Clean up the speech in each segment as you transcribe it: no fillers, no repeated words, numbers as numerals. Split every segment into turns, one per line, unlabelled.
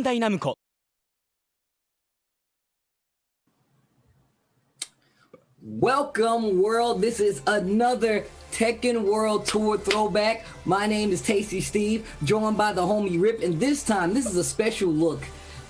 Bandai Namco.
Welcome, world. This is another Tekken World Tour throwback. My name is Tasty Steve, joined by the homie Rip, and this time, this is a special look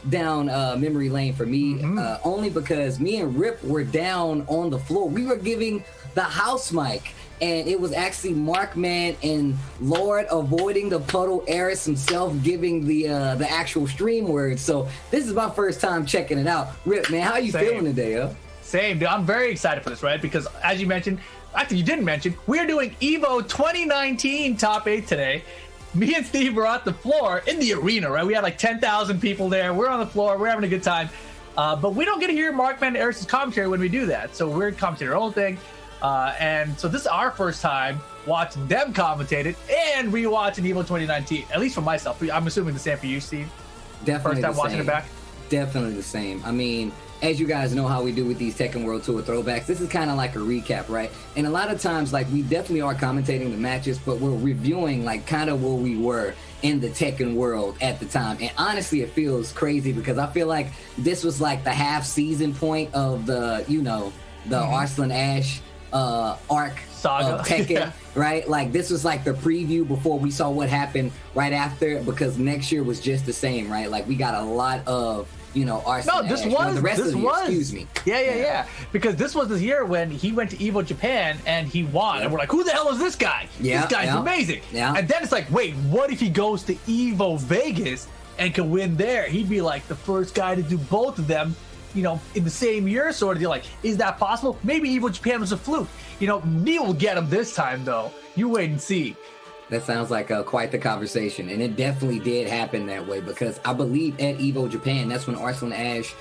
down memory lane for me, only because me and Rip were down on the floor. We were giving the house mic, and it was actually Markman and Lord avoiding the puddle Eris himself giving the actual stream words. So this is my first time checking it out. Rip, man, how you feeling today, huh?
Same, dude. I'm very excited for this, right? Because as you mentioned, actually you didn't mention, we're doing EVO 2019 Top 8 today. Me and Steve were at the floor in the arena, right? We had like 10,000 people there. We're on the floor. We're having a good time. But we don't get to hear Markman and Eris' commentary when we do that. So we're commentating our own thing. And so this is our first time watching them commentate it and rewatching EVO 2019, at least for myself. I'm assuming the same for you, Steve.
Definitely
first time watching it back.
Definitely the same. I mean, as you guys know how we do with these Tekken World Tour throwbacks, this is kind of like a recap, right? And a lot of times, like, we definitely are commentating the matches, but we're reviewing, like, kind of where we were in the Tekken world at the time. And honestly, it feels crazy because I feel like this was like the half-season point of the, you know, the Arslan Ash arc
saga
of Tekken,
yeah.
Right? Like, this was like the preview before we saw what happened right after, because next year was just the same, right? Like, we got a lot of, you know, Arslan
No, this
Ash.
was
the rest
this
of the year,
was
excuse me.
Yeah. Because this was the year when he went to EVO Japan and he won, and we're like, who the hell is this guy?
Yeah,
this guy's amazing.
Yeah.
And then it's like, wait, what if he goes to EVO Vegas and can win there? He'd be like the first guy to do both of them, you know, in the same year, sort of. You're like, is that possible? Maybe EVO Japan was a fluke. You know, Neil will get him this time, though. You wait and see.
That sounds like quite the conversation, and it definitely did happen that way, because I believe at EVO Japan, that's when Arslan Ash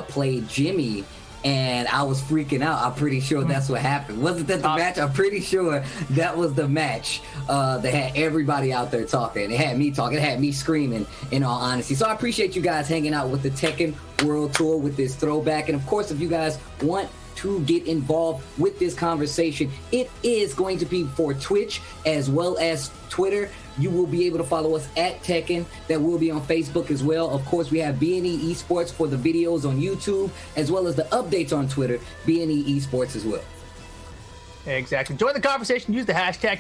played Jimmy, and I was freaking out. I'm pretty sure that's what happened. Wasn't that the match? I'm pretty sure that was the match that had everybody out there talking. It had me talking. It had me screaming, in all honesty. So I appreciate you guys hanging out with the Tekken World Tour with this throwback. And of course, if you guys want to get involved with this conversation, it is going to be for Twitch as well as Twitter. You will be able to follow us at Tekken. That will be on Facebook as well. Of course, we have BNE Esports for the videos on YouTube, as well as the updates on Twitter, BNE Esports as well.
Exactly. Join the conversation. Use the hashtag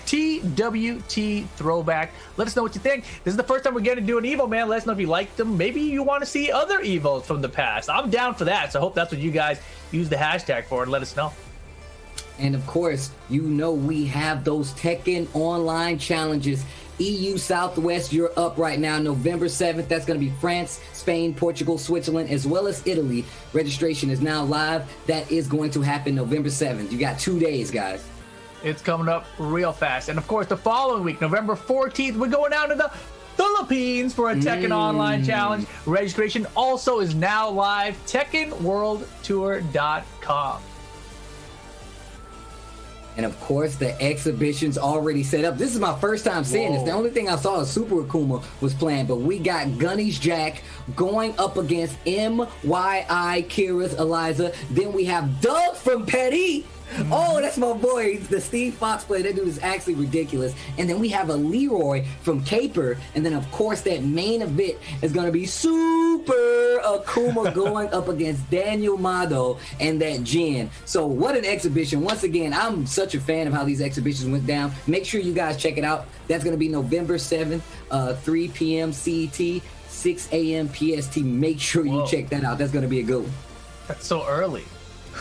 TWTThrowback. Let us know what you think. This is the first time we're getting to do an Evo, man. Let us know if you liked them. Maybe you want to see other Evos from the past. I'm down for that. So I hope that's what you guys use the hashtag for, and let us know.
And of course, you know we have those Tekken online challenges. EU Southwest, you're up right now, November 7th. That's going to be France, Spain, Portugal, Switzerland, as well as Italy. Registration is now live. That is going to happen November 7th. You got 2 days, guys.
It's coming up real fast. And of course, the following week, November 14th, we're going down to the Philippines for a Tekken Online Challenge. Registration also is now live. TekkenWorldTour.com.
And of course, the exhibition's already set up. This is my first time seeing this. The only thing I saw is Super Akuma was playing, but we got Gunny's Jack going up against MYI Kira's Eliza. Then we have Doug from Petty. Oh, that's my boy, the Steve Fox player. That dude is actually ridiculous. And then we have a Leroy from Caper. And then, of course, that main event is going to be Super Akuma going up against Daniel Mado and that Jin. So what an exhibition. Once again, I'm such a fan of how these exhibitions went down. Make sure you guys check it out. That's going to be November 7th, 3 p.m. CET, 6 a.m. PST. Make sure you check that out. That's going to be a good one.
That's so early.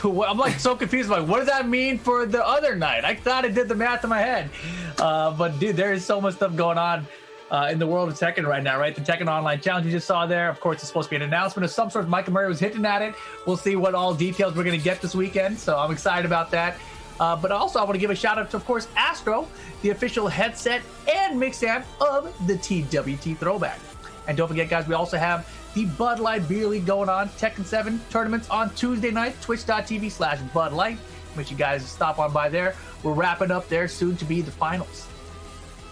I'm like so confused. Like, what does that mean for the other night? I thought I did the math in my head. But dude, there is so much stuff going on in the world of Tekken right now, right? The Tekken Online Challenge you just saw there. Of course, it's supposed to be an announcement of some sort. Micah Murray was hinting at it. We'll see what all details we're going to get this weekend. So I'm excited about that. But also, I want to give a shout out to, of course, Astro, the official headset and mix amp of the TWT Throwback. And don't forget, guys, we also have the Bud Light Beer League going on. Tekken 7 tournaments on Tuesday night, twitch.tv/Bud Light. Make sure you guys stop on by there. We're wrapping up there, soon to be the finals.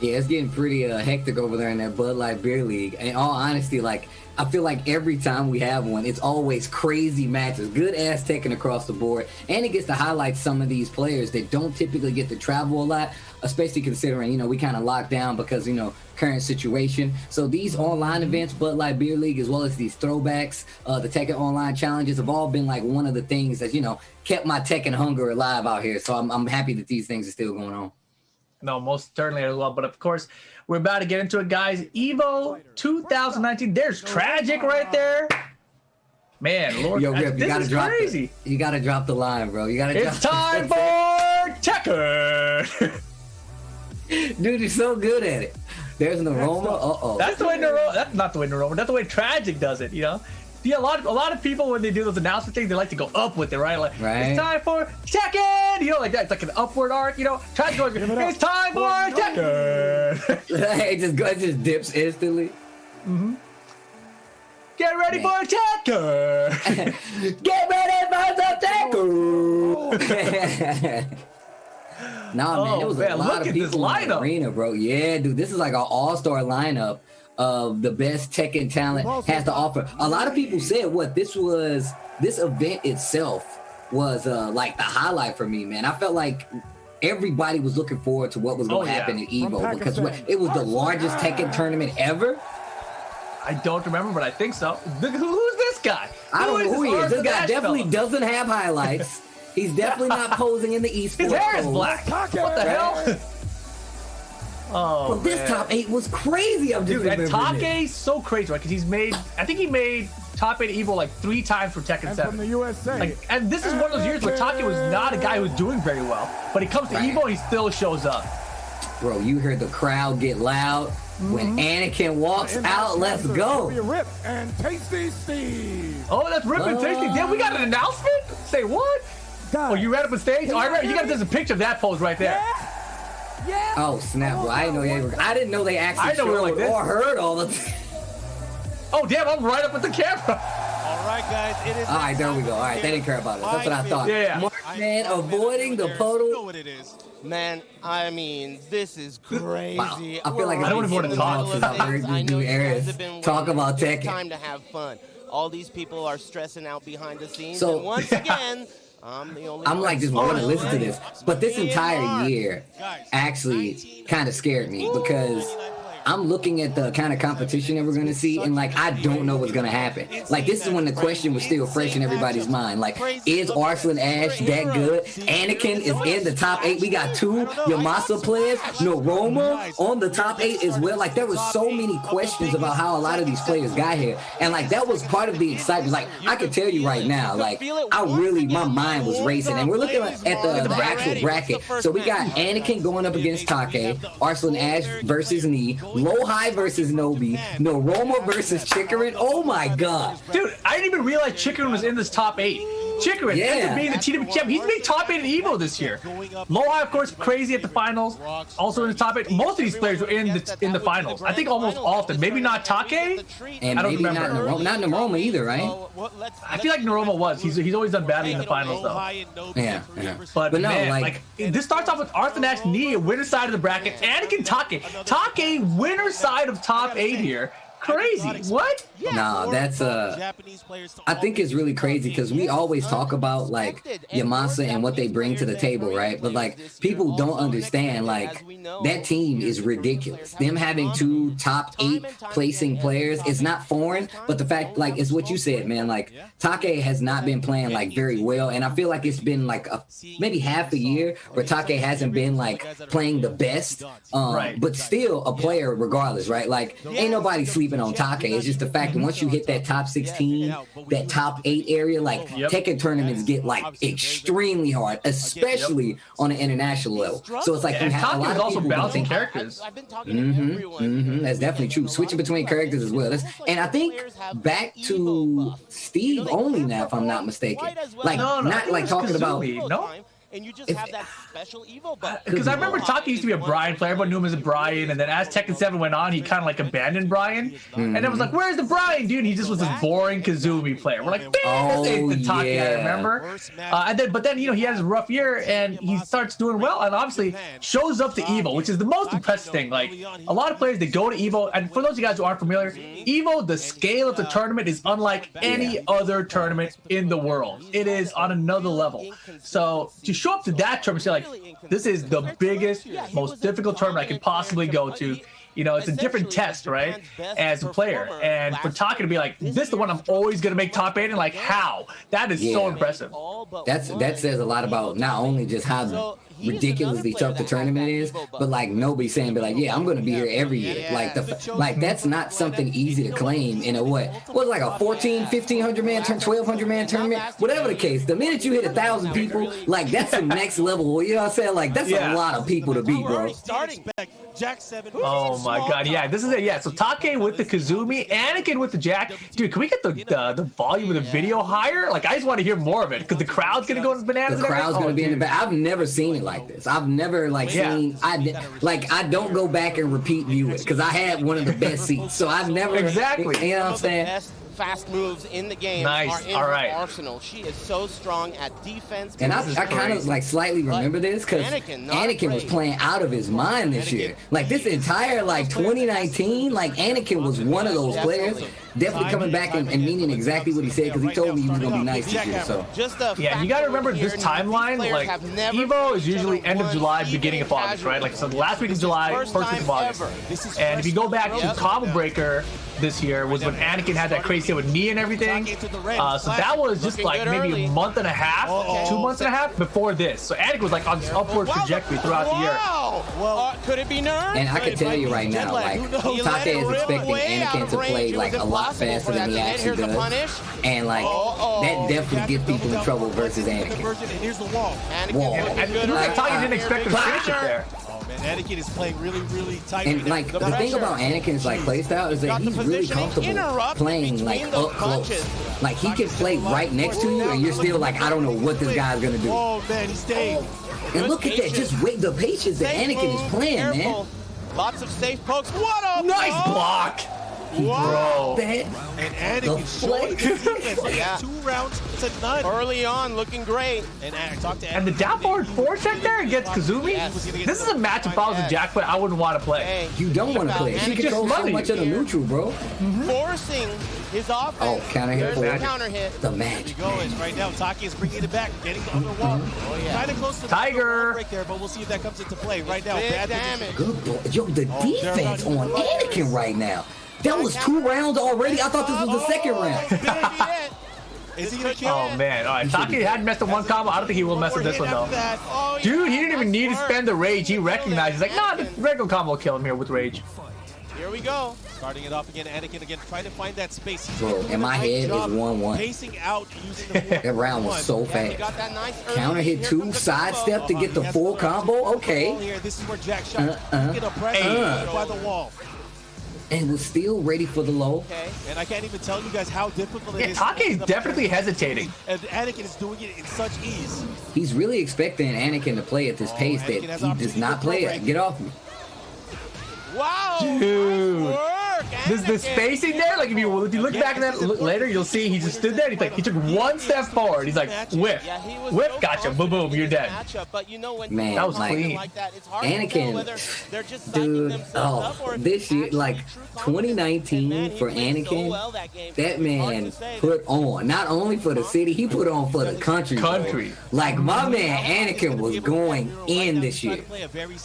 Yeah, it's getting pretty hectic over there in that Bud Light Beer League. In all honesty, like, I feel like every time we have one, it's always crazy matches, good ass taken across the board, and it gets to highlight some of these players that don't typically get to travel a lot, especially considering, you know, we kind of locked down because, you know, current situation. So these online events, Bud Light Beer League, as well as these throwbacks, the Tekken Online challenges have all been like one of the things that, you know, kept my Tekken hunger alive out here. So I'm happy that these things are still going on.
No, most certainly as well. But of course, we're about to get into it, guys. Evo 2019. There's Tragic right there. Man, Lord,
Yo, Rip,
this is crazy.
You gotta drop the line, bro. You gotta.
It's time for Tekken.
Dude, you're so good at it. There's an aroma. Uh-oh.
That's the way That's not the way Aroma. That's the way Tragic does it. You know. Yeah, a lot of people when they do those announcement things, they like to go up with it, right? Like, it's time for Tekken! You know, like that. It's like an upward arc, you know? Tragic goes, it's time for Tekken!
it just dips instantly.
Mm-hmm. Get ready for Tekken!
Get ready for the Tekken! Nah, man, it was a lot of people in the arena, bro. Yeah, dude, this is like an all-star lineup of the best Tekken talent has to offer. A lot of people said this event itself was like the highlight for me, man. I felt like everybody was looking forward to what was going to happen in Evo because it was the largest Tekken tournament ever.
I don't remember, but I think so. Who's this guy?
I don't know who he is. This guy definitely doesn't have highlights. He's definitely not posing in the esports.
His hair is black. What the hell? Oh,
but this top 8 was crazy.
Dude, and Take's so crazy, right? Because I think he made top 8 Evo like 3 times for Tekken 7.
From the USA.
Like, and this is one of those years where Take was not a guy who was doing very well, but he comes to Evo, he still shows up.
Bro, you heard the crowd get loud when Anakin walks out. Let's go.
Rip and Tasty Steve.
Oh, that's Rip and Tasty. Damn, we got an announcement? Say what? Oh, you ran up on stage? Oh, I remember. You got there's a picture of that pose right there.
Yeah.
Oh snap! Well, I didn't know they actually showed
like this.
or heard all of it.
Oh damn! I'm right up with the camera.
All right, guys. It is.
All right, there we go. All right, they didn't care about it. That's what I thought.
Yeah.
Markman avoiding the puddle.
You know what it is, man. I mean, this is crazy.
Wow. I feel like
I don't want to talk
since I've heard these new areas talk about Tekken.
Time to have fun. All these people are stressing out behind the scenes.
So
and once again. I'm
like just want to listen to this, but this entire year actually kind of scared me because I'm looking at the kind of competition that we're going to see, and like I don't know what's going to happen. Like this is when the question was still fresh in everybody's mind. Like, is Arslan Ash that good? Anakin is in the top 8. We got 2 Yamasa players, Noroma on the top 8 as well. Like there was so many questions about how a lot of these players got here, and like that was part of the excitement. Like I can tell you right now, like my mind was racing, and we're looking at the actual bracket. So we got Anakin going up against Take, Arslan Ash versus Knee, Low High versus Nobi, Noroma versus Chikarin. Oh my god.
Dude, I didn't even realize Chikarin was in this top 8. Chikarin, after being the TW champ, he's been top 8 in Evo this year. Low High, of course, crazy at the finals. Also in the top 8. Most of these players were in the finals. I think almost all of them. Maybe not Take.
And I don't remember. Not Noroma either, right?
I feel like Noroma was. He's always done badly in the finals, though.
Yeah.
But no, man, like this starts off with Arslan Ash, Knee, winner side of the bracket. Anakin, Take, winner side of top 8 here. Crazy. What?
Nah, that's I think it's really crazy because we always talk about like Yamasa and what they bring to the table, right? But like people don't understand like that team is ridiculous. Them having 2 top 8 placing players is not foreign, but the fact like it's what you said, man. Like Take has not been playing like very well, and I feel like it's been like maybe half a year where Take hasn't been like playing the best, but still a player regardless, right? Like ain't nobody sleeping on Take. It's just the fact that once you hit that top 16, that top 8 area, like Tekken tournaments get like extremely hard, especially on an international level. So it's like you have a lot of
also balancing characters.
That's definitely true. Switching between characters as well. And I think back to Steve only now, if I'm not mistaken. Like not like talking about.
No.
and you just have that special Evo button.
Because I remember Taki used to be a Brian player. Everyone knew him as a Brian, and then as Tekken 7 went on, he kind of like abandoned Brian. And it was like, where's the Brian, dude? And he just was this boring Kazumi player. We're like, man, this ain't the Taki I remember. But then, you know, he has a rough year, and he starts doing well, and obviously shows up to Evo, which is the most impressive thing. Like, a lot of players, they go to Evo, and for those of you guys who aren't familiar, Evo, the scale of the tournament is unlike any other tournament in the world. It is on another level. So to show up to that tournament, you're like, this is the biggest, most difficult tournament I could possibly go to. You know, it's a different test, right, as a player. And for Taki to be like, this is the one I'm always going to make top 8, and like, how? That is so impressive.
That says a lot about not only just how ridiculously tough the tournament is, but like nobody saying, be like, yeah, I'm going to be here every year. Like that's not something easy to claim in a what like a 1,500 man, 1,200 man tournament, whatever the case. The minute you hit 1,000 people, like that's the next level. You know what I'm saying? Like that's a lot of people to beat, bro.
Oh my god, yeah, this is it. Yeah, so Take with the Kazumi, Anakin with the Jack. Dude, can we get the volume of the video higher? Like, I just want to hear more of it because the crowd's gonna go bananas.
The crowd's gonna be in the back. I've never seen it like this. I've never seen. I don't go back and repeat view it because I had one of the best seats. So I've never
exactly.
You know what I'm saying?
Fast moves in the game are in her arsenal. She is so strong at defense.
And I kind of like slightly remember this because Anakin was playing out of his mind this year. Like this entire 2019, like Anakin was one of those players. Definitely coming back and meaning exactly what he said because he told me he was gonna be nice this year. So
yeah, you gotta remember this timeline. Like Evo is usually end of July, beginning of August, right? Like so, the last week of July, first week of August. And if you go back to Combo Breaker this year was when Anakin had that crazy hit with knee and everything. So that was just like maybe a month and a half, 2 months and a half before this. So Anakin was like on this upward trajectory throughout the year.
Well, could it be nerves?
And I can tell you right now, like Take is expecting Anakin to play like a lot faster than he actually does, and like that definitely gets people in trouble versus Anakin.
Here's the wall.
And Take didn't expect him to finish it there.
Man, Anakin is playing really tight.
And like the thing about Anakin's like playstyle is that he's really comfortable playing like up close. Like he can play right next to you, and you're still like, I don't know what this guy's gonna do.
Oh man, he's staying.
And look at that, just wait the patience that Anakin is playing, man.
Lots of safe pokes. What a
nice block.
Bro,
and Anakin showing his defense. 2 rounds to none.
Early on, looking great.
And the down forward forecheck there against Kazumi. This is a matchup if I was a Jack player I wouldn't want to play.
You don't want to play. She controls so much of the neutral, bro.
Forcing his offense.
Oh, counter hit.
Counter hit.
The magic.
Right now, Taki is bringing it back, getting the other wall. Kind of close to the
Tiger
break there, but we'll see if that comes into play. Right now,
bad damage.
Good boy. Yo, the defense on Anakin right now. That was 2 rounds already. I thought this was the second round.
Is he gonna kill?
Oh man! All right, Taki hadn't messed up one combo. I don't think he will mess with this one though. Dude, he didn't even need to spend the rage. He recognized. He's like, nah, the regular combo will kill him here with rage.
Here we go.
Starting it off again, Anakin again, trying to find that space.
Bro, in my head is 1-1.
Pacing out using the
that round was so fast. Counter hit 2, sidestep to get the full combo. Okay.
This is where Jack shot. Get a pressure by the wall.
And was still ready for the low.
Okay. And I can't even tell you guys how difficult it is.
Take is definitely hesitating.
And Anakin is doing it in such ease.
He's really expecting Anakin to play at this pace that he does not play at. Get off me.
Wow.
Dude. The spacing there, like if you look back at that later, you'll see he just stood there. And he took 1 step forward. He's like, whip, whip, gotcha, boom, boom, you're dead.
Man,
that was clean.
Anakin, dude, this year, like 2019 for Anakin, that man put on, not only for the city, he put on for the country. Like my man Anakin was going in this year.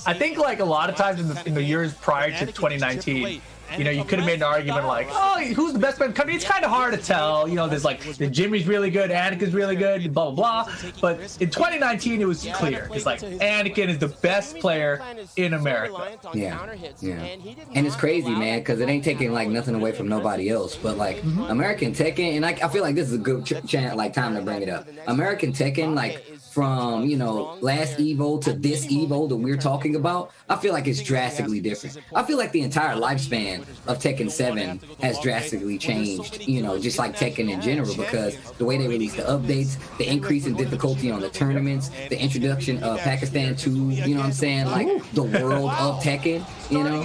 I think like a lot of times in the years prior to 2019, you know, you could have made an argument like, oh, who's the best player in the country? It's kind of hard to tell. You know, there's like, the Jimmy's really good, Anakin's really good, blah, blah, blah. But in 2019, it was clear. It's like, Anakin is the best player in America.
Yeah. And it's crazy, man, because it ain't taking like nothing away from nobody else. But like, American Tekken, and I feel like this is a good time to bring it up. American Tekken, like, from, you know, last Evo to this Evo that we're talking about, I feel like it's drastically different. I feel like the entire lifespan of Tekken 7 has drastically changed, you know, just like Tekken in general, because the way they release the updates, the increase in difficulty on the tournaments, the introduction of Pakistan 2, you know what I'm saying? Like the world of Tekken, you know?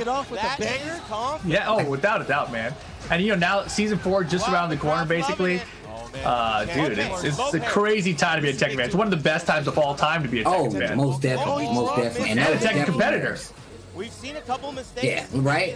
Yeah, oh, without a doubt, man. And, you know, now Season 4 just around the corner, basically. Dude, it's a crazy time to be a Tekken fan. It's one of the best times of all time to be a Tekken fan.
Most definitely, most definitely.
And a Tekken competitor.
We've seen a couple mistakes.
Yeah, right?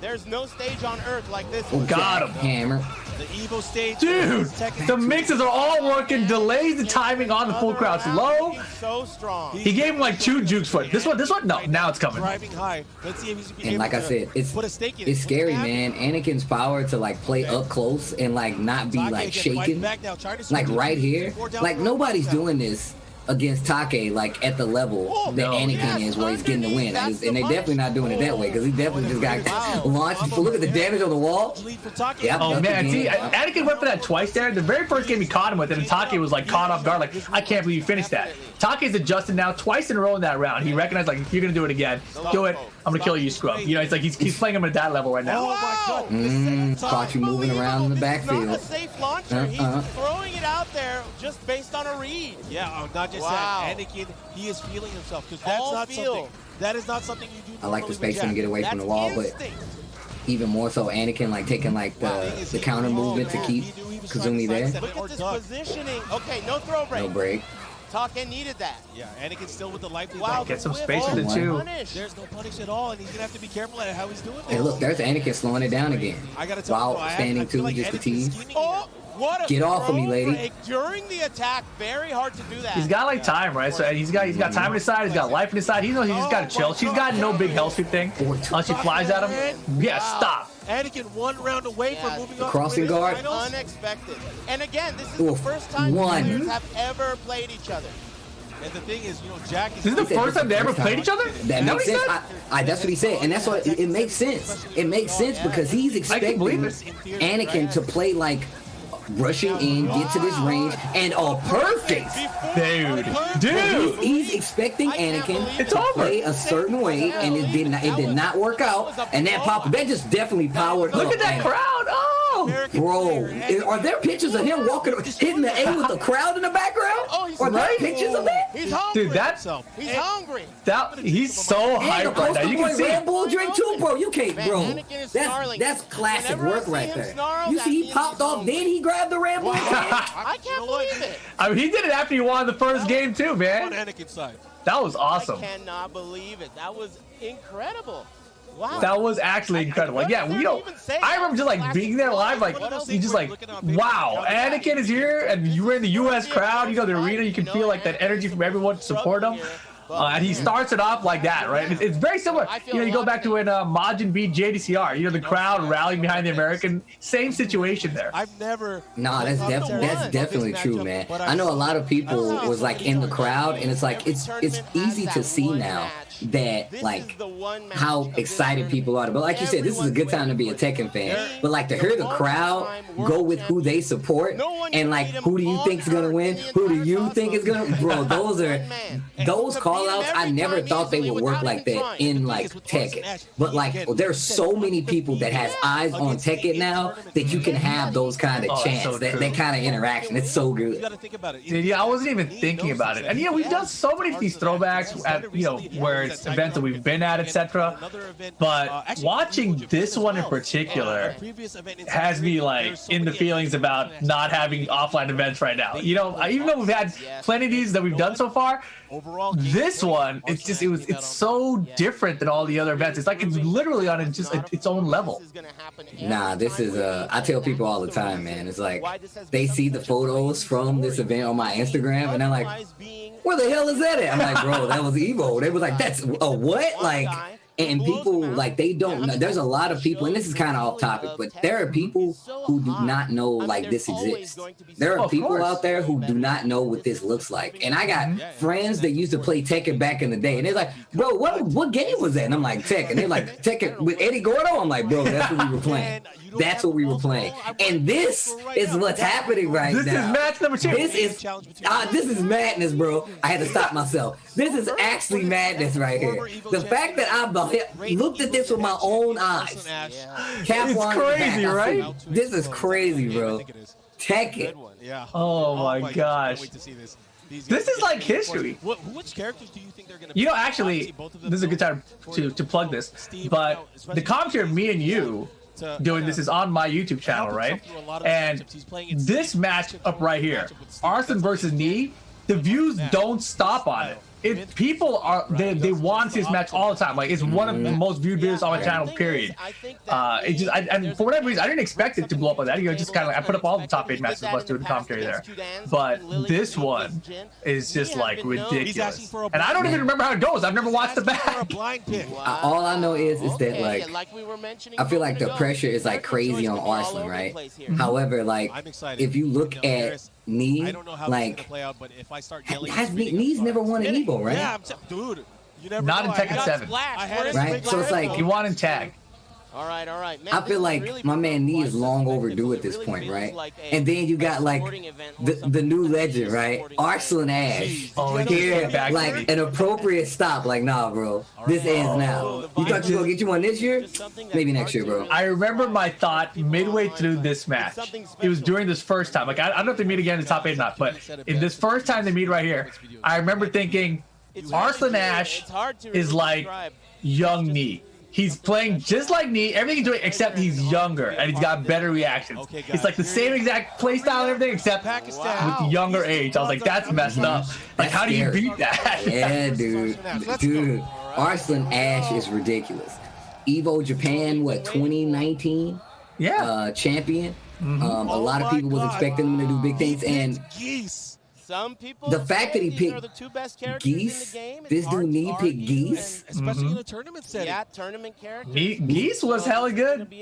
There's no stage on Earth like this.
Oh, got him, Hammer.
The Evo stage.
Dude, the mixes are all working. Delays the timing on the full crouch low.
So strong.
He gave him like 2 jukes for it. This one, no, now it's coming.
Driving high. Let's see if he's
and like I said, it's scary, man. Anakin's power to like play up close and like not be like shaken, like right here. Like nobody's doing this against Take like at the level that Anakin is, where he's getting the win, and they definitely not doing it that way, because he definitely just got launched. Look at the damage on the wall.
Yep, oh man, see, Anakin went for that twice there. The very first game he caught him with it, and Take was like caught off guard, like, I can't believe you finished that. Take's adjusted now twice in a row in that round. He recognized, like, if you're gonna do it again, do it. I'm gonna kill you, scrub. You know, it's like he's playing him at that level right now.
Oh my God!
Caught you moving around in the backfield.
Not a safe launcher. He's throwing it out there just based on a read.
Yeah, not just that. Anakin, he is feeling himself, because that's not something. That is not something you do.
I like the space him to get away from the wall, but even more so, Anakin like taking like the counter movement to keep Kazumi there.
Look at this positioning. Okay, no throw break.
No break.
Take needed that.
Yeah, Anakin still with the life.
Wow,
get some space with it too.
There's no punish at all, and he's gonna have to be careful at how he's doing this.
Hey, look, there's Anakin slowing it down again.
I gotta tell
While standing too,
like
just the team.
Oh, what a
get off of me, lady.
During the attack, very hard to do that.
He's got like time, right? So he's got time on his side. He's got life on his side. He knows he's just got to chill. She's got no big hell sweep thing. Unless she flies at him. Yeah, stop.
Anakin 1 round away from moving up.
Crossing guard.
Unexpected. And again, this is the first time players have ever played each other.
And the thing is, you know, Jack is...
This is the first time they ever played each other?
That makes sense. That's what he said. And that's what it makes sense. It makes sense because he's expecting Anakin to play like rushing in, get to this range, and perfect.
Dude.
He's expecting Anakin to play a certain way, and it did not work out. And that just definitely powered up.
Look at that crowd.
Bro, are there pictures of him walking, hitting the A with the crowd in the background? Are there pictures of that?
He's hungry.
Dude,
he's hungry.
He's so hyped right now. You can see
Red Bull drink too, bro. You can't, bro. That's classic work right there. You see, he popped off, then he grabbed the Red Bull.
I can't believe it.
I mean, he did it after he won the first game too, man.
On Anakin's side.
That was awesome.
I cannot believe it. That was incredible. Wow.
That was actually incredible. Like, yeah, you know, I remember just like being there live, like you just like, wow, Anakin is here, and you were in the U.S. crowd, you know, the arena, you can feel like that energy from everyone to support him. And he starts it off like that, right? It's very similar. You know, you go back to when Majin beat JDCR. You know, the crowd rallying behind the American. Same situation there.
I've never.
Nah, that's definitely true, man. I know a lot of people was like in the crowd, and it's like it's easy to see now that like how excited people are. But like you said, this is a good time to be a Tekken fan. But like to hear the crowd go with who they support, and like who do you think is gonna win? Who do you think is gonna? Bro, those calls. I never thought they would work like that in like Tekken, but like there's so many people that has eyes on Tekken now that you can have those kind of chants, that kind of interaction. It's so good.
Dude, yeah, I wasn't even thinking about it. And yeah, we've done so many of these throwbacks at, you know, where it's events that we've been at, etc. But watching this one in particular has me like in the feelings about not having offline events right now. You know, even though we've had plenty of these that we've done so far, this one, it's so different than all the other events. It's like it's literally on its own level.
Nah, this is I tell people all the time, man. It's like they see the photos from this event on my Instagram, and they're like, "Where the hell is that at?" I'm like, "Bro, that was Evo." They was like, "That's a what?" Like, And people like they don't know. There's a lot of people, and this is kind of off topic, but there are people who do not know like this exists. There are people out there who do not know what this looks like. And I got friends that used to play Tekken back in the day, and they're like, "Bro, what game was that?" And I'm like, "Tekken." And they're like, "Tekken with Eddie Gordo." I'm like, "Bro, that's what we were playing. That's what we were playing." And this is what's happening right now.
This is match number 2.
This is madness, bro. I had to stop myself. This is actually madness right here. The fact that I looked at this with my own eyes.
It's crazy, right?
This is crazy, bro. Check it.
Oh my gosh. This is like history.
Which characters do you think they're going to?
You know, actually, this is a good time to plug this. But the commentary of me and you doing this is on my YouTube channel, right? And this match up right here, Arslan versus Knee, the views don't stop on it. People are they want to see this match all the time. Like, it's one of the most viewed videos on my channel, period. And for whatever reason, I didn't expect it to blow up like that. You know, just kind of like, I put up all the top 8 matches, plus doing the commentary there. But this one is just like ridiculous. And I don't even remember how it goes. I've never watched the back.
All I know is that like I feel like the pressure is like crazy on Arslan, right? However, like if you look at Knee, like Knee's never won an Evo, right?
Yeah, dude. You never
Not in Tekken 7.
Right? So it's like
you want in tag.
All right. Man,
I feel like my man Knee is long overdue at this point, right? And then you got like the new legend, right? Arslan Ash. Here, like an appropriate stop. Like, nah, bro, this ends now. You thought you were gonna get you one this year? Maybe next year, bro.
I remember my thought midway through this match. It was during this first time. Like, I don't know if they meet again in the top 8 or not, but in this first time they meet right here, I remember thinking Arslan Ash is like young Knee. He's playing just like Knee, everything he's doing, except he's younger and he's got better reactions. It's like the same exact play style and everything, except with younger age. I was like, that's messed up. Like, how do you beat that?
Yeah, dude. Arslan Ash is ridiculous. Evo Japan, what, 2019?
Yeah.
Champion. A lot of people was expecting him to do big things, and
some people
the fact that he picked
the 2 best characters
Geese,
in the game.
this dude Knee picked Geese,
especially in a tournament setting.
Yeah, tournament characters.
Geese was hella good.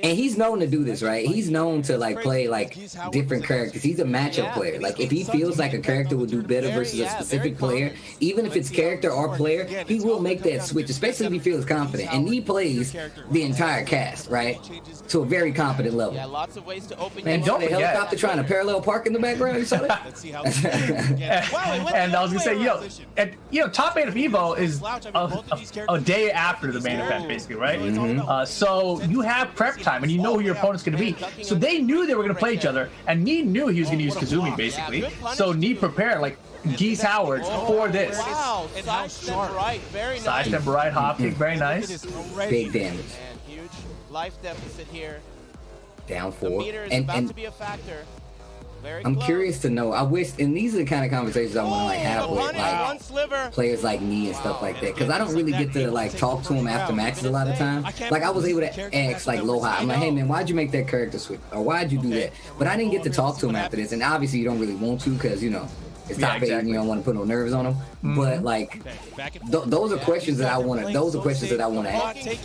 and he's known to do this, right? He's known to like play like different characters. He's a matchup player. Like, if he feels like a character will do better versus a specific player, even if it's character or player, he will make that switch, especially if he feels confident. And he plays the entire cast, right, to a very confident level.
Yeah, lots of ways to open.
Man, don't the helicopter trying to parallel park in the background. You saw that?
Let's see how
and I was gonna say, top 8 of Evo is a day after the main event, basically, right? So you have prep time, and you know who your opponent's gonna be. So they knew they were gonna play each other, and Knee knew he was gonna use Kazumi, basically. So Knee prepared like Geese Howards for this.
Wow, side step right, very nice.
Side step right, hop kick, very nice.
Big damage.
And huge life deficit here.
Down 4.
The meter is about to be a factor.
I'm curious to know. I wish, and these are the kind of conversations I want to like have with like players like me and stuff like that, because I don't really get to like talk to them after matches a lot of times. Like, I was able to ask like Loha, I'm like, hey man, why'd you make that character switch, or why'd you do that? But I didn't get to talk to him after this, and obviously you don't really want to, because it's top 8 and you don't want to put no nerves on them. But like, those are questions that I want to. Those are questions that I want to ask.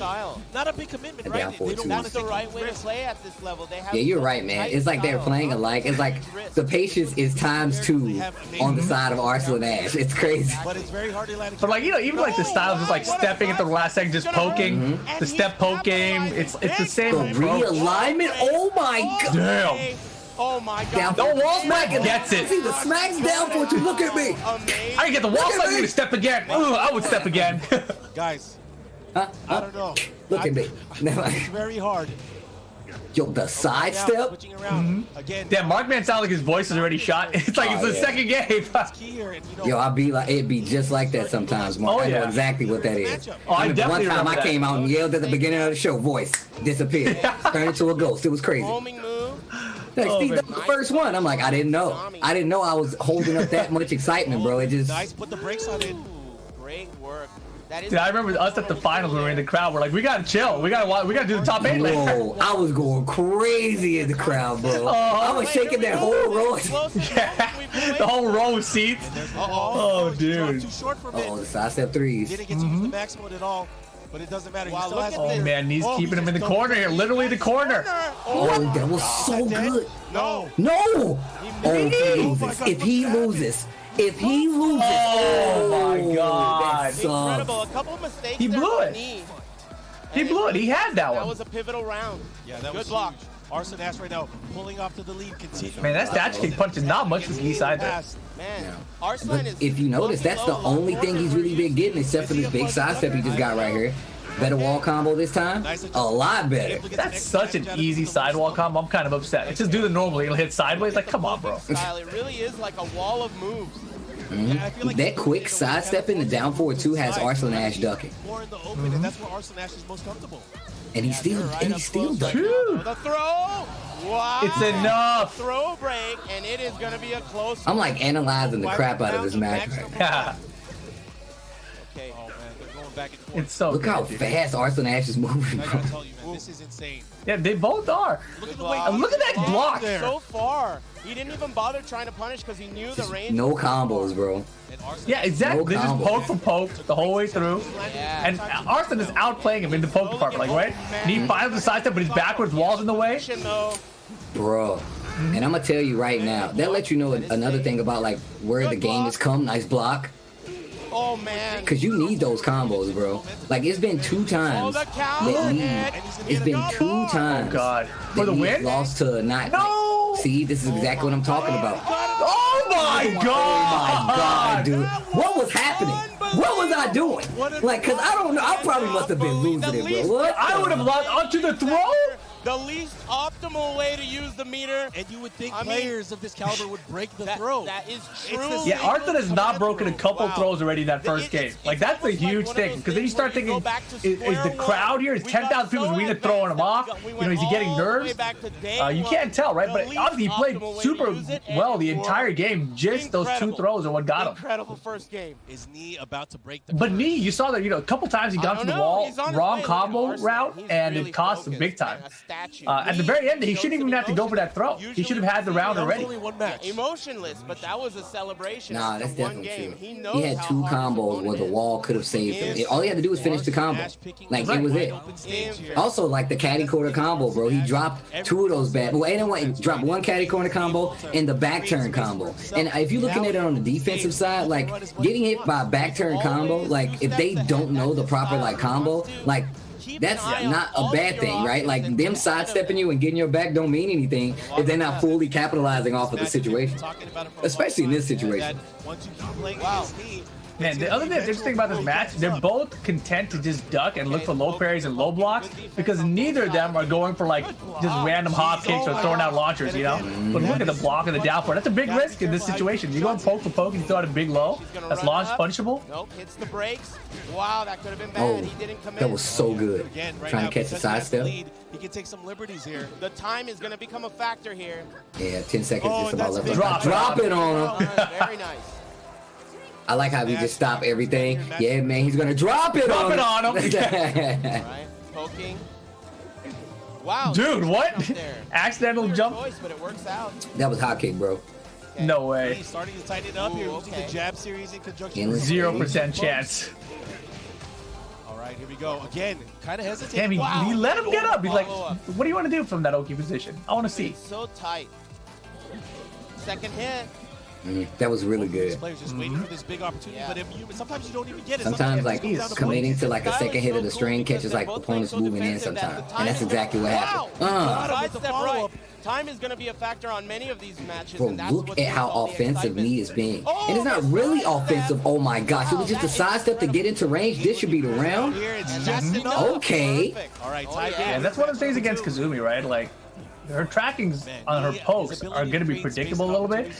Not a big commitment, right?
That's the right way to play at this level.
Yeah, you're right, man. It's like they're playing alike. It's like the patience is ×2 on the side of Arslan Ash. It's crazy.
But it's very hard to land.
But like, even like the style of just like stepping at the last second, just poking, the step poke game. It's the same.
The realignment. Oh my god.
Damn.
Oh my god.
Down the wall smack
gets it.
See the smacks down for you. Look at me.
I can get the wall smack to step again. Ooh, I would step again.
Guys,
I
don't know.
Look at me.
It's very hard.
Yo, the side step.
Again.
Damn, Markman sounds like his voice is already shot. It's like it's the second game.
Yo, I'd be like, it'd be just like that sometimes, Mark. I know exactly what that is.
I definitely
one time I came out and yelled at the beginning of the show, voice disappeared, turned into a ghost. It was crazy. Like, Steve, that was the first one. I'm like, I didn't know I was holding up that much excitement, bro. It just
Nice, put the brakes on it.
Great work.
Dude, I remember us at the finals when we were in the crowd. We're like, we gotta chill. We gotta do the top 8 later.
Whoa, I was going crazy in the crowd, bro. I was shaking that whole row.
Yeah, the whole row of seats. Oh, dude.
Too short for
the side step 3s.
Didn't get to use the max mode at all. but it doesn't matter.
Wow, look at
Oh
this.
man, he's keeping him in the corner here, literally the corner.
Oh, that was so good.
No.
No. Oh, if he loses, if he loses,
Oh my God.
that sucks.
Incredible. A couple of mistakes.
He
there
blew
from
it.
Knee.
He blew it. He had that
That
one.
was a pivotal round.
Yeah, that
Good
was
block.
huge. Arslan Ash right now pulling off to the lead. Continue.
Man, that statue kick punch is not much for the east side there.
Man,
Yeah.
Arslan
But
is
if you notice, that's the only thing he's really been getting, except for this big sidestep he just got right here. Better wall combo this time. A lot better.
That's such an easy sidewall combo. I'm kind of upset. It's just do the normally. It'll hit sideways. Like, come on, bro.
style. It really is like a wall of moves.
Yeah, I feel like
That quick sidestep in the down forward two has Arslan Ash ducking,
more in the open, and that's where Arslan Ash is most comfortable.
and he's still ducking.
Dude,
The throw. Wow.
it's enough.
Throw break, and it is going to be a close.
I'm like analyzing the crap out of this match right now.
Yeah,
Okay.
Oh man, they're going back and forth.
it's so
Look
good,
how
dude.
fast Arslan Ash is moving,
I
bro.
gotta tell you, man, this is insane.
Yeah, they both are.
Look at the
block.
way.
And look at that block.
there.
So far, he didn't even bother trying to punish because he knew the range.
No
was so
combos,
far.
bro.
And Arslan
Yeah, exactly.
No
They just
combo.
poke for poke the whole way through.
Yeah.
And Arslan is outplaying him in the poke department, like, right? And he finds the sidestep, but he's backwards, walls in the way.
Though.
Bro. And I'm gonna tell you right now, that lets you know another thing about like where the game has come. Nice block.
Oh man.
Cause you need those combos, bro. Like it's been 2 times
the counter
that
hit.
it's been 2 times
Oh, God. For the
that
win?
he's lost to not.
No!
See, this is exactly what I'm talking about.
Oh my
Oh
God!
my God, dude. What was happening? What was I doing? Like, cause I don't know. I probably must have been losing it, bro. What?
I would have lost onto the throw.
The least optimal way to use the meter.
And you would think
I mean,
players of this caliber would break the throw.
That is
It's
true.
the
Yeah, Arslan has not broken a couple
Wow.
throws already in that first game. Like, that's a huge thing. Because then you start thinking, is the crowd here, is 10,000 people's arena throwing him off? You know, is he getting nerves? You can't tell, right? But obviously he played super well the entire game. Just those 2 throws are what got him.
Incredible first game.
Is Knee about to break the
But
curse?
Knee, you saw that, you know, a couple times he got to the wall, wrong combo route, and it cost him big time. At the very end, he shouldn't even have to go for that throw. He should have had the round
That was
already.
only one match.
Emotionless, but that was a celebration.
Nah,
after
that's
one
definitely
game.
true.
He knows
He had
how
2
hard his
combos
opponent
where the
is.
wall could have saved him. All he had to do was finish the combo. Like, it was it. Also, like the caddy corner combo, bro. He dropped 2 of those back. Well, anyway, he dropped 1 caddy corner combo and the back turn combo. And if you're looking at it on the defensive side, like getting hit by a back turn combo, like if they don't know the proper like combo, like that's not a bad thing, right? Like them sidestepping you and getting your back don't mean anything if they're not fully capitalizing off of the situation, especially in this situation.
Wow.
Man, the other thing that's interesting about this match, they're both content to just duck and look for low parries and low blocks because neither of them are going for like just random hop kicks or throwing out launchers, you know? But look at the block and the down forward. That's a big risk in this situation. You go and poke for poke and throw out a big low. That's launch punishable.
Nope, hits the brakes. Wow, that could have been bad.
Oh,
He didn't commit.
that was so good.
Again, right
Trying
now,
to catch the
because he has
sidestep.
lead, he can take some liberties here.
The time is going to become a factor here.
Yeah, 10 seconds
Oh,
just about
that's
left.
big.
Drop it on him.
Very nice.
I like how we just stop everything. Yeah, man, he's gonna drop it
Drop
on
it on him.
him.
Right, poking. Wow.
Dude, what?
Up there.
Accidental
Clear
jump?
choice, but it works out.
That was hot kick, bro.
Okay.
No way.
He's starting to tighten it up here,
Ooh,
using
okay.
the jab series in conjunction
Endless.
with
0% chance.
All right, here we go. Again, kind of hesitating.
Damn, he
Wow.
let him get up. He's like,
Follow up.
what do you want to do from that Oki position? I want to see.
It's so tight. Second hit.
That was really
These
good.
players just waiting for this big opportunity,
Yeah.
but sometimes you don't even get it.
Sometimes,
it
like,
comes down to
committing
points.
to, like, a second hit of the string catches, like, opponents moving in sometimes. And that's exactly what happened.
Side
the
step
follow-up.
right. Time is going to be a factor on many of these matches.
Bro,
and that's
look
what
at
brings
how
all the
offensive
excitement.
Knee is being.
Oh,
And it's not
the
really
sidestep.
offensive. Oh my gosh, it was just a sidestep to get into range. This should be the round.
Here, it's
And
just
that's
enough.
Okay.
Perfect.
All right,
Oh,
tie
yeah.
game.
And that's one of the things against Kazumi, right? Like, her trackings on her pokes are going to be predictable a little bit.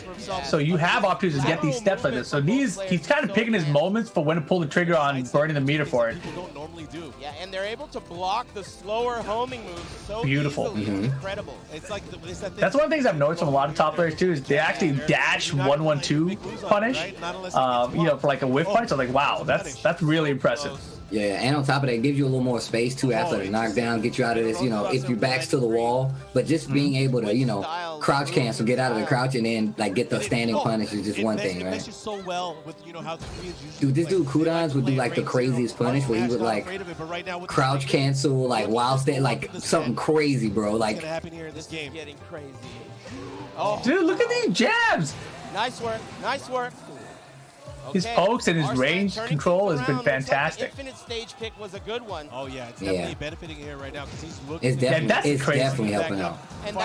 So you have opportunities to get these steps like this. So he's kind of picking his moments for when to pull the trigger on burning the meter for it.
People don't normally do.
Yeah, and they're able to block the slower homing moves so
Beautiful.
easily. Incredible.
It's like it's that thing.
That's one of the things I've noticed from a lot of top players too is they actually dash 1-1-2 punish, you know, for like a whiff punish. I'm like, wow, that's really impressive.
Yeah, and on top of that, it gives you a little more space too after the knockdown, get you out of this, you know, if your back's to the wall. But just being able to, you know, crouch cancel, get out of the crouch, and then like get the standing punish is just one thing, right? Dude, this dude Kudans would do like the craziest punish where he would like crouch cancel, like while standing, like something crazy, bro. Like,
Getting crazy.
Dude, look at these jabs.
Nice work. Nice work.
His pokes and his range control has been fantastic.
Infinite stage pick was a good one.
Oh yeah, it's definitely benefiting here right now because he's looking.
It's definitely helping out.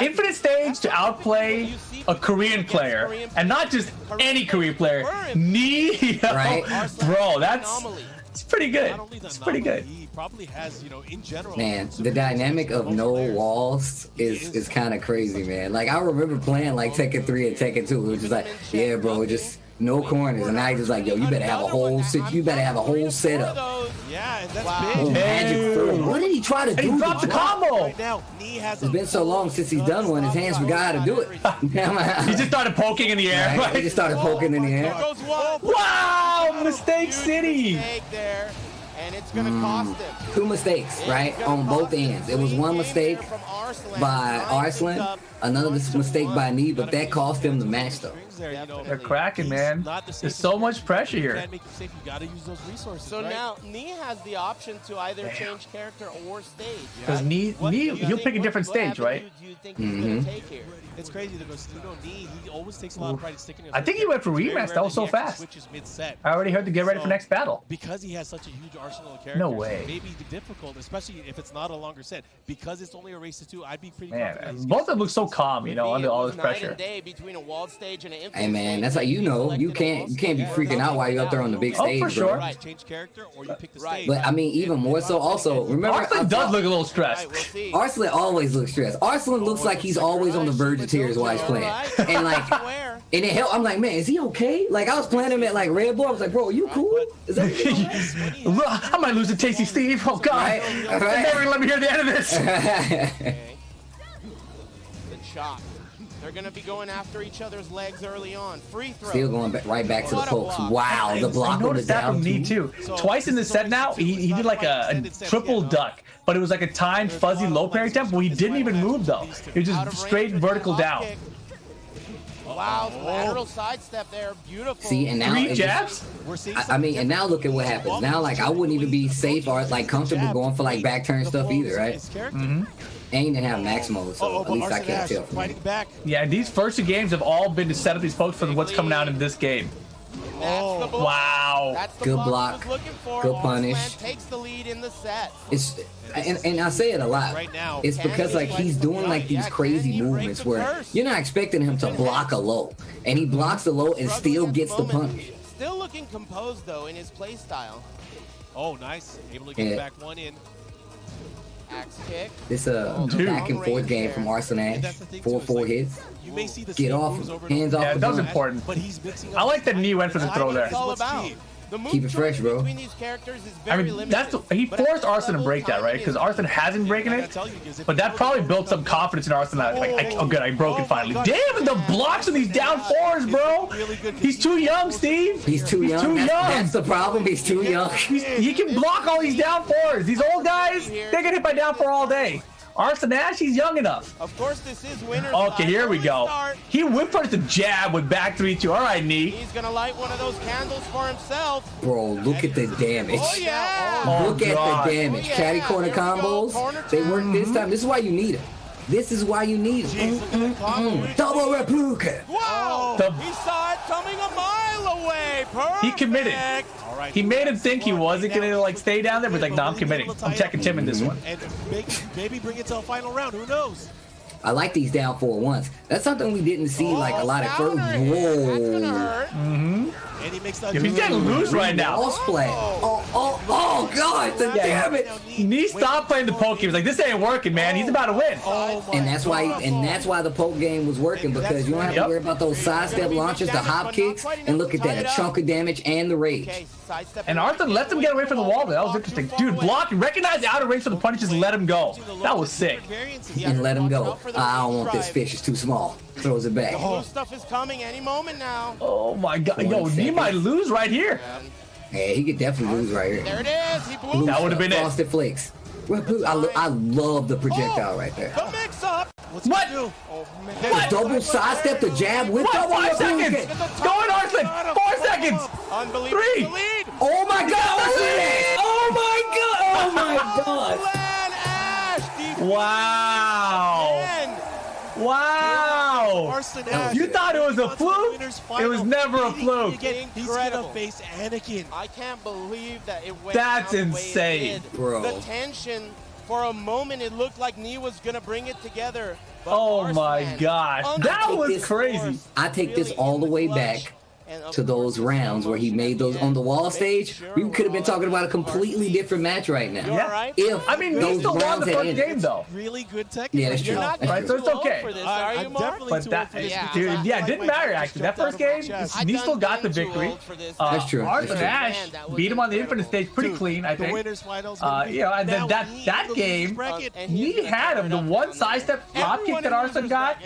Infinite stage to outplay a Korean player, and not just any Korean player. Neo,
right?
Bro, it's pretty good. It's pretty good.
He probably has, you know, in general.
Man, the dynamic of no walls is kind of crazy, man. Like I remember playing like Tekken 3 and Tekken 2, which is like, yeah, bro, just no corners, and now he's just like, yo, you better have a whole setup.
Yeah, and that's big.
Magic 4. What did he try to do?
He dropped the combo.
Right now,
It's been so long since he's done one. His hands forgot how to do it.
He just started poking in the air.
Right? He just started poking in the air.
Wow, Mistake City.
And it's gonna cost him.
2 mistakes, right, on both ends. It was one mistake by Arslan, another mistake by Nee, but that cost him the match, though.
They're cracking, man. There's so much pressure here.
So now Nee has the option to either change character or stage.
Because Nee, he'll pick a different stage, right?
Do you think he's gonna take here?
It's crazy because Nee, he always takes a lot of pride in sticking.
I think he went for rematch. That was so fast. I already heard to get ready for next battle.
Because he has such a huge arsenal of characters.
No way.
Maybe difficult, especially if it's not a longer set. Because it's only a race to 2, I'd be pretty
confident. Both of them look so calm, you know, under all this pressure.
Hey man, that's how you know you can't be freaking out while you're up there on the big stage,
for sure.
bro.
Change character or you pick the stage.
But I mean, even more so. Also, remember,
Arslan does look a little stressed.
Arslan always looks stressed. Arslan looks like he's always on the verge of tears while he's playing, and like, and it helped. I'm like, man, is he okay? Like I was playing him at like Red Bull. I was like, bro, are you cool? Is that
I might lose to Tasty Steve. Oh God!
Right.
Never let me hear the end of this.
Good shot. They're going to be going after each other's legs early on. Free throw.
Still going right back to the pokes. Wow, the block on the down.
Me too. Twice in the set now, he did like a triple duck, but it was like a timed fuzzy low parry attempt where he didn't even move though. It was just straight vertical down.
Wow, lateral sidestep there, beautiful.
See, and now
3 jabs.
I mean, and now look at what happens. Now, like, I wouldn't even be safe or like comfortable going for like back turn stuff either, right? And he didn't have max mode, so at least I can't tell from him.
Yeah, these first 2 games have all been to set up these folks for what's coming out in this game. Wow.
Good block. Good punish.
Takes the lead in the set.
It's and I say it a lot. It's because like he's doing like these crazy movements where you're not expecting him to block a low, and he blocks the low and still gets the punish.
Still looking composed though in his play style.
Oh, nice. Able to get back one in.
Axe kick.
This back and forth game from Arslan Ash. 4 hits.
You may see the
Get off, hands off.
Yeah, that was important.
But he's mixing up.
I like that knee went for the throw there.
Keep it fresh, bro.
I mean, he forced Arslan to break that, right? Because Arslan hasn't broken it, but that probably built some confidence in Arslan. Like, oh, good, I broke it finally. Damn, the blocks on these down 4s, bro. He's too young, Steve.
He's too young. That's the problem. He's too young.
He can block all these down 4s. These old guys, they get hit by down 4 all day. Arslan Ash, he's young enough.
Of course, this is winner.
Okay, here we go. He whip punched the jab with back 3-2. All right, Nee.
He's gonna light one of those candles for himself.
Bro, look at the damage.
Oh yeah.
Look at the damage. Caddy corner combos. They work this time. This is why you need them. This is why you need them. Double replica.
Wow. He saw it coming a mile away. Perfect.
He committed. He made him think he wasn't gonna like stay down there, but like, no, I'm committing. I'm checking Tim in this one.
And maybe bring it to a final round. Who knows?
I like these down 4 ones. That's something we didn't see like a lot at first. Whoa.
And he makes that.
He's getting loose right now.
Oh God! Damn it!
Nee stopped playing the poke. He was like, "This ain't working, man. He's about to win."
And that's why the poke game was working, because you don't have to worry about those sidestep launches, the hop kicks, and look at that, a chunk of damage and the rage.
And Arslan let them get away from the wall. That was interesting, dude. Block, recognize the outer range for the punishes, let him go. That was sick.
And let him go. I don't want this fish. It's too small. Throws it back.
Blue stuff is coming any moment now.
Oh my God, yo, Nee might lose right here.
Yeah, he could definitely lose right here.
There it is. He blew.
That would have been it.
Frosted Flakes. I love the projectile right there.
The mix-up.
What's he
What?
gonna do?
Oh, man.
The double sidestep, the jab with
What?
double
5 seconds.
Hadouken.
Go in, Arslan. 4 seconds.
Unbelievable.
3.
The lead.
Oh my God! Oh my God! Oh my God!
Arslan Ash.
Wow.
Again.
Wow.
Arslan Ash.
You thought it was a fluke? It was never a fluke.
He's gonna face Anakin.
I can't believe that it went
That's
down the way it
insane.
did.
Bro.
The tension, for a moment, it looked like Nee was going to bring it together. But
Oh my
Arslan,
gosh. That was crazy.
I take this all the way back to those rounds where he made those on the wall stage. We could have been talking about a completely different match right now.
Yeah.
If
I mean, he
those
still won
rounds
the
had
first
ended.
game, though.
Really good technique.
Yeah, that's true.
You're not
That's
Right,
true.
so it's okay.
For this, are you,
I'm
Mark?
definitely
But
too
that,
old for this
Yeah.
because
dude,
I
yeah,
feel
it
like
didn't
my
matter
career
actually. That
stripped out
first
of my
game,
chest.
he still got the victory.
That's true.
Arslan Ash
Man, that was
beat him on the
incredible.
Infinite stage pretty
Dude,
clean, I
the
think.
winners finals.
You know, and then that game, he had him. The one sidestep drop kick that Arslan got,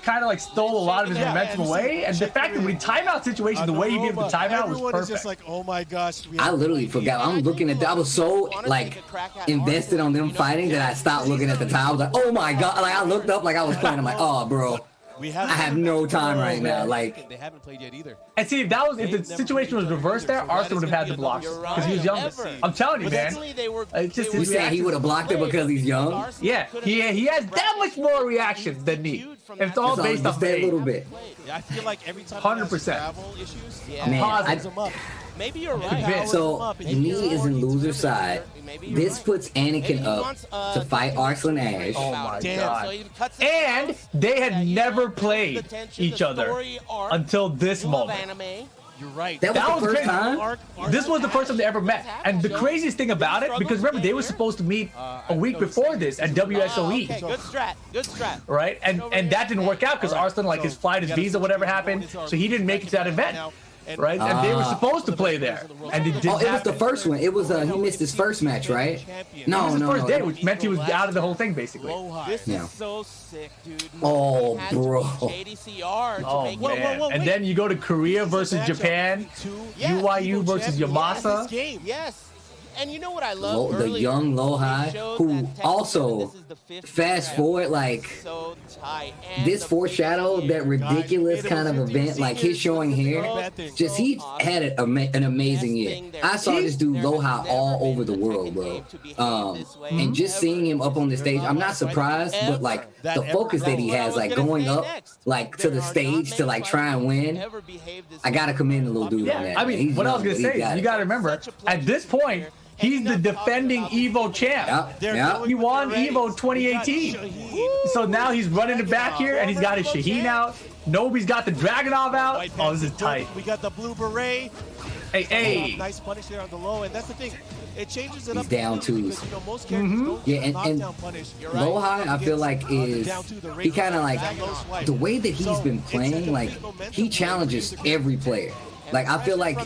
kind of like stole a lot of his momentum away. And the fact that when timeout situation, the way he beat the timeout was
everyone is just
perfect.
like, oh my gosh.
I literally forgot. I'm looking at that. I was so like invested on them fighting that I stopped looking at the time. I was like, oh my God. Like I looked up like I was playing. I'm like, oh, bro. I have no time right now. Like,
they haven't played yet either.
And see, if the situation was reversed there, Arslan would have had the blocks because he was younger. I'm telling you, man. It's just
you
his
saying he would have blocked it because he's young?
Yeah, he has that much more reaction than me. It's all based off
a
age.
little bit.
Yeah, I feel like every time
100%.
travel issues,
Man,
Maybe you're right.
So Nee is in loser side. This puts Anakin up to fight Arslan Ash.
Oh my
Damn.
God. And they had never played each other until this moment.
You're right.
That was the first time?
This was the first time they ever met. And the craziest thing about it, because remember, they were supposed to meet a week before this at WSOE.
Okay, good strat. Good strat.
Right? And that didn't work out because Arslan, like his flight, his visa, whatever happened, so he didn't make it to that event. Right? And they were supposed to play there. And it didn't
it was the first one. It was he missed his first match, right? No,
It was his first day, which meant he was out of the whole thing, basically.
This is so sick, dude.
Oh,
Had to
bro.
beat JDCR to
Oh,
make
man.
it.
And then you go to Korea versus Japan, UYU versus Yamasa.
Yes. And you know what I love?
The young Lohai, who also, fast forward, like,
so tight.
this foreshadowed that ridiculous kind of event, like his showing here. Just he had an amazing year. I saw this dude Lohai all over the world, bro. And just seeing him up on the stage, I'm not surprised, but like the focus that he has, like going up, like to the stage to like try and win. I gotta commend the little dude on that.
I mean, what I was gonna say is, you gotta remember, at this point, he's the defending Evo champ.
Yeah.
He won Evo 2018. So now he's running it back here, and he's got his Shaheen out. Nobi's got the Dragunov out. Oh, this is tight.
We got the blue beret.
Hey.
Nice punish there on the low, and that's the thing. It changes it
He's
up.
down twos.
Because, most characters don't
and Lohai, I feel like he kind of like the way that he's been playing, like he challenges every player. Like, I feel like,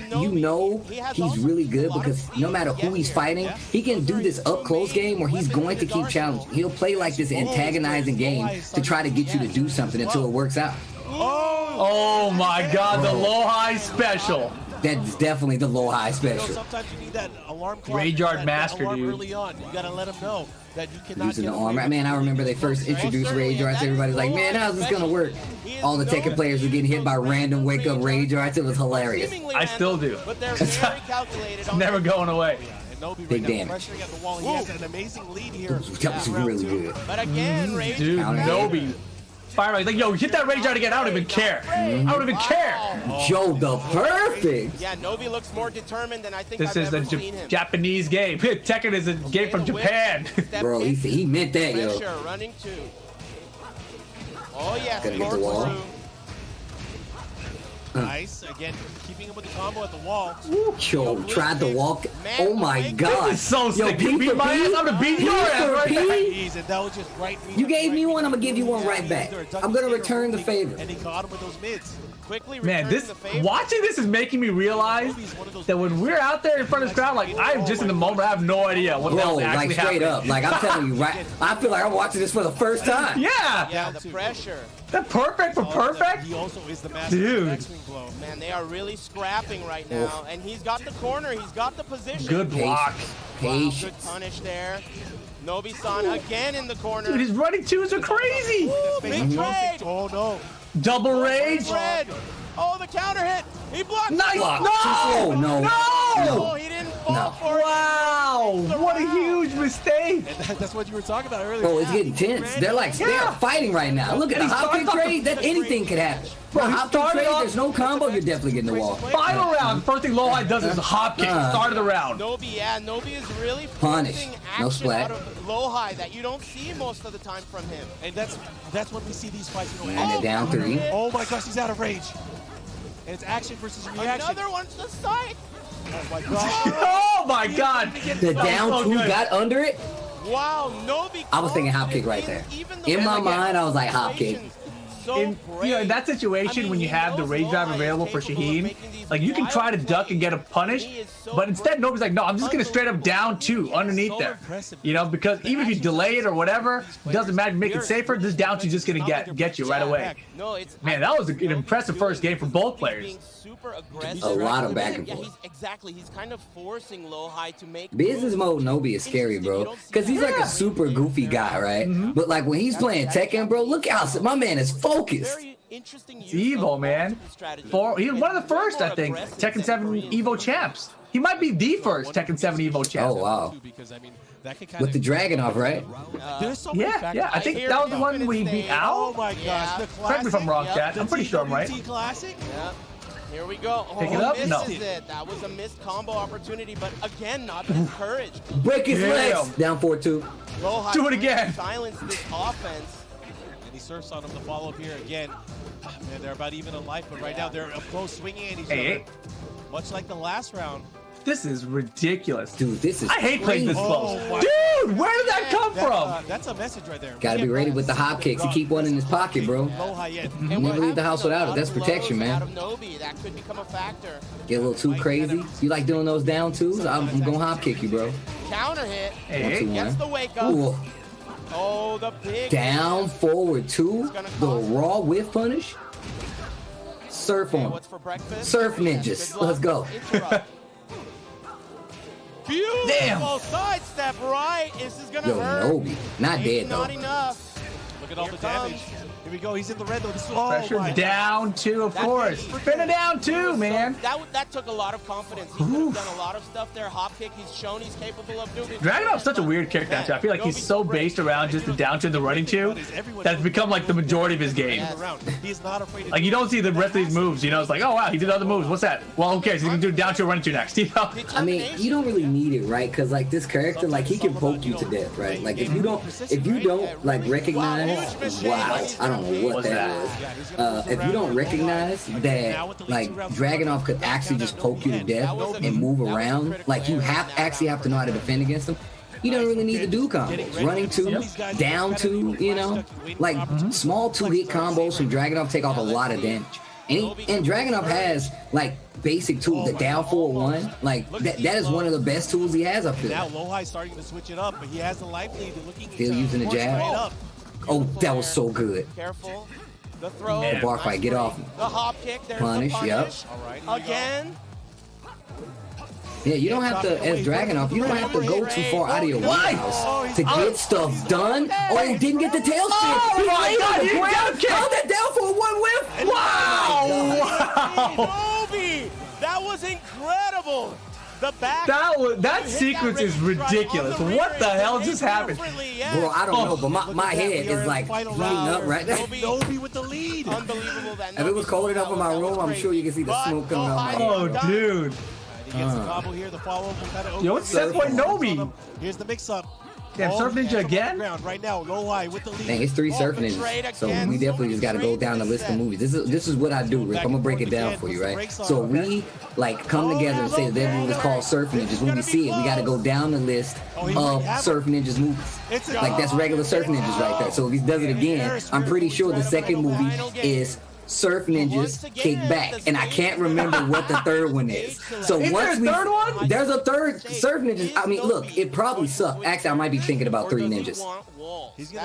he's really good because no matter who he's fighting, he can do this up-close game where he's going to keep challenging. He'll play like this antagonizing game to try to get you to do something until it works out.
Oh my God, the Lohai special.
That's definitely the Lohai special.
Sometimes you need that alarm clock.
Rayguard master, dude.
Early on. You gotta let him know that you cannot
Using the arm. Man, I remember they first introduced Rage Arts. Everybody's like, man, how's this gonna work? All the Tekken players were getting hit by random wake-up Rage Arts. It was hilarious.
I still do.
But they're very calculated.
Never going away.
Big damage.
Pressuring at the wall. He has an amazing lead here.
That was really good.
But again, Rage.
Dude, Nobi. Fire like, yo, hit that Rage Art again. I don't even care. I don't even care.
Joe the perfect.
Yeah, Nobi looks more determined than I think
This
I've
is
ever
a
seen him.
Japanese game. Tekken is a game from Japan.
Bro, he meant that, yo.
Pressure, running two. Oh, yes.
Gotta get the wall.
Nice. Again, keeping him with the combo at the wall.
Yo, tried to walk. Oh my God.
This is so sick.
Yo,
You beat my ass, I'm gonna beat your ass right now.
And that was just right.
You gave me one, I'm gonna give you one right back. I'm gonna return the favor.
And he caught him with those mids.
Quickly
Man, watching this is making me realize that when we're out there in front of this crowd, like I'm just in the moment, I have no idea what the hell's actually
straight
happening.
up, like I'm telling you, right? I feel like I'm watching this for the first time.
Yeah, the pressure.
That perfect for perfect.
He also is the master
Dude.
backswing blow.
Man, they are really scrapping right now, and he's got the corner, he's got the position.
Good block.
Wow, good punish there. Nobi-san again in the corner.
Dude, his running twos are crazy.
Ooh, big trade.
Oh no.
Double rage.
Red. Oh, the counter hit. He blocked.
Nice.
Block.
No.
Oh, no.
Oh, he didn't fall for it.
Wow. What a huge mistake.
And that's what you were talking about earlier.
Bro, it's getting tense. They're like, they're fighting right now. Look at the hop kick trade. That anything could happen. Bro, hop kick trade, there's no combo, you're definitely getting the wall.
Final round. First thing Lowhigh does is a hop kick. Start of the round.
Nobi is really
Punish.
forcing
No
action
splat.
out of Lowhigh that you don't see most of the time from him.
And that's when we see these fights. You know,
And they're down 3.
Oh my gosh, he's out of range. And it's action versus reaction.
Another one to the side.
Oh my gosh.
Oh my God.
The down 2 got under it.
Wow, Nobi.
I was thinking hop kick right there. In my mind, I was like hop kick.
In that situation, when you have the rage drive available for Shaheen, like you can try to duck and get a punish, but instead Nobi's like, no, I'm just gonna straight up down 2 underneath there. You know, because even if you delay it or whatever, it doesn't matter. Make it safer. This down 2 is just gonna get you right away. Man, that was an impressive first game for both players.
A lot of back and forth.
Exactly. He's kind of forcing Lowhigh to make
Business mode Nobi is scary, bro. Because he's like a super goofy guy, right? But like when he's playing Tekken, bro, look how my man is focused.
It's Evo, man. He's one of the first, I think, Tekken 7 Evo champs. He might be the first Tekken 7 Evo champ.
Oh, wow. With the Dragunov, right?
Yeah. I think that was the one we beat out.
Oh my gosh.
Correct me if I'm wrong, Cat. I'm pretty sure I'm right.
Classic?
Yeah. Here we go.
Pick it up? No.
It. That was a missed combo opportunity, but again, not discouraged.
Break his legs. Down 4-2.
Do it again.
Silence this offense.
And he surfs on him to follow up here again. Man, they're about even in life, but right now they're up close swinging at each other. Much like the last round.
This is ridiculous.
Dude, this is
I hate playing this close.
Oh,
dude, where did that come from?
That's a message right there.
Gotta be ready with the hop kicks. You keep one in his pocket, bro. Never leave the house without it. That's protection, man.
That could become a factor.
Get a little too crazy. You like doing those down 2s? I'm gonna hop kick you, bro.
Counter hit.
Hey.
Gets the wake up.
Ooh.
Oh, the big
Down forward 2. The raw whiff punish. Surf on.
What's for breakfast?
Surf ninjas. Let's go.
Beautiful
Damn.
sidestep, right? This is gonna
Yo,
hurt.
Nobi. Not dead, though.
Not enough.
Look at all the damage. Here we go. He's in the red, though. This is
Pressure down 2, of course. Spin it down 2, man.
That took a lot of confidence. He could have done a lot of stuff there. Hop kick, he's shown he's capable of doing it.
Dragunov's such a weird character, actually. I feel like he's so based around just the down 2 and the running 2 that's become like the majority of his game.
He's not afraid.
Like you don't see the rest of these moves, you know, it's like, oh wow, he did other moves. What's that? Well, who cares? He's gonna do down 2 running 2 next, you know?
I mean, you don't really need it, right? Because like this character, like he can poke you to death, right? Like if you don't like recognize, wow, I don't know what that was. If you don't recognize that like Dragunov could actually just poke you to death and move around, like you actually have to know how to defend against him. You don't really need to do combos. Running 2, down 2, you know, like small 2-hit combos from Dragunov take off a lot of damage. And Dragunov has like basic tools, the down 4-1, like that is one of the best tools he has up there.
Now Lowhigh starting to switch it up, but he has the life lead.
Still using the jab. Oh, that was so good.
Careful. The throw.
The bar fight, get off him.
The hop kick. There's
Punish,
the punish.
yep.
Again.
Yeah, you don't have to, as Dragunov, you don't have to go too far out of your wheelhouse to get stuff done. Oh, he didn't get the tail spin.
Oh my God, he down kick.
Held that down for a 1 whip.
Wow!
Nobi, that was incredible. The back.
That sequence is ridiculous. What the hell just happened?
Bro, I don't know, but my head is like heating up right now.
Nobi with the lead.
Unbelievable that.
If it was cold enough in my room, I'm sure you can see the smoke coming out my head.
Oh, dude.
He gets the combo here. The follow-up will kind of
Yo, it's set point Nobi.
Here's the mix-up.
Damn, Surf Ninja again?
Right now, Lowhigh with the lead.
Dang, it's 3 Surf Ninjas. So we definitely just got to go down the list of movies. This is what I do, Rick. I'm gonna break it down for you, right? So we like come together and say that that movie is called Surf Ninjas. When we see it, we got to go down the list of Surf Ninjas movies. Like that's regular Surf Ninjas right there. So if he does it again, I'm pretty sure the second movie is Surf Ninjas, Kick Back, and I can't remember what the third one is. So once
third one?
There's a third Surf Ninjas. I mean, look, it probably sucked. Actually, I might be thinking about Three Ninjas.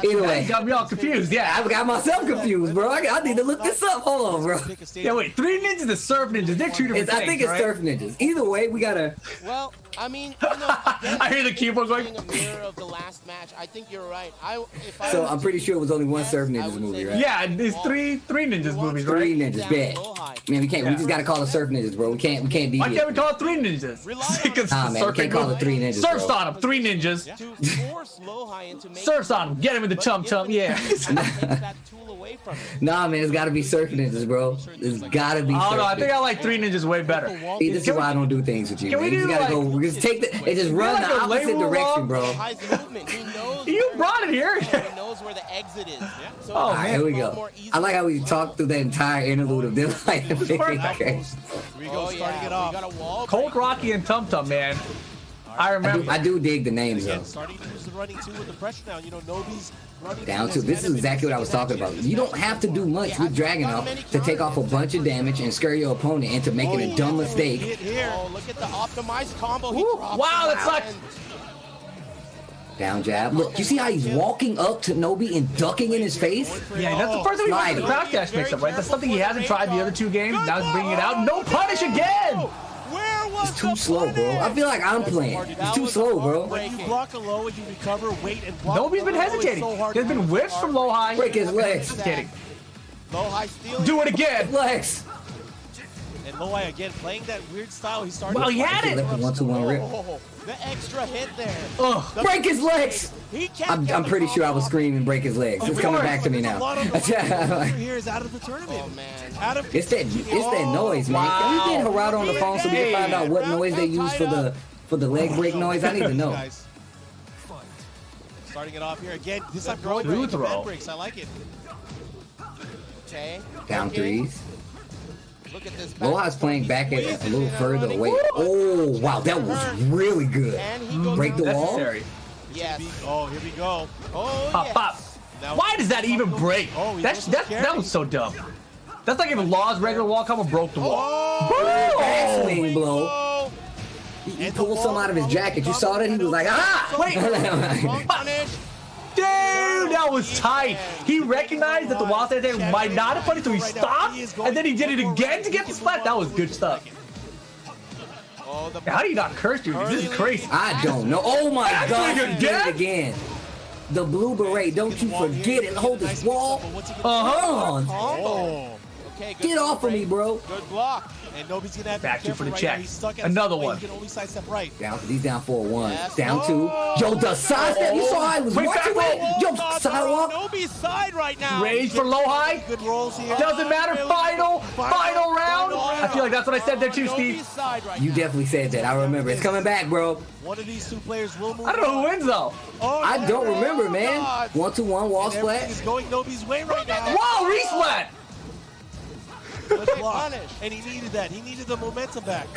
Either way,
got me all confused. Yeah,
I got myself confused, bro. I need to look this up. Hold on, bro.
Yeah, wait. Three Ninjas, the Surf Ninjas. They're two different things,
I think it's
right?
Surf Ninjas. Either way, we gotta.
Well, I mean,
I hear the keyboard going.
A mirror of the last match. I think you're right.
So I'm pretty sure it was only one Surf Ninjas movie, right?
Yeah, there's three Ninjas movies, right?
Three Ninjas, bad. Man, we can't. We just gotta call it Surf Ninjas, bro. We can't deviate.
Why can't we call it Three Ninjas?
Nah, man, we can't call it Three Ninjas.
Surfs on them, Three Ninjas. Surfs on them, get him with the chum chum, yeah.
Nah, man, it's gotta be Surf Ninjas, bro. It's gotta be.
Oh no, I think I like Three Ninjas way better.
See, this is why I don't do things with you.
Can we
just
do
gotta
like,
go. We just take the. It just run the opposite direction, bro.
You brought it here.
He knows where the exit is.
Oh,
all right, here we go. I like how we talked through the entire interlude of them. Like,
here we go, starting it off.
Colt, Rocky, and Tum Tum, man. I remember.
I do dig the names though.
Starting to use the running two with the pressure now. You know, Nobi's running
Down to this is exactly what I was talking about. You don't have to do much with Dragunov to take off a bunch of damage and scare your opponent into making a dumb mistake.
Oh, look at the optimized combo. He
Wow, that's like.
Down jab. Look, you see how he's walking up to Nobi and ducking in his face?
Yeah, that's the first time he wants the crouch dash mix up, right? That's something he hasn't tried the other two games. Now he's bringing it out. No punish again!
It's too slow, bro. I feel like I'm playing. It's too slow, bro.
When you block a low and you recover, wait and block.
Nobody's been hesitating. There's been whiffs from low high.
Break his legs.
Just kidding.
Low high steal.
Do it again.
Legs.
And Loai again playing that weird style. He started.
Well, he had it.
1-2-1 rip.
The extra hit there.
Ugh.
Break his legs. I'm pretty sure I was screaming break his legs. It's coming back to me now.
Here is out of the tournament.
Oh man.
It's that noise, man. Can we get Gerardo on the phone so we can find out what noise they use for the leg break noise? I need to know.
Starting it off here again. This time going
Through
for
throw.
breaks. I like it.
Okay.
Down threes.
Look at this.
Loha's playing back at a little further away. Oh, wow, that was really good. Break the wall.
Necessary.
Yes.
Oh, here we go. Oh,
Pop,
yes.
pop.
Now,
Why does that even break? That was so dumb. That's like if Law's regular wall combo broke the wall.
Backswing blow. He pulled some out of his jacket. You saw that? He was like, ah!
Wait. Dude, that was tight. He recognized that the wall stand attack might not have punished, so he stopped, and then he did it again to get the splat. That was good stuff. How do you not curse, dude? This is crazy.
I don't know. Oh my God, he did it again. The blue beret, don't you forget it. Hold this wall.
Oh.
Okay,
Get off of me, bro.
Good block.
And Nobi's gonna have to
Back
be
two for the
careful
check.
now. He's stuck at
Another
some way.
one.
He can only sidestep right.
He's down 4-1.
Yes.
Down 2. Yo, the side step. You saw how I was
Wait,
watching
back
it? Yo, sidewalk.
Nobi's side right now.
Rage for low high.
Good rolls here.
Doesn't matter. Final round. I feel like that's what I said there too, Steve.
You definitely said that. I remember. It's coming back, bro.
One of these two players will move.
I don't know who wins though.
Oh,
I don't remember, man. 1-2-1 wall
Everything is
splat.
going Nobi's way right now.
Wow, resplat.
Good block. And he needed that. He needed the momentum back.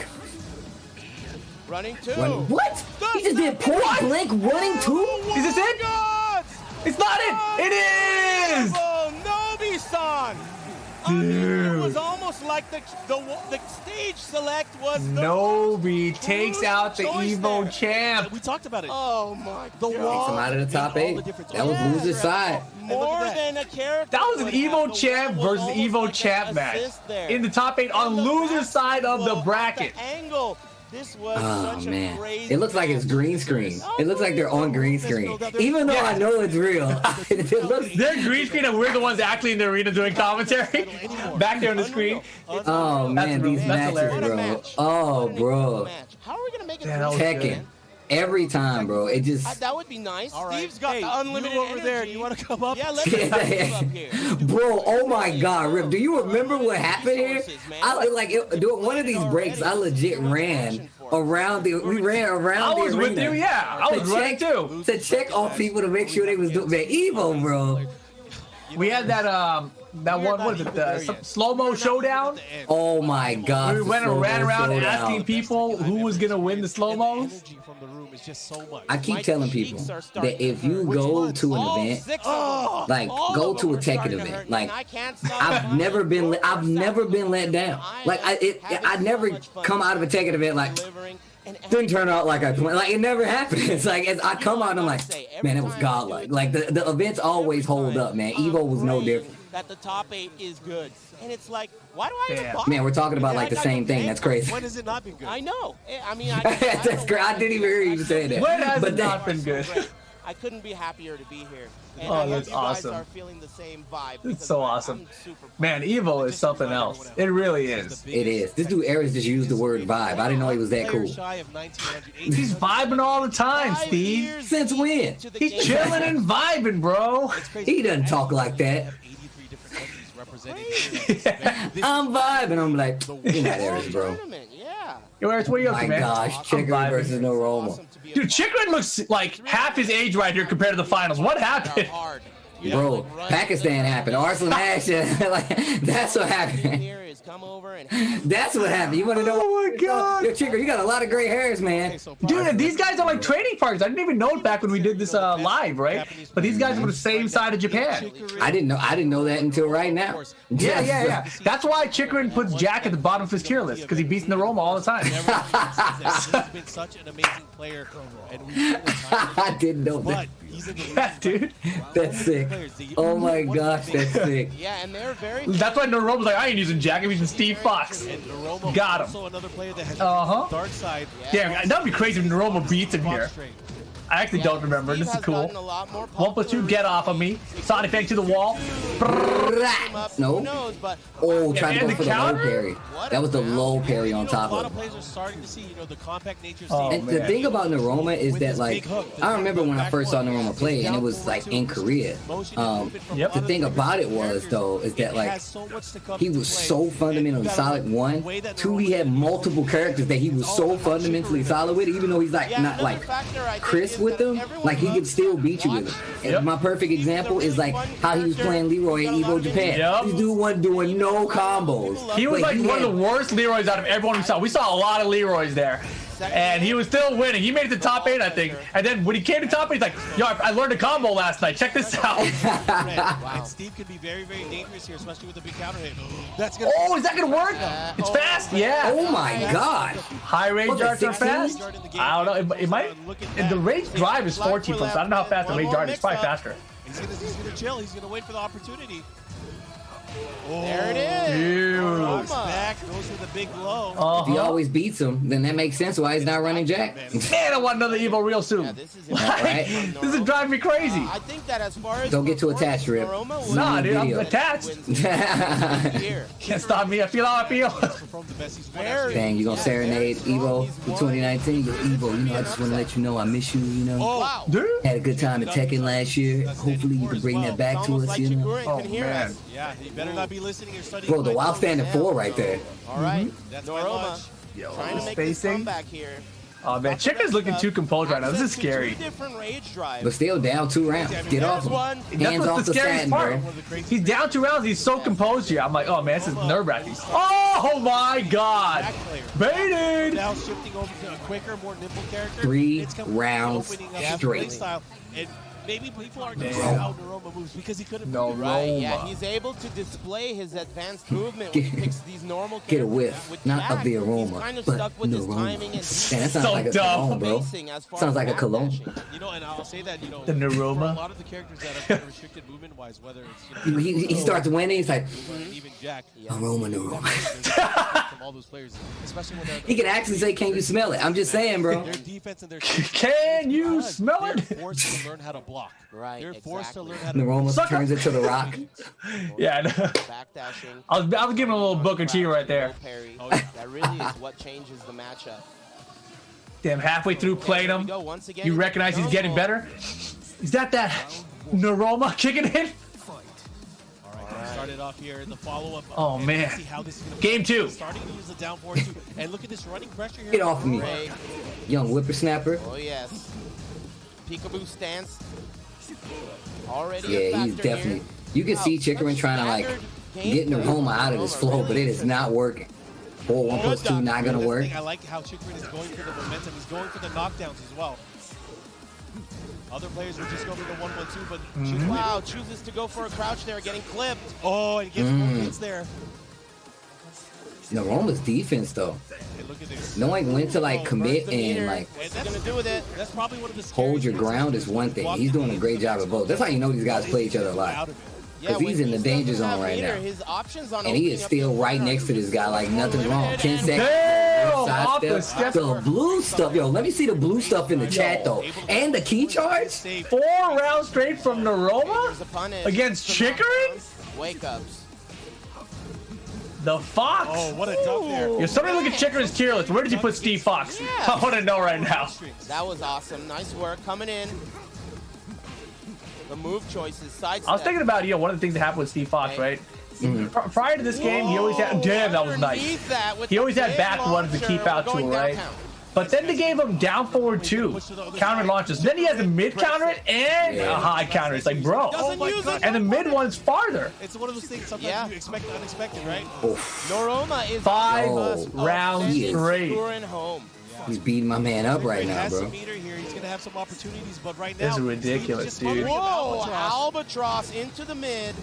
Running two.
What? He just did point blank running 2?
Is this it?
God!
It's not it. It is.
Oh, Nobi-san!
Dude.
It was almost like the stage select was
Nobi takes out the Evo champ.
We talked about it.
Oh my
The
God.
wall.
Takes him out of the top 8. That was loser's side.
More than a character.
That was an Evo champ versus Evo champ match in the top 8 on loser side of the bracket.
Angle. This was
Oh
such
man,
a crazy
it looks like it's green screen. It looks like they're on green screen, even though I know it's real. It looks.
They're green screen and we're the ones actually in the arena doing commentary. Back there on the screen.
Oh man, these matches, bro. Oh, bro.
How are we gonna make it?
Tekken. Every time, bro. It just.
That would be nice.
All right.
Steve's got the unlimited
you over there.
energy.
You want to come up?
Yeah, let's get up here.
Bro, oh my God, Rip, do you remember what happened here? One of these breaks, I legit ran around the. We ran around the arena.
I was with you, yeah. I was running too.
To check on people to make sure they was doing that Evo, bro.
We had that that one, what is it, the slow-mo showdown?
Oh my God.
We went and ran around asking people who was going to win the slow-mos.
I keep telling people that if you go to an event, like go to a Tekken event, like I've never been let down. Like I never come out of a Tekken event like didn't turn out like I planned. Like it never happened. It's like as I come out and I'm like, man, it was godlike. Like the events always hold up, man. Evo was no different.
That the top 8 is good, and it's like, why do I even bother?
Man, we're talking about like the same thing. That's crazy.
When has it not been good?
I know. I mean,
that's great. I didn't even hear you say that.
When has it not been good?
I couldn't be happier to be here. And
oh,
I
that's
hope you guys
awesome.
are feeling the same vibe.
It's so awesome. Man, Evo is something else. It really is.
It is. This dude Aries just used the word vibe. I didn't know he was that cool.
He's vibing all the time, Steve.
Since when?
He's chilling and vibing, bro.
He doesn't talk like that. I'm vibing. I'm like, you're not Aries, bro.
Yo, Aries, what are you up to, man?
My gosh, Chicory versus Noroma.
Dude, Chicory looks like half his age right here compared to the finals. What happened?
Bro, Pakistan happened. Arslan Ash, like, that's what happened. That's what happened. You want to know?
Oh my God.
Yo, Chicory, you got a lot of gray hairs, man.
Dude, these guys are like training partners. I didn't even know it back when we did this live, right? But these guys are on the same side of Japan.
I didn't know that until right now.
Yeah. That's why Chicory puts Jack at the bottom of his tier list, because he beats Naroma all the time.
He's been such an amazing player, and
I didn't know that.
Yeah, dude.
That's sick. Oh my gosh, that's sick.
Yeah, and they're very.
That's why Naroma's like, I ain't using Jack, I'm using Steve Fox. Got him.
Also another player that has
dark
side.
Yeah, that'd be crazy if Naroma beats him here. I actually don't remember. This is cool. 1+2, get off of me. Sonic Fang to the wall.
No. Oh, trying to go for the low parry. That was the low parry on top of it.
A lot of players are starting to see, the compact nature.
And the thing about Naroma is that, like, I remember when I first saw Naroma play, and it was like in Korea. The thing about it was, though, is that like he was so fundamentally solid. 1, 2, he had multiple characters that he was so fundamentally solid with, even though he's like not like crisp with them, like he could still beat you with him. And my perfect example is like how he was playing Leroy at Evo Japan. This dude wasn't doing no combos.
He was like one of the worst Leroys out of everyone we saw. We saw a lot of Leroys there. And he was still winning. He made it to top 8, I think. And then when he came to top 8, he's like, yo, I learned a combo last night. Check this out.
And Steve can be very, very dangerous here, especially with the big counter hit.
Oh, is that going to work? It's fast? Yeah.
Oh my God.
High rage darts are fast? I don't know. It might. The rage drive is 14 plus. I don't know how fast the rage dart is. It's probably faster.
He's going to chill. He's going to wait for the opportunity.
There it is.
Dude.
Back goes with a big blow.
If he always beats him, then that makes sense why he's not running Jack.
Man, I want another Evo real soon.
Yeah, this is
this is driving me crazy.
I think that as far as
don't get too attached, Rip.
Nah, dude, I'm attached. Can't stop me. I feel how I feel.
Dang, you gonna serenade Evo for 2019? Yo, Evo, I just want to let you know I miss you.
Oh, dude.
Had a good time at Tekken last year. Hopefully you can bring that back to us.
Oh man.
Yeah, you better not be listening or studying.
Bro, the wild standing 4 right there.
All right,
that's
Noroma trying to make this comeback here.
Oh man, Chicken's looking too composed right now. This is scary.
But still down 2 rounds. Get off him. Hands off the satin, bro.
He's down 2 rounds. He's so composed here. I'm like, oh man, this is nerve-wracking. Oh my God. Baited.
Now shifting over to a quicker, more nimble character.
3 rounds straight.
Maybe people aren't going to see how Noroma moves because he couldn't move.
Right, yeah, he's able to display his advanced movement when he picks these normal characters.
Get a whiff, not of the aroma,
kind of
but
stuck with his timing and
that sounds like a cologne, bro. Sounds like a cologne.
And I'll say that,
the Naroma.
A lot of the characters that have been restricted movement-wise, whether it's,
he starts winning, he's like,
even Jack.
aroma.
From all those players, especially when
he can actually say, can you smell it? I'm just saying, bro.
Their defense and their
can you smell it?
They're forced to learn how to block.
Right,
They're forced to learn how to
Naroma turns it to the rock.
Yeah, I was giving him a little Booker T right there.
That really is what changes the matchup.
Damn, halfway through playing him, you recognize he's getting better? Is that Naroma kicking in?
Started off here in the follow-up.
Oh man.
See how this is gonna
Game 2.
Starting to use the down forward too. And look at this running pressure here.
Get off of me. Young whippersnapper.
Oh yes. Peekaboo stance. Already
yeah, he's definitely You can see Chicorin trying to like get Naroma out of this flow, but it is not working. 4-1+2 not gonna work.
I like how Chicorin is going for the momentum. He's going for the knockdowns as well. Other players would just go for the 1-1-2, but
wow, chooses to go for a crouch there, getting clipped.
Oh, and gets more hits there.
Naroma's defense though,
Hey, look at this.
knowing when to like commit and like
What's he gonna do with it?
That's probably one of the
hold your
scariest
ground
things
is one thing.
walk
He's doing a
in
great job at both. That's how you know these guys play each other a
out
lot.
of it.
Because he's in the danger zone right now.
His options on
And he is still right next to this guy like nothing's wrong. 10 seconds.
Damn, off the
Sidestep.
step.
The blue stuff. Yo, let me see the blue stuff in the chat though. And the key charge.
4 rounds straight from Naroma against Chicorin?
Wake ups.
The Fox.
Oh, what a dunk there.
Yo, somebody look at Chicorin's tier list. Where did you put Steve Fox? I want to know right now.
That was awesome. Nice work coming in. The move choices, sidestep.
I was thinking about, one of the things that happened with Steve Fox, right? Prior to this game, he always had, damn, that was nice. He always had back one to keep out to, right? But then they gave him down forward 2 counter launches. Then he has a mid counter it and a high counter. It's like, bro. And the mid one's farther.
It's one of those things sometimes you expect the unexpected, right?
Naroma is
5 rounds straight.
Home.
He's beating my man up right now, bro.
He's gonna have some opportunities, but right
This
now
is ridiculous, dude.
Whoa, Albatross into the mid.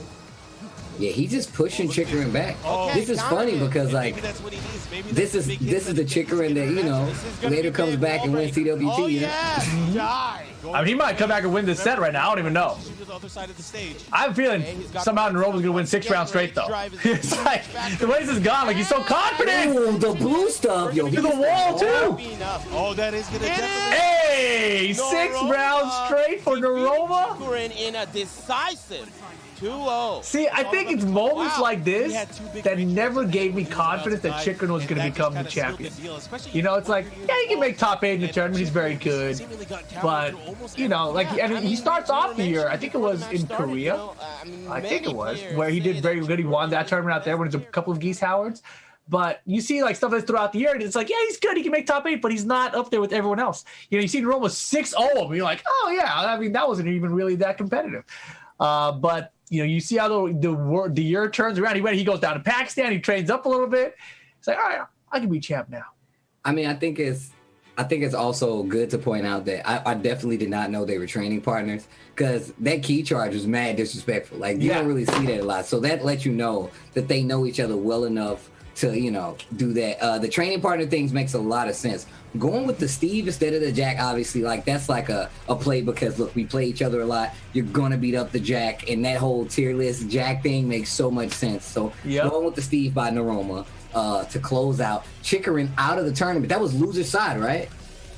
Yeah, he's just pushing Chicorin back.
Oh.
This is funny because like
maybe that's what he needs. Maybe
this is the Chicorin that later comes back and wins CWT.
Oh,
You know?
yeah. Die.
I mean, he might come back and win this set right now. I don't even know.
To the other side of the stage.
I have a feeling somehow Naroma's gonna win 6 rounds straight though. It's like the way this is gone, like he's so confident.
Ooh, the blue stuff, yo.
To the wall too.
Oh, that is gonna definitely.
Hey, 6 rounds straight for Naroma.
In a decisive 2-0.
See, I think it's moments like this that never gave me confidence that Chicorin was going to become the champion. You know, it's like, yeah, he can make top 8 in the tournament. He's very good. But, like, I mean, he starts off the year, I think it was in Korea. I think it was, where he did very good. He won that tournament out there when there's a couple of Geese Howards. But you see, like, stuff that's throughout the year, and it's like, yeah, he's good. He can make top 8, but he's not up there with everyone else. You see Naroma 6-0, and you're like, oh, yeah. I mean, that wasn't even really that competitive. But you see how the year turns around. He goes down to Pakistan. He trains up a little bit. It's like, all right, I can be champ now.
I mean, I think it's also good to point out that I definitely did not know they were training partners because that key charge was mad disrespectful. Like you don't really see that a lot. So that lets you know that they know each other well enough to do that. The training partner things makes a lot of sense. Going with the Steve instead of the Jack, obviously, like that's like a play because look, we play each other a lot. You're gonna beat up the Jack, and that whole tier list Jack thing makes so much sense. So going with the Steve by Naroma to close out Chicorin out of the tournament. That was loser side, right?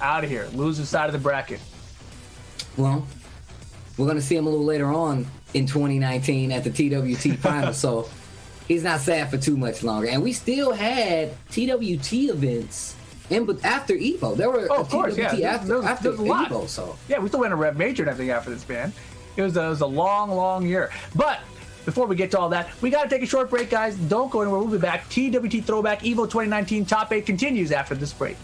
Out of here, loser side of the bracket.
Well, we're gonna see him a little later on in 2019 at the TWT final. So he's not sad for too much longer. And we still had TWT events after Evo. There were
of course,
TWT after
lot.
Evo. So
yeah, we still went a Rev Major and everything after this, man. It was a long year. But before we get to all that, we got to take a short break, guys. Don't go anywhere. We'll be back. TWT Throwback Evo 2019 Top 8 continues after this break.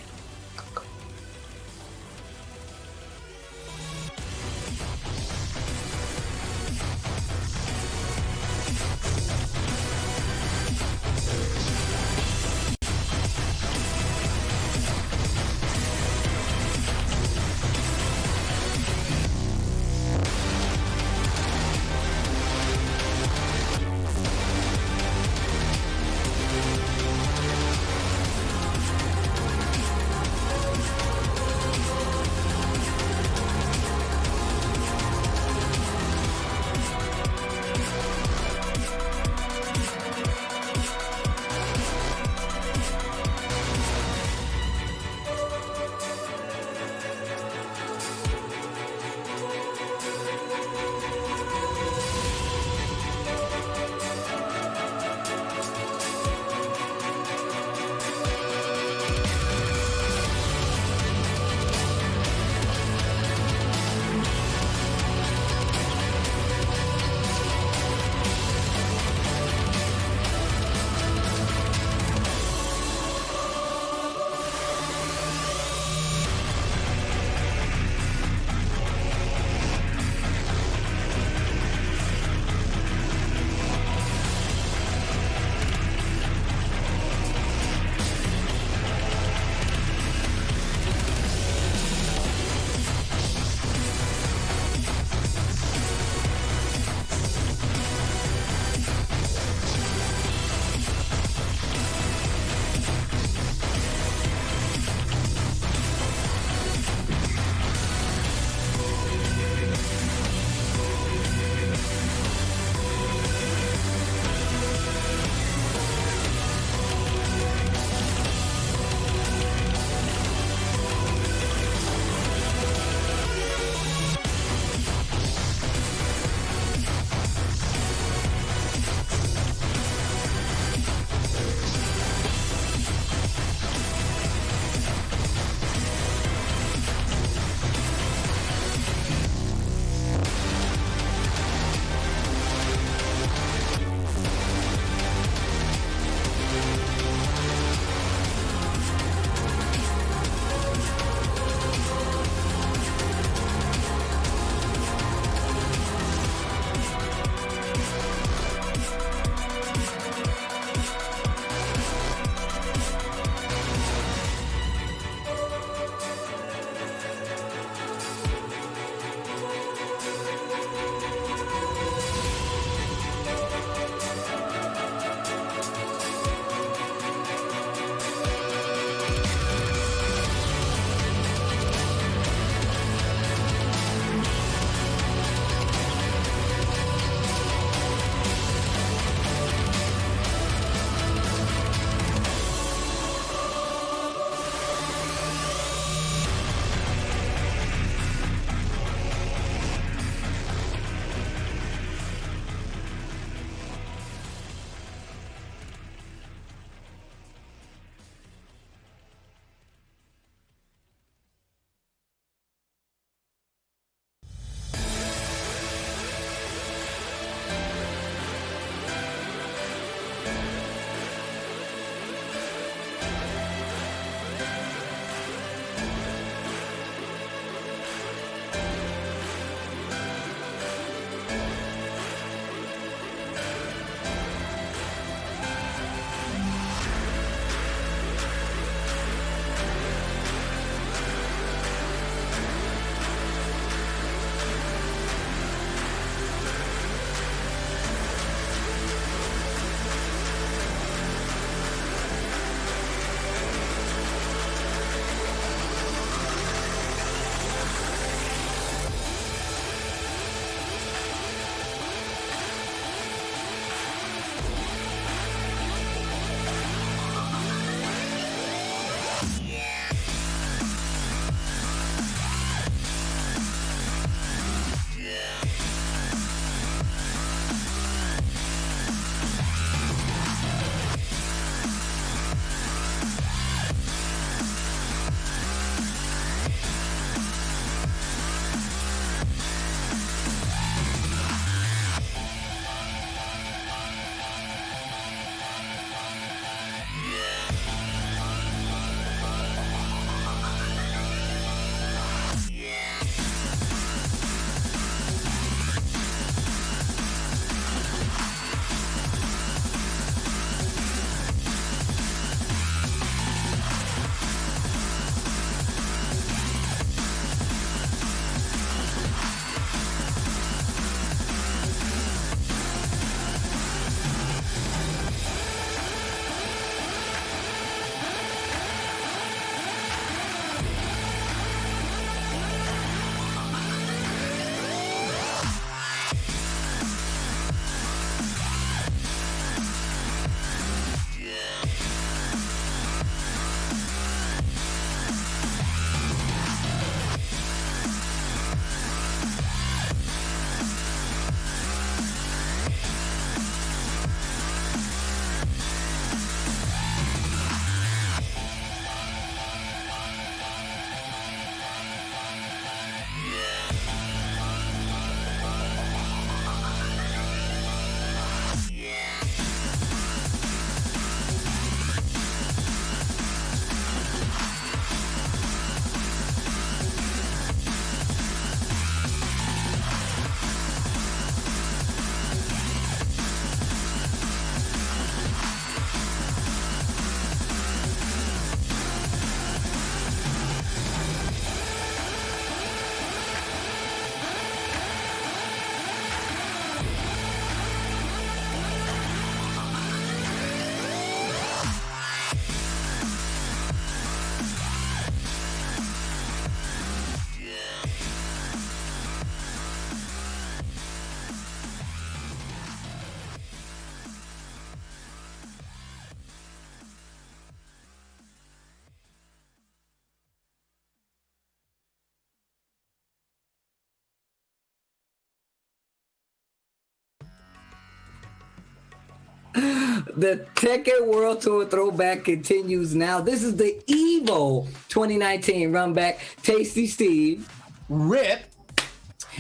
The Tekken World Tour throwback continues now. This is the Evo 2019 run back. Tasty Steve.
Rip.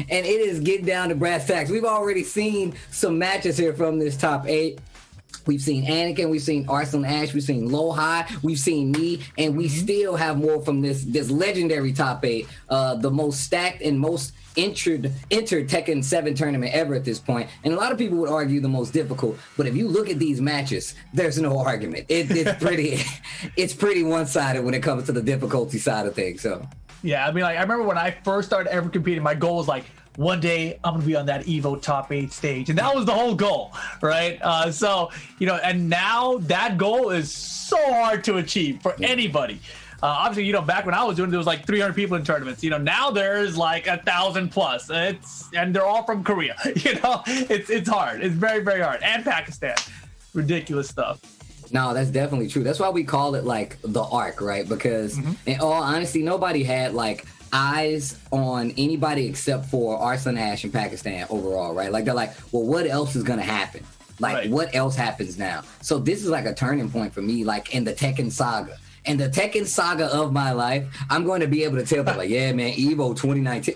And it is getting down to brass tacks. We've already seen some matches here from this top 8. We've seen Anakin, we've seen Arslan Ash, we've seen Low High, we've seen me, and we still have more from this legendary top 8, the most stacked and most entered Tekken 7 tournament ever at this point. And a lot of people would argue the most difficult, but if you look at these matches, there's no argument. It's pretty one-sided when it comes to the difficulty side of things. So
yeah, I mean, like, I remember when I first started ever competing, my goal was like, one day I'm gonna be on that Evo top 8 stage, and that was the whole goal, right? So, you know, and now that goal is so hard to achieve for anybody. Obviously, you know, back when I was doing it, there was like 300 people in tournaments. You know, now there's like 1,000 plus. And they're all from Korea. You know, it's hard. It's very, very hard. And Pakistan, ridiculous stuff.
No, that's definitely true. That's why we call it like the arc, right? Because in all honesty, nobody had like eyes on anybody except for Arslan Ash in Pakistan overall, right? Like they're like, well, what else is gonna happen? Like what else happens now? So this is like a turning point for me, like in the Tekken saga. In the Tekken saga of my life, I'm going to be able to tell them like, yeah, man, Evo 2019.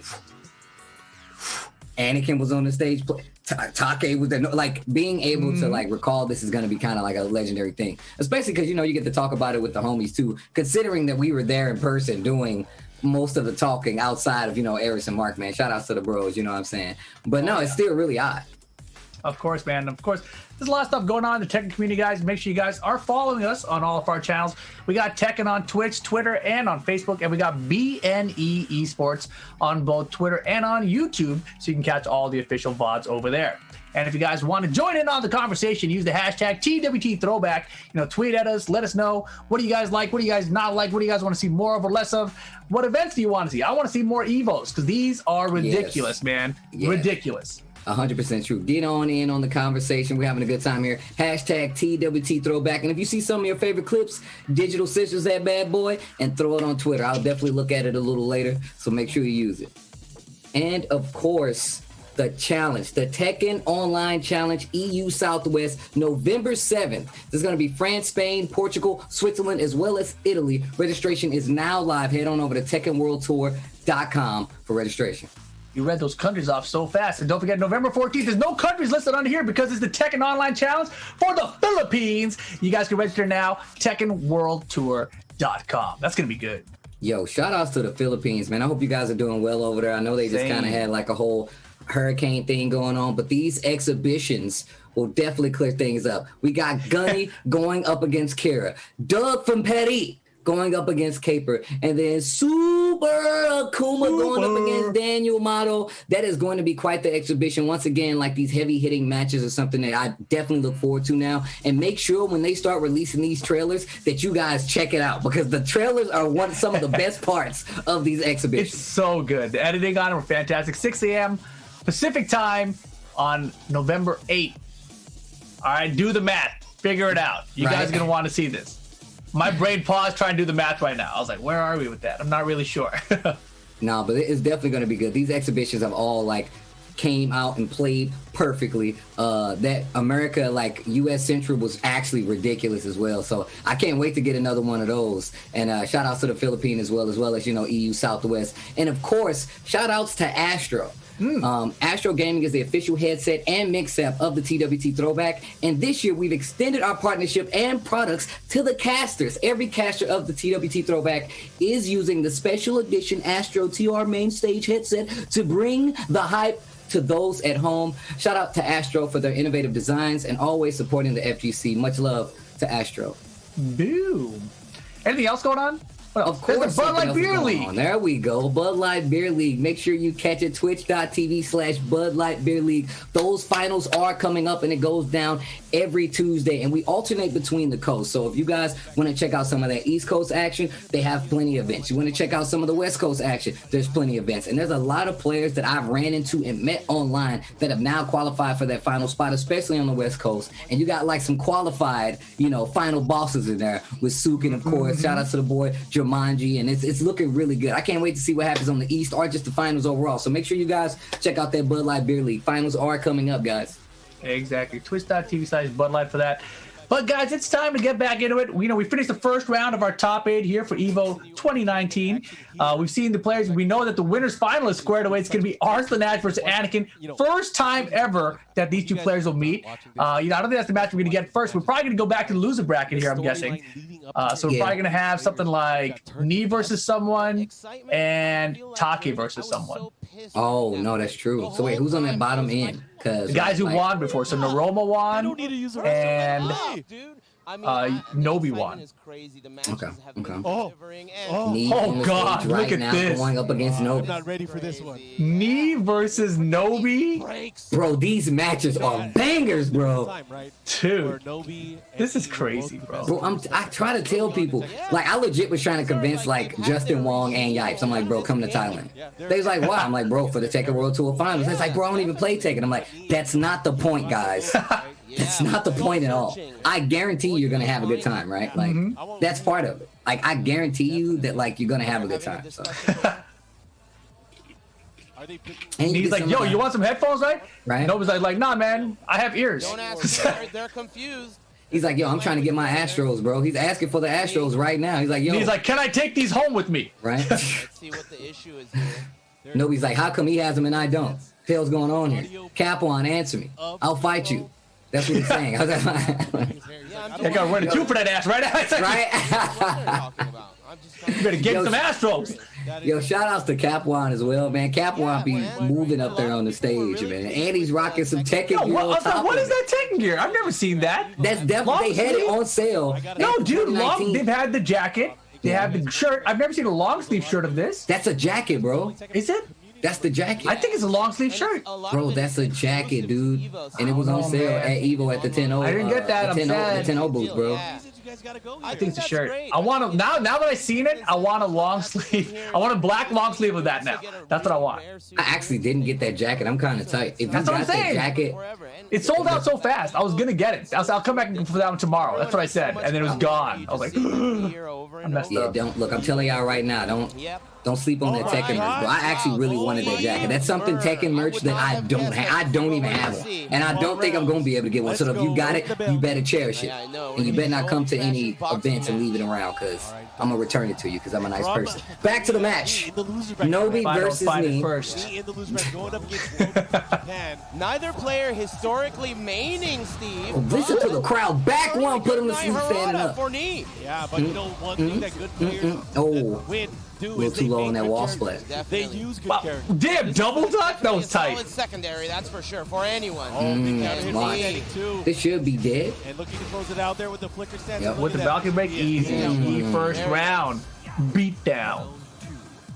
Anakin was on the stage. Take was there. Like being able to like recall this is going to be kind of like a legendary thing, especially because, you know, you get to talk about it with the homies too, considering that we were there in person doing most of the talking outside of, you know, Eris and Mark, man. Shout outs to the bros, you know what I'm saying? But no, it's still really odd.
Of course, man. Of course, there's a lot of stuff going on in the Tekken community, guys. Make sure you guys are following us on all of our channels. We got Tekken on Twitch, Twitter, and on Facebook, and we got BNE Esports on both Twitter and on YouTube, so you can catch all the official VODs over there. And if you guys want to join in on the conversation, use the hashtag TWTThrowback. You know, tweet at us, let us know, what do you guys like, what do you guys not like, what do you guys want to see more of or less of? What events do you want to see? I want to see more Evos, because these are ridiculous, man. Yeah. Ridiculous.
100% true. Get on in on the conversation. We're having a good time here. Hashtag TWT Throwback. And if you see some of your favorite clips, digital sisters that bad boy, and throw it on Twitter. I'll definitely look at it a little later, so make sure you use it. And of course, the challenge, the Tekken Online Challenge EU Southwest, November 7th. This is going to be France, Spain, Portugal, Switzerland, as well as Italy. Registration is now live. Head on over to TekkenWorldTour.com for registration.
You read those countries off so fast. And don't forget, November 14th, there's no countries listed on here because it's the Tekken Online Challenge for the Philippines. You guys can register now, TekkenWorldTour.com. That's going to be good.
Yo, shout outs to the Philippines, man. I hope you guys are doing well over there. I know they just kind of had like a whole hurricane thing going on, but these exhibitions will definitely clear things up. We got Gunny going up against Kira, Doug from Petty going up against Caper, and then Super Akuma going up against Daniel Mato. That is going to be quite the exhibition. Once again, like these heavy hitting matches are something that I definitely look forward to now. And make sure when they start releasing these trailers that you guys check it out, because the trailers are some of the best parts of these exhibitions.
It's so good. The editing on them are fantastic. 6 a.m. Pacific time on November 8th. All right, do the math. Figure it out. You guys are going to want to see this. My brain paused trying to do the math right now. I was like, where are we with that? I'm not really sure.
No, but it's definitely going to be good. These exhibitions have all like came out and played perfectly. That America, like US Central, was actually ridiculous as well. So I can't wait to get another one of those. And shout outs to the Philippines as well as, you know, EU Southwest. And of course, shout outs to Astro. Astro Gaming is the official headset and mix-up of the TWT Throwback, and this year we've extended our partnership and products to the casters. Every caster of the TWT Throwback is using the special edition Astro TR main stage headset to bring the hype to those at home. Shout out to Astro for their innovative designs and always supporting the FGC. Much love to Astro.
Boom. Anything else going on?
Well, of course,
the Bud Light Beer League.
There we go. Bud Light Beer League. Make sure you catch it. Twitch.tv/Bud Light Beer League. Those finals are coming up, and it goes down every Tuesday, and we alternate between the coasts. So if you guys want to check out some of that East Coast action, they have plenty of events. You want to check out some of the West Coast action, there's plenty of events. And there's a lot of players that I've ran into and met online that have now qualified for that final spot, especially on the West Coast. And you got like some qualified, you know, final bosses in there with Sukin, of course. Shout out to the boy Jumanji, and it's looking really good. I can't wait to see what happens on the East or just the finals overall. So make sure you guys check out that Bud Light Beer League. Finals are coming up, guys.
Exactly. Twitch.tv/Bud Light for that. But guys, it's time to get back into it. We finished the first round of our top 8 here for EVO 2019. We've seen the players. We know that the winners finalists squared away. It's going to be Arslan Ash versus Anakin. First time ever that these two players will meet. I don't think that's the match we're going to get first. We're probably going to go back to the loser bracket here, I'm guessing. So we're probably going to have something like Knee versus someone and Take versus someone.
Oh, no, that's true. So wait, who's on that bottom end?
The guys who won before. So Naroma won and Nobi won.
Okay.
Oh God, look at this.
Going up against Nobi.
I'm not ready for this one.
Knee versus Nobi.
Bro, these matches are bangers, bro.
Dude, this is crazy, bro.
Bro, I try to tell people, like, I legit was trying to convince, like, Justin Wong and Yipes. I'm like, bro, come to Thailand. They was like, why? I'm like, bro, for the Tekken World Tour Finals. It's like, bro, I don't even play Tekken. I'm like, that's not the point, guys. That's not the point at all. I guarantee you're gonna have a good time, right? Like, that's part of it. Like, I guarantee you that, like, you're gonna have a good time. So.
And he's like, yo, you want some headphones, right?
Right.
Nobody's like, nah, man, I have ears.
Don't ask. They're confused.
He's like, yo, I'm trying to get my Astros, bro. He's asking for the Astros right now. He's like, yo.
And he's like, can I take these home with me?
Right.
Let's see what the issue is here.
Nobody's like, how come he has them and I don't? What the hell's going on here? Capone, answer me. I'll fight you. That's what he's saying. I
got to run a 2 for that ass, right?
Right?
You better get some Astros.
Yo, shout outs to Capwan as well, man. Capwan be moving up there on the stage, man. And he's rocking some Tekken gear.
What is that Tekken gear? I've never seen that.
That's definitely, they had it on sale.
No, dude, they've had the jacket. They have the shirt. I've never seen a long sleeve shirt of this.
That's a jacket, bro.
Is it?
That's the jacket.
I think it's a long sleeve shirt.
Bro, that's a jacket, dude. And it was on sale at Evo at the 10-0.
I didn't get that. I'm sad.
The 10-0 booth, bro.
I think it's a shirt. I want to now that I've seen it, I want a long sleeve. I want a black long sleeve of that now. That's what I want.
I actually didn't get that jacket. I'm kind of tight. If
that's
you
what I'm
got
saying.
That jacket,
it sold out so fast. I was gonna get it. I'll come back for that one tomorrow. That's what I said, and then it was gone. I was like, I messed up.
Don't look. I'm telling y'all right now. Don't sleep on that Tekken merch, bro. I actually really wanted that jacket. That's something Tekken merch that I don't have. I don't even have one, and I don't think I'm gonna be able to get one. So if you got it, you better cherish it, and you better not come to any events and leave it around, because I'm gonna return it to you, because I'm a nice person. Back to the match. Nobi versus me.
Neither player historically maining Steve.
Oh, listen to the crowd. Back one, put him to sleep standing up.
Yeah, but you know one thing that good players win.
A little too low on that wall split.
They use good characters.
Damn, double duck? That was tight.
Solid secondary, that's for sure, for anyone.
This should be dead.
And look, he throws it out there with the flicker stance.
Yep. With the Valkyrie break, easy. First round. Beat down.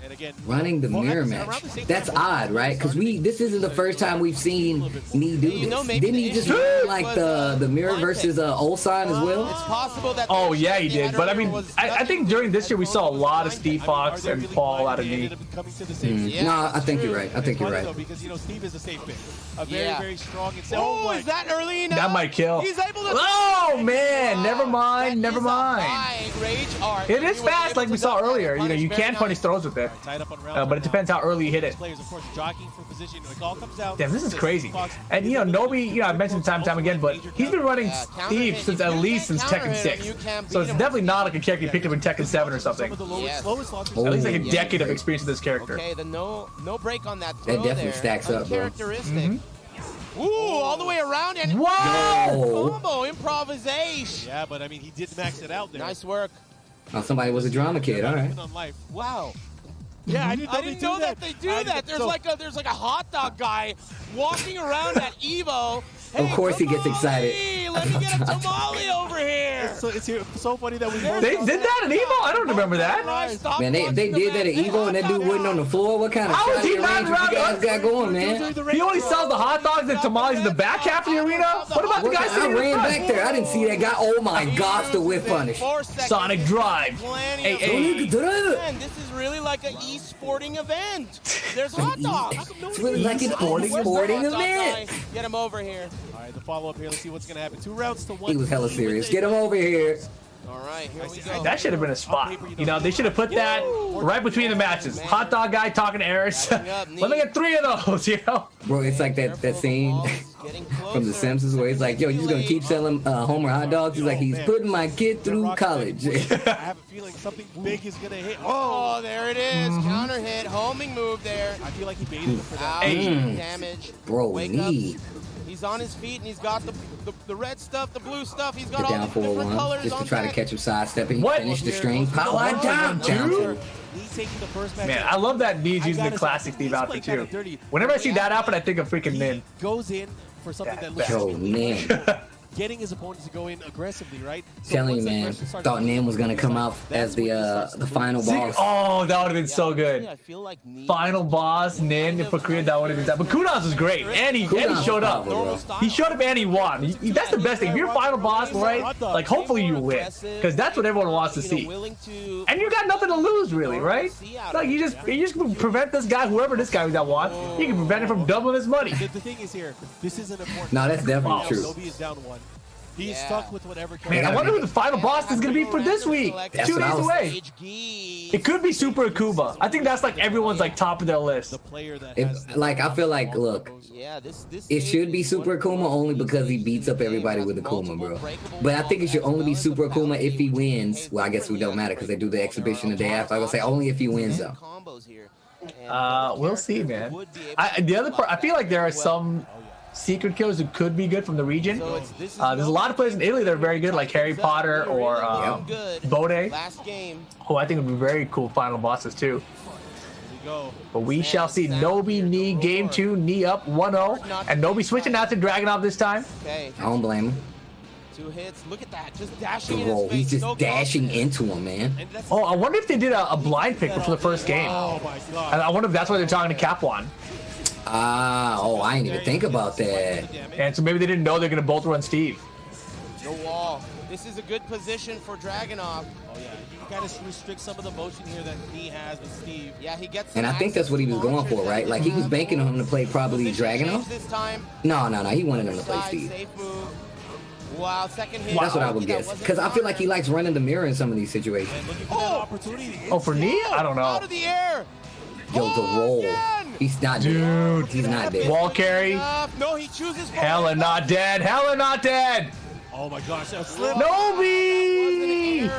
And again,
running the mirror match. That's odd, right? Because this isn't the first time we've seen me do this. Didn't he just run like the mirror versus Ulsan as well?
It's possible that.
Oh yeah, he did. But I mean, I think during this year we saw a lot of Steve Fox and Paul out of knee.
No, I think you're right. I think you're right.
Because Steve is a safe pick. A very strong.
Oh, is that early enough?
That might kill.
He's able to.
Oh man, never mind, never mind. It is fast, like we saw earlier. You know, you can punish throws with it. But it depends how early you hit it. Damn, this is crazy. And you know, Nobi, I've mentioned time and time again, but he's been running Steve since at least Tekken 6. So it's definitely not like a character you picked up in Tekken 7 or something. At least like a decade of experience with this character.
Okay, the no break on that throw.
That definitely stacks up, bro.
Ooh, all the way around and combo improvisation.
Yeah, but I mean, he did max it out there.
Nice work.
Oh, somebody was a drama kid. All right.
Wow. Yeah, I didn't know that
they do that. There's like a hot dog guy walking around at Evo. Hey,
of course he gets excited.
Let me get a tamale over here.
It's so funny that we
They did that at Evo? I don't remember that.
Man, they did that at Evo and that dude wasn't on the floor. What kind of shotty arrangement you guys got going, man?
He only sells the hot dogs and tamales in the back half of the arena? What about the guy sitting in the front?
I ran back there. I didn't see that guy. Oh my gosh, the whip punish.
Sonic Drive. Hey.
This is really like an e-sporting event. There's hot dogs.
It's really like an sporting event.
Get him over here.
All right, the follow-up here. Let's see what's going to happen. 2 rounds to 1.
He was hella serious. Get him over here.
All right, here we go.
That should have been a spot. You know, they should have put that right between the matches. Hot dog guy talking to Eris. Let me get 3 of those, you know?
Bro, it's like that scene from The Simpsons, where he's like, "Yo, you just gonna keep selling Homer hot dogs?" He's like, "He's putting my kid through college."
I have a feeling something big is gonna hit.
Oh, there it is. Counter hit, homing move there.
I feel like he baited him for that.
Damage.
Bro,
Wake
knee.
up. He's on his feet and he's got the red stuff, the blue stuff. He's got
Get
all
down
the different
4-1
colors
just
on
to try to
deck.
catch him sidestepping.
What?
Finish the string. Power down,
dude.
He's taking the first match.
Man, I love that Need's using the classic Steve outfit too. Whenever I see that outfit, I think of freaking Nin.
Goes in for something that looks
Yo, Nin.
getting his opponents to go in aggressively, right? So
Telling you,
once that
man.
person starts
Thought Nin was gonna come out
that's
as
when he starts to
the
really
final
see-
boss.
Oh, that would have been so good.
I feel like Knee
Final boss, Nin, for Korea, that would have been that. But Kudos was great, and he showed up.
Bro.
He showed up and he won. That's the best thing. If you're final boss, right? Like, hopefully you win, because that's what everyone wants to see. And you got nothing to lose, really, right? Like you just prevent this guy, whoever this guy that wants. You can prevent him from doubling his money.
The thing is here, this isn't important.
No, that's definitely true.
Nobi is down 1. He's stuck with whatever.
Man, I wonder who the final boss is gonna be for this week.
That's
2
what I
days
was-
away. It could be Super Akuba. I think that's like everyone's like top of their list.
The player that
If,
has
like, I feel like, look,
Yeah, this
it should be Super Akuma only because he beats up everybody with Akuma, bro. But I think it should only be Super Akuma if he wins. Well, I guess it don't matter because they do the exhibition the day after. I would say only if he wins, though.
combos here.
We'll see, man. The other part, I feel like there are some secret kills who could be good from the region. There's a lot of players in Italy that are very good, like Harry Potter or Bode, who I think would be very cool final bosses too. But we shall see. Nobi, Knee, game 2, Knee up 1-0. And Nobi switching out to Dragunov this time.
Okay,
I don't blame him.
2 hits. Look at that. Just dashing in
Bro,
his face.
he's just
No
dashing
confidence.
into him, man.
Oh, I wonder if they did a blind pick for the first game.
Oh my god.
And I wonder if that's why they're talking to Capwan.
Oh, I didn't even think about that.
And so maybe they didn't know they're going to both run Steve.
No wall. This is a good position for Dragunov.
Oh yeah, you can kind of restrict some of the motion here that he has with Steve.
Yeah, he gets.
And I think that's what he was going for, right? Like, he was banking on him to play probably Dragunov.
This time.
No, he wanted him to play
Side,
Steve.
safe move. Wow, second hit.
That's what I would guess. Because I feel like he likes running the mirror in some of these situations.
And looking for that opportunity.
Oh, for Knee? I don't know.
Out of the air.
Yo, the roll.
Again.
He's not dead.
Dude.
He's not dead.
Wall carry.
No, he chooses.
Hella not dead. Hella not dead.
Oh my gosh, a slip.
Nobi!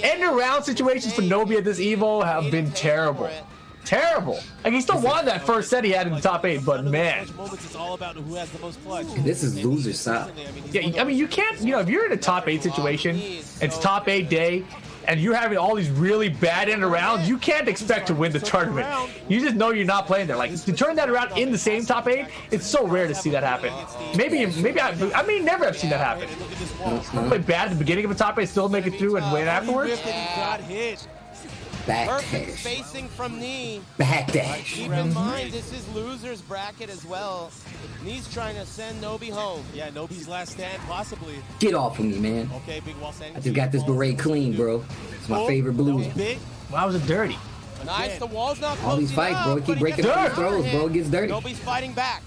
End around situations for Nobi at this Evo have been terrible. Terrible. Like, he still won that first set he had in the top 8, but man.
Moments, it's all about who has the most clutch.
This is loser side.
Yeah, I mean, you can't, you know, if you're in a top 8 situation, it's top 8 day, and you're having all these really bad end arounds, you can't expect to win the tournament. You just know you're not playing there. Like, to turn that around in the same top 8, it's so rare to see that happen. Maybe I may never have seen that happen. Play bad at the beginning of a top 8, still make it through and win afterwards.
Got hit.
Perfect
Backdash.
spacing from Knee.
Backdash.
Keep in mind, this is loser's bracket as well. Knee's trying to send Nobi home.
Yeah, Nobi's last stand, possibly.
Get off of me, man.
Okay, big wall standing.
I just got this beret clean, bro. It's my favorite blue.
Big.
Why was it dirty?
Nice, the wall's not close
All these fights, bro.
enough,
Keep
but he
breaking
gets
all
dirt.
these throws, bro. It gets dirty.
Nobi's fighting back.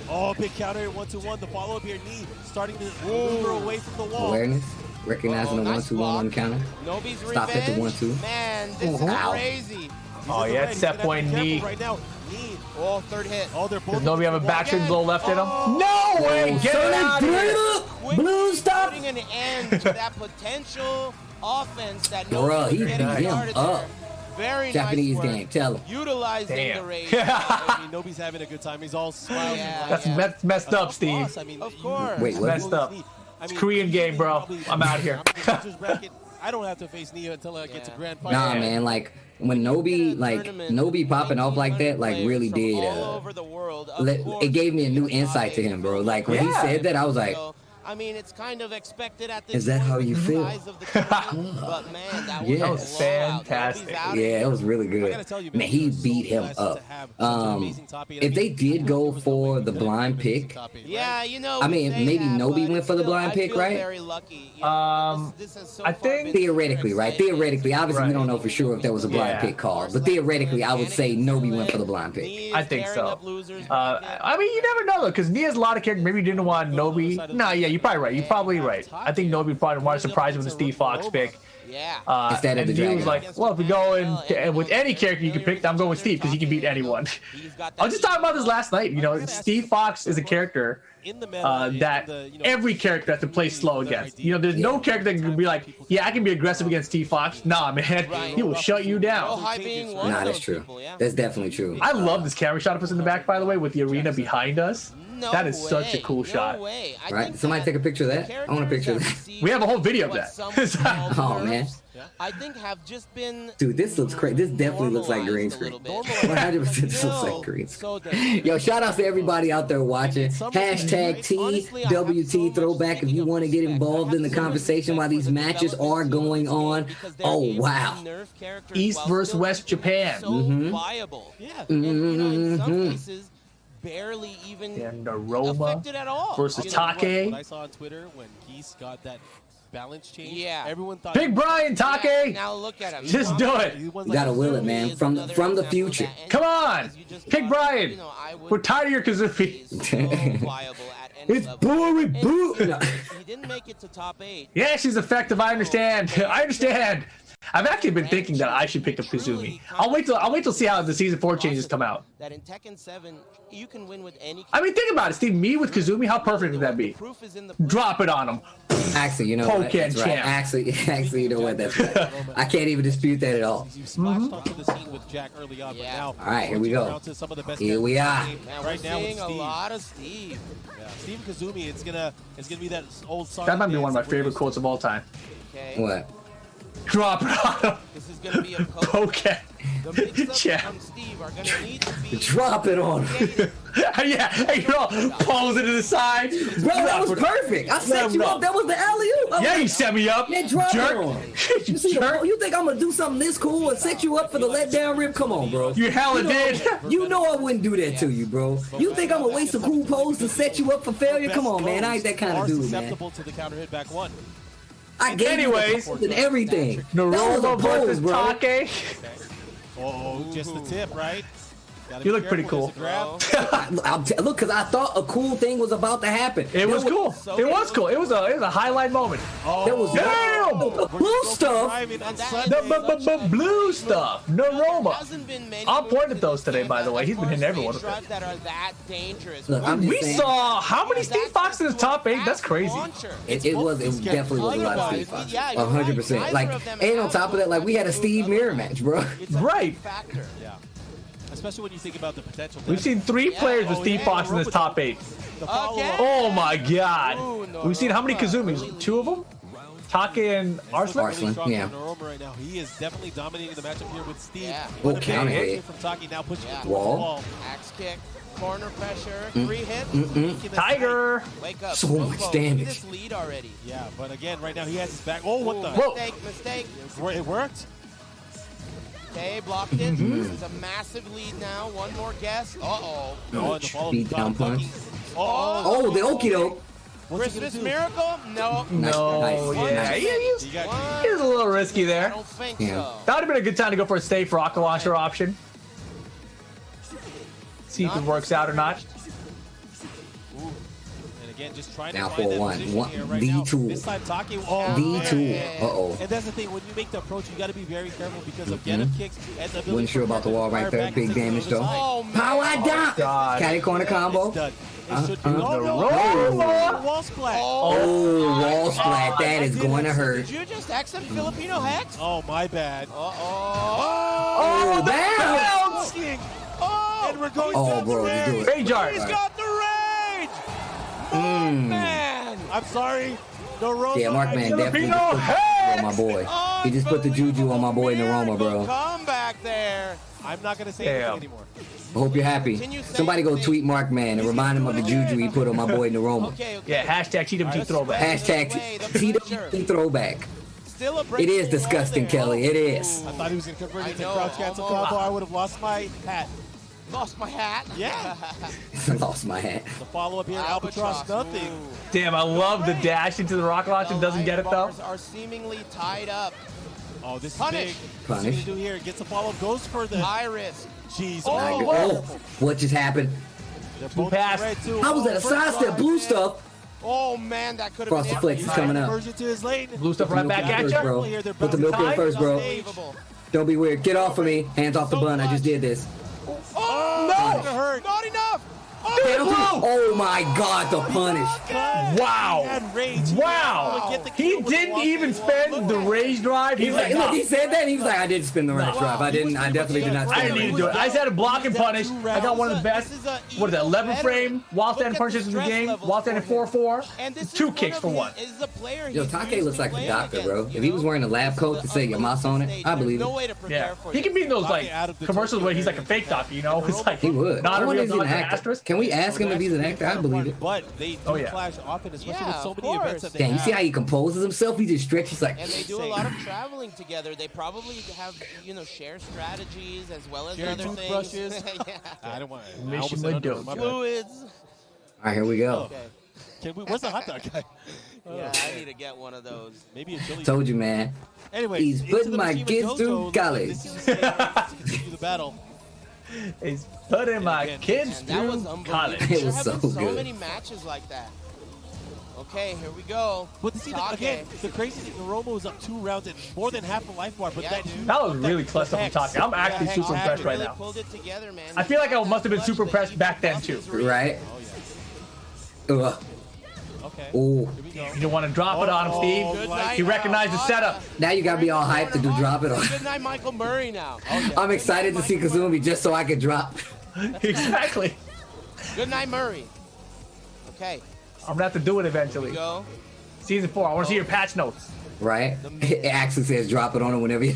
Oh, big counter here, 1-2-1. The follow up here, Knee starting to maneuver away from the wall.
Awareness. Recognizing the
Nice
1-2-1-1 counter.
Nobi's
Stop at the
revenge.
1-2.
Man, this is
Ow.
crazy.
Oh, yeah, it's set point Knee.
Right now, Knee.
Oh, third hit.
Oh, they're both.
Does Nobi have a backstreet blow left in him?
Oh.
No way! Get it out of here!
Blue stop.
Putting an end to that potential offense that
Bruh,
Nobi's
he
getting
beat him
started
up.
there. Very
Japanese
nice work.
game. Tell him.
Utilizing
Damn.
the rage.
I mean, Nobi's having a good time. He's all smiling.
Yeah.
That's messed up, Steve.
I mean,
Of course.
Wait, what?
Messed up. It's Korean game, bro. I'm out here.
I don't have to face Nia until I get to grand final.
Nah, man. Like, when Nobi popping off like that, like, really did. It gave me a new insight to him, bro. Like, when he said that, I was like,
I mean, it's kind of expected at this
Is that
point
how you
with the
feel?
size of the team, but man, that was,
Yeah.
a
That
was
blowout.
fantastic.
Nobody's out of
yeah,
here.
it was really
I
good.
gotta tell you,
Man, he
we're so
beat him
blessed
up.
to have such an amazing top eight. I
If they
mean,
did go
there was no
for
way
the
we could have
blind
been in
pick,
top eight, right?
Yeah, you know.
I mean,
we say
maybe
that,
Nobi
but
went for the
still,
blind
I
pick,
feel
right?
Very lucky. You know, this has so
I
far
think
been
theoretically, right?
exciting.
Theoretically, obviously, we don't know for sure if there was a blind
Yeah.
pick called, but theoretically, I would say Nobi went for the blind pick.
Knees
I think
tearing
so.
up losers.
I mean, you never know though, because Nia has a lot of characters. Maybe you didn't want Nobi. Nah, yeah, you're probably right. You're probably right. I think Nobi probably wanted to surprise him with the Steve Fox pick.
Yeah.
Instead of the
and he was
dragon.
like, well, if we go in with any character you can pick, I'm going with Steve because he can beat anyone. I was just talking about this last night. You know, Steve Fox is a character that every character has to play slow against. You know, there's no character that can be like, yeah, I can be aggressive against Steve Fox. Nah, man, he will shut you down.
Nah, that's true. That's definitely true.
I love this camera shot of us in the back, by the way, with the arena behind us. That is such a cool shot.
Right? Somebody take a picture of that. I want a picture of that.
We have a whole video of that.
Oh man.
I think have just been.
Dude, this looks crazy. This definitely looks like green screen. 100% this looks like green screen. Yo, shout out to everybody out there watching. Hashtag TWT Throwback if you want to get involved in the conversation while these matches are going on. Oh, wow.
East versus West Japan.
Viable. Yeah. In some cases, barely even affected at all.
Versus Take.
What I saw on Twitter when Geese got that balance change.
Yeah.
Everyone thought
Big Brian Take.
Yeah, now look at him.
Just do it.
You gotta will it, man. From the future.
Come on. Big Brian. We're tired of your Kazufi.
It's boring.
He didn't make it to top 8.
Yeah, she's effective. I understand. I understand. I've actually been thinking that I should pick up Kazumi. I'll wait till see how the season 4 changes come out.
That in Tekken 7, you can win with any.
I mean, think about it, Steve. Me with Kazumi, how perfect would that be? Drop it on him.
Actually, you know what? That's right. Actually, you know what? That's right. I can't even dispute that at all.
You splashed onto the scene with Jack early on, but now.
All right, here we go. Here we are.
Right now, we're seeing a lot of Steve.
Yeah, Steve Kazumi. It's gonna be that old song.
That might be one of my favorite quotes of all time.
Okay.
What?
Drop it on him.
This is gonna be a
Okay.
The mix-ups
Yeah.
from Steve are gonna need to be.
Drop it on him.
Yeah, hey, you're all pulls it to the side.
Bro, that was perfect. I set you up. That was the alley-oop.
Yeah, you set me up.
Yeah, drop
jerk.
it on him. You see, you think I'm gonna do something this cool and set you up for the letdown rip? Come on, bro.
You hella did.
You know I wouldn't do that to you, bro. You think I'm gonna waste a cool pose to set you up for failure? Come on, man. I ain't that kind of dude, man.
Susceptible to the counter hit back one.
I gave you the pose and everything.
Naruto versus Take.
Oh, just the tip, right?
You look pretty cool.
Look, because I thought a cool thing was about to happen.
It was cool. It was cool. It was a highlight moment.
There was
damn
the blue stuff.
The blue stuff. Naroma. I'll point at those today, by the way. He's been hitting everyone with it.
That are that dangerous.
Look,
We saw how many Steve Fox in the top 8? That's crazy.
It definitely was a lot of Steve Fox. 100%. Like, and on top of that, like we had a Steve Mirror match, bro.
Right.
Yeah. Especially when you think about the potential.
We've seen 3 players with Steve Fox in this top 8. Oh my god. We've seen how many Kazumis? 2 of them? Take and Arslan?
Yeah.
Right now. He is definitely dominating the matchup here with Steve.
Yeah.
Oh, counter hit.
From Take, now pushing it
Wall.
Axe kick, corner pressure, 3 hits.
Tiger.
Wake up.
So much damage.
This lead already.
Yeah, but again, right now he has his back. Oh, what the?
Whoa.
Mistake.
It worked.
Okay, blocked it. This is a massive lead now. One more guess. Uh-oh.
Beat down punch.
Oh,
the okie doke.
Christmas miracle? No.
No. Yeah. He's a little risky
I
there.
don't think
Yeah.
so.
That would have been a good time to go for a safe rocket launcher option. See if it works out or not.
Again, just trying
Now
to find that
4-1.
position here right
the
now.
tool.
This time, Take.
The tool. Uh-oh.
And that's the thing, when you make the approach, you got to be very careful because of get-up kicks and the ability.
Wasn't sure about the wall right there. Big damage, though.
Oh, man.
Power down.
God.
Caddy corner combo.
It's done. It should be.
Wall
splat.
Oh, wall splat. That is going to hurt.
Did you just accept Filipino hex?
Oh, my bad.
Oh, bounce.
And we're going
Oh,
down
bro,
the
you do it.
Rage art.
He's got the rage. Man. I'm sorry. Naroma.
Yeah, Markman definitely
Filipino
just put
hex.
on my boy. He just put the juju on my boy Naroma, bro.
Come back there.
I'm not going to say anything anymore.
I hope you're happy. Somebody go tweet Markman and remind him of the juju he put on my boy Naroma.
Okay.
Yeah, hashtag TWT throwback.
Hashtag TWT throwback.
Still a
It is disgusting, Kelly. It is.
I thought he was going to convert it to
I know,
crouch cancel
almost.
combo. I would have lost my hat.
Lost my hat.
Yeah.
Lost my hat.
The follow-up here, Albatross, nothing.
Ooh.
Damn, I love the dash into the rocket launcher. Doesn't get it though.
Bars are seemingly tied up.
Oh, this
Punish.
is big.
Punish.
What's he going to do here? Gets a follow-up, goes for the...
High risk.
Jeez.
Oh,
Oh,
what just happened?
they're
Blue
both
pass.
red, too.
How was that a sidestep blue stuff?
Oh man, that could have
Frosty
been
Flakes is coming up.
Version to his lane.
Blue stuff right back at
First,
you.
bro. Put the milk in first, bro.
Unbelievable.
Don't be weird. Get off of me. Hands off the bun. I just did this.
Oh,
That hurt.
not enough.
Penalty. Oh my God, the punish.
Wow.
Had rage.
Wow.
Get the
He
kill with the
didn't
walk
even
in.
spend the rage drive. He's like,
Look, he said that. And he was like, I didn't spin the rage drive. I definitely did not
I
spin
didn't
the
need
rage
to do it.
drive.
I just had a block and punish. I got one of the best. What is that? 11 frame while standing punches in the game. While standing 4-4. 2 kicks for 1.
Yo, Take looks like a doctor, bro. If he was wearing a lab coat to say Yama's on it, I believe it.
Yeah. He can be in those like commercials where he's like a fake doctor, you know? It's like
He would.
not
I
a
wonder
real
if he's an
doctor.
actor.
Asterisk.
Can we ask him if he's an actor? I believe it.
But they
Oh,
do
yeah.
clash often, especially with
Yeah,
so
of
many events
course.
that they
Damn, you
have.
see how he composes himself? He just stretches like.
And they do a lot of traveling together. They probably have, share strategies as well as
Share
other
toothbrushes.
things. Yeah.
I don't want.
Mission
I almost said under,
window.
my bad.
Fluids.
All right, here we go.
Okay.
Can we? Where's the hot dog guy?
Yeah, I need to get one of those.
Maybe a chili.
Told you, man.
Anyway,
He's
into
putting
the
my
Mishima
kids
Dojo.
through
Looks like
college.
this is a to continue the battle.
He's putting my
again,
kids
And that was
through
unbelievable.
college.
It
There
was
have
so
been so
good.
many matches like that. Okay, here we go.
But see,
Take.
again, the crazy thing, Naromo was up 2 rounds and more than half the life bar. But
Yeah,
that
dude.
That was really clutched up from Take. I'm actually
Yeah,
super
Hex
impressed right
really
now.
pulled it together, man.
I feel like I must have been super impressed back then too.
Right?
Oh yeah.
Ugh.
Okay.
Ooh.
Here we go.
You don't want to drop it on him, Steve.
Good night.
He recognized the setup.
Now you gotta be all hyped to do drop it on.
Good night, Michael Murray now. Oh, yeah.
I'm excited to see Kazumi just so I can drop.
Exactly.
Good night, Murray. Okay,
I'm gonna have to do it
here
eventually.
we go.
Season 4. I want to see your patch notes.
Right? It actually says drop it on him whenever you.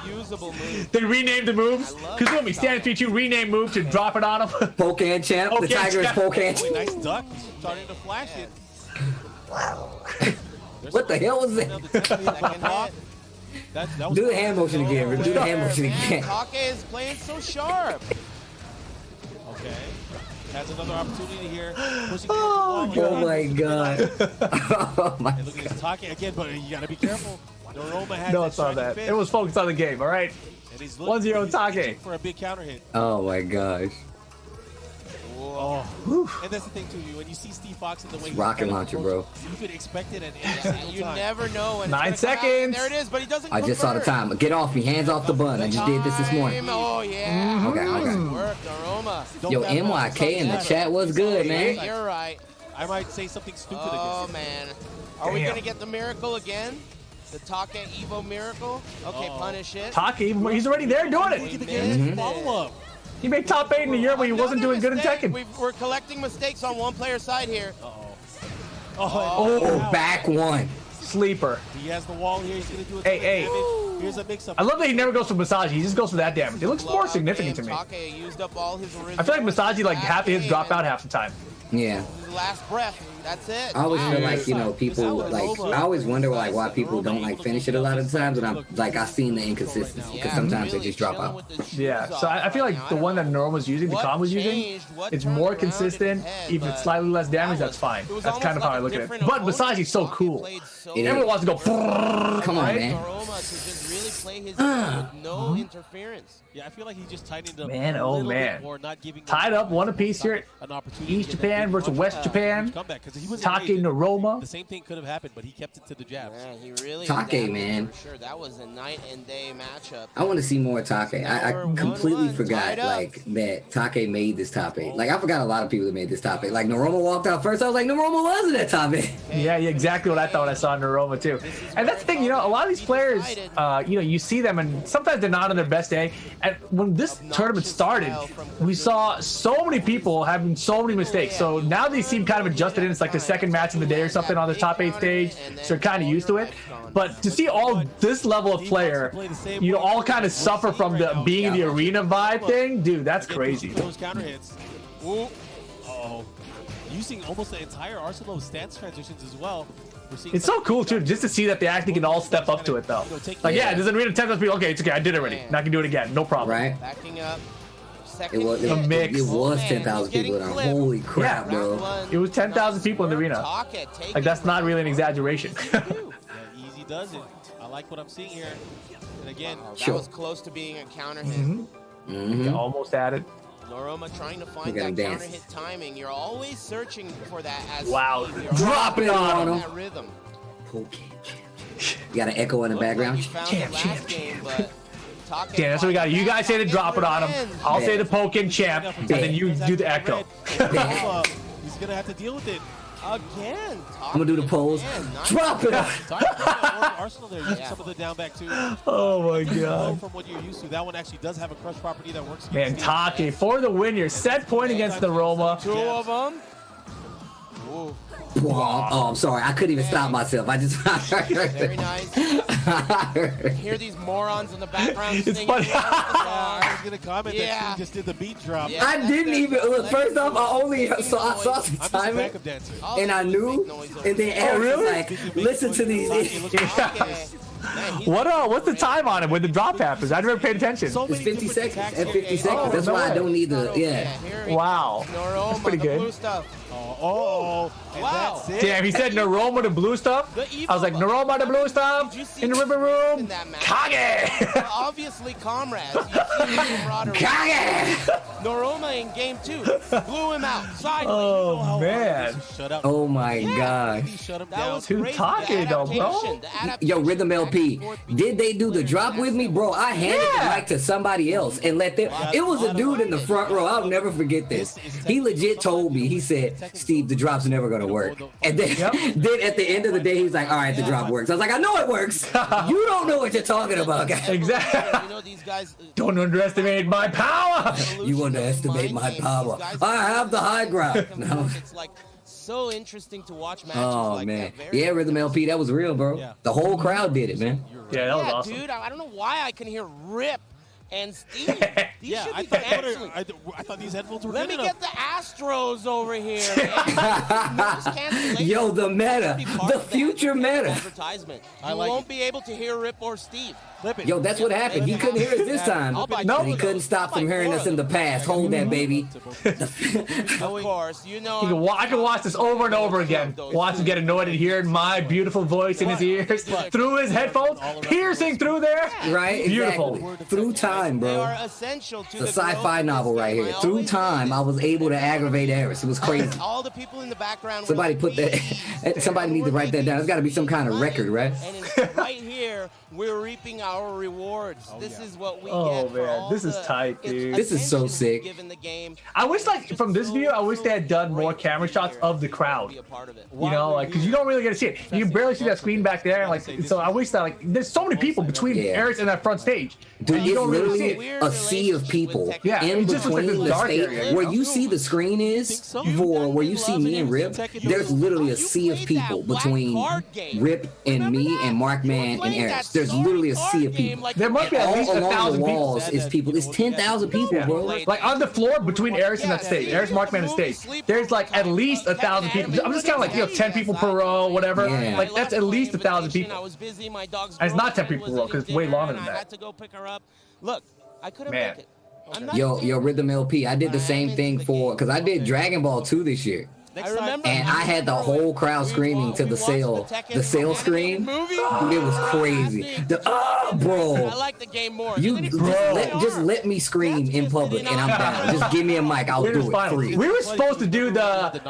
Usable move.
They renamed the moves.
I love
Kazumi,
that.
stand 3-2, rename move to drop it on him.
Pokehan champ. The
Okay,
tiger is
champ.
Pokehan
Wait,
champ.
nice duck. Starting to flash it.
What the hell was
Now
that?
the template
Second
popped off.
hit.
That was
Do the hand motion again. Rick. Do the hand motion again.
Take is playing so sharp.
Okay. Has another opportunity here. Pushing
Oh,
towards the wall.
Oh my god. Oh my
And look at this talking again, but you gotta be careful. Noroma has
No,
that
it's not
shiny
that.
finish,
It was focused on the game, all right?
and he's
1-0
he's
Take.
reaching for a big counter hit.
Oh my gosh.
Oh. And that's the thing too, when you see Steve Fox in the way he's
Rocket
kind of
launcher,
approaching,
bro.
you could expect it at any single
You
time.
never know when
9
it's gonna come out.
seconds.
There it is, but he doesn't.
I just saw the
convert.
time. Get off me. Hands off the bun. I just did this morning.
Oh yeah.
Okay,
Nice
okay.
work, Aroma.
Don't
Yo,
tap on
MYK in the
something.
chat was good, man.
You're right.
I might say something stupid
Oh
against
man. Are we
Damn.
gonna get the miracle again? The Take Evo miracle? Okay,
Uh-oh.
punish it.
Take, he's already there doing
him.
it.
Look at the
Mm-hmm.
game follow up.
He made top 8 in a year when he wasn't
Another
doing good in
mistake.
Tekken.
We're collecting mistakes on one player's side here.
Oh, back one.
Sleeper.
He has the wall here. He's gonna do a
Hey, hey.
damage. Here's a mix-up.
I love that he never goes for Masaji. He just goes for that damage. It looks more
Blowout
significant to
game.
me.
Take used up all his
I feel like Masaji, like, half of his drop out half the time.
Yeah.
Last breath. That's it.
I always
Wow.
feel like, people, like, I always wonder, like, why people don't, like, finish it a lot of the times, and I've seen the inconsistency, because
Yeah,
sometimes they
really
just drop
chilling
out.
with the shoes
Yeah, so I feel
off
like
right
the
now.
one that Norm was using, the
What
Khan was using,
changed? What
it's
turned
more
around
consistent.
in his head,
Even if it's
but
slightly less damage,
that
that's fine.
It was
That's kind of
almost
how I
like a
look at it.
different
But
opponent.
Masaji's so
Take
cool.
played so
It is.
Everyone wants to go.
Come on,
right?
man.
Aroma to just really play his game with no interference.
Yeah, I feel like he just tightened up
Man,
a
oh,
little
man.
bit more, not giving
Tied up, one apiece here.
an opportunity
East
to get that
Japan
big
versus
punch.
West Japan.
Huge comeback, 'cause he was
Take
engaged.
Naroma.
The same thing could have happened, but he kept it to the jabs.
Yeah, he really
Take,
adapted
man.
For sure, that was a night and day matchup.
I want to see more Take. I
Number
completely
1-1,
forgot,
tied up.
like, that Take made this topic. Like, I forgot a lot of people that made this topic. Like, Naroma walked out first. I was like, Naroma wasn't that topic.
Yeah, exactly what I thought when I saw Naroma too. And that's the thing, a lot of these players, you see them and sometimes they're not on their best day. And when this tournament started, we saw so many people having so many mistakes. So now they seem kind of adjusted in. It's like the second match of the day or something on the top 8 stage. So they're kind of used to it. But to see all this level of player, all kind of suffer from the being in the arena vibe thing, dude, that's crazy.
Those counter hits. Ooh. Oh. Using almost the entire arsenal of stance transitions as well. We're seeing
It's so cool too, just to see that they actually can all step up to it though. Like, yeah, there's an arena 10 people. Okay, it's okay. I did it already. Now I can do it again. No problem.
Right?
Backing up.
It
Second
was,
A mix.
it was
man,
10,000
he's
people in
getting
there.
clipped.
Holy crap,
Yeah.
bro.
It was 10,000 people in the arena. Like, that's not really an exaggeration.
Yeah, easy does it. I like what I'm seeing here. And again,
That
Sure.
was close to being a counter hit.
Mm-hmm.
Almost at it.
Noroma trying to find
Look at him
that counter
dance.
hit timing. You're always searching for that as
Wow.
Steve. You're
Drop
always
it on
that
him.
rhythm.
You got an echo in the
Looked like
background.
you found
Champ,
the last
champ,
game, but Take
Yeah, that's what we got. You guys say to drop it on him. I'll say the poke in champ, and then you do the echo.
He's gonna have to deal with it.
Again.
I'm gonna do the pose. Drop it.
Arsenal there using some of the down back too.
Oh my
Low
god.
from what you're used to. That one actually does have a crush property that works.
Man, Take for the win. Your set point against the Roma.
Two of them. Ooh.
Oh, I'm sorry. I couldn't even stop myself. I just.
Very nice. Hear these morons in the background
It's
singing.
funny.
I was gonna comment
Yeah.
that she just did the beat drop.
Yeah.
I didn't even look. First off, I only saw some
I'm just a
timing,
backup dancer.
and I knew. And then Eric was like, "Listen to these."
Okay. Man, he's
What's the time on it when the drop happens? I never paid attention.
So
It's
many
50
different
seconds.
attacks.
At 50 seconds. That's why I don't need the. Yeah.
here he
Wow.
comes. Noroma,
That's pretty
the
good.
blue stuff.
Oh, and
Wow.
that's it.
Damn, he said Naroma the blue stuff. I was like, Naroma the blue stuff
Did you see
in the river room.
in that match?
Kage.
Well, obviously, comrades. You see the camaraderie.
Kage!
Noroma in game 2 blew him out. Sideways.
Oh man.
Shut up.
Oh my god.
He shut him
That
down.
was
Too
crazy.
talky
The
though, bro.
adaptation, the adaptation
Yo, Rhythm LP,
back and forth
did they do the
between
drop with me, bro? I handed
Yeah.
the mic to somebody else and let them. It was a dude in the front row. I'll never forget this. He legit told me. He said, "Steve, the drop's never gonna work." And then, then at the end of the day, he's like, "All right, the drop works." I was like, "I know it works. You don't know what you're talking about, guys.
Exactly.
You know these guys.
Don't underestimate my power.
You underestimate my power. I have the high ground." No.
It's like so interesting to watch matches
Oh
like
man,
that. Very
yeah, Rhythm LP, that was real, bro.
Yeah.
The whole crowd did it, man.
Yeah, that was
yeah,
awesome.
dude. I don't know why I can hear Rip and Steve. These
Yeah,
should
I
be
thought,
canceling.
I thought these headphones were
Let me
good
get
enough.
the Astros over here. Man. Noise cancellation
Yo, the meta,
should be part
the
of
future meta.
Advertisement.
I
You
like
won't
it.
be able to hear Rip or Steve.
Flip it.
Yo, that's what happened. He couldn't hear us this time.
I'll buy
No,
two
he
of
couldn't
those.
stop
I'll
from
buy
hearing
four
us in the
of
past. Hold that, baby.
Of course, you know.
I can watch this over and over again. Watch him get annoyed at hearing my beautiful voice in his ears through his headphones, piercing through there.
Right?
Beautiful.
Exactly. Through time,
They
bro.
are essential to
It's
the
a sci-fi
growth of
novel
this
right
game.
here.
I
Through
always
time, I was able to aggravate Eris. It was crazy.
all the people in the background.
Somebody
were
put that.
pleased.
Somebody need to write that down. There's got to be some kind of record, right?
And it's right here, we're reaping our rewards. This is what we
Oh,
get. For
man,
all
this is
the
tight, dude.
This is so
attention
sick.
given the game.
I wish, like, from this view, I wish they had done more camera shots of the crowd.
Be a part of it.
You know, like, because you don't really get to see it. You can barely see that screen back there. Like, so I wish that, like, there's so many people between
Yeah.
Eris and that front stage.
Dude,
and you
it's
don't really see
literally
it.
a sea of people
Yeah,
in
it just looks like
between
this
the
dark
stage
area, you
where
know?
you see the screen is for where you see me and Rip. There's literally a sea of people between Rip and me and Markman and Eris. There's literally a sea of people.
There must be at
All
least
along the
1,000 people.
walls is people. It's 10,000 people,
Yeah.
bro.
Like on the floor between Eris and that stage, Eris, Markman, and stage, there's like at least 1,000 people. I'm just kind of like, 10 people per row, whatever.
Yeah.
Like that's at least 1,000
I
people.
was busy. My dog's
And it's not 10
girlfriend
people
was
row, 'cause it's
eating
way
dinner,
longer
and
than
I
that.
had to go pick her up. Look, I couldn't
Man.
make it. I'm not
Yo,
kidding.
Rhythm LP. I did the same thing for because I did Dragon Ball 2 this year.
I remember,
And I had the whole crowd screaming to the sale screen. Dude, it was crazy. Bro.
I like the game more.
You
And then
just let me scream in public and I'm down. Just give me a mic, I'll
We're
do
just
it
fine.
free.
We were supposed to do the.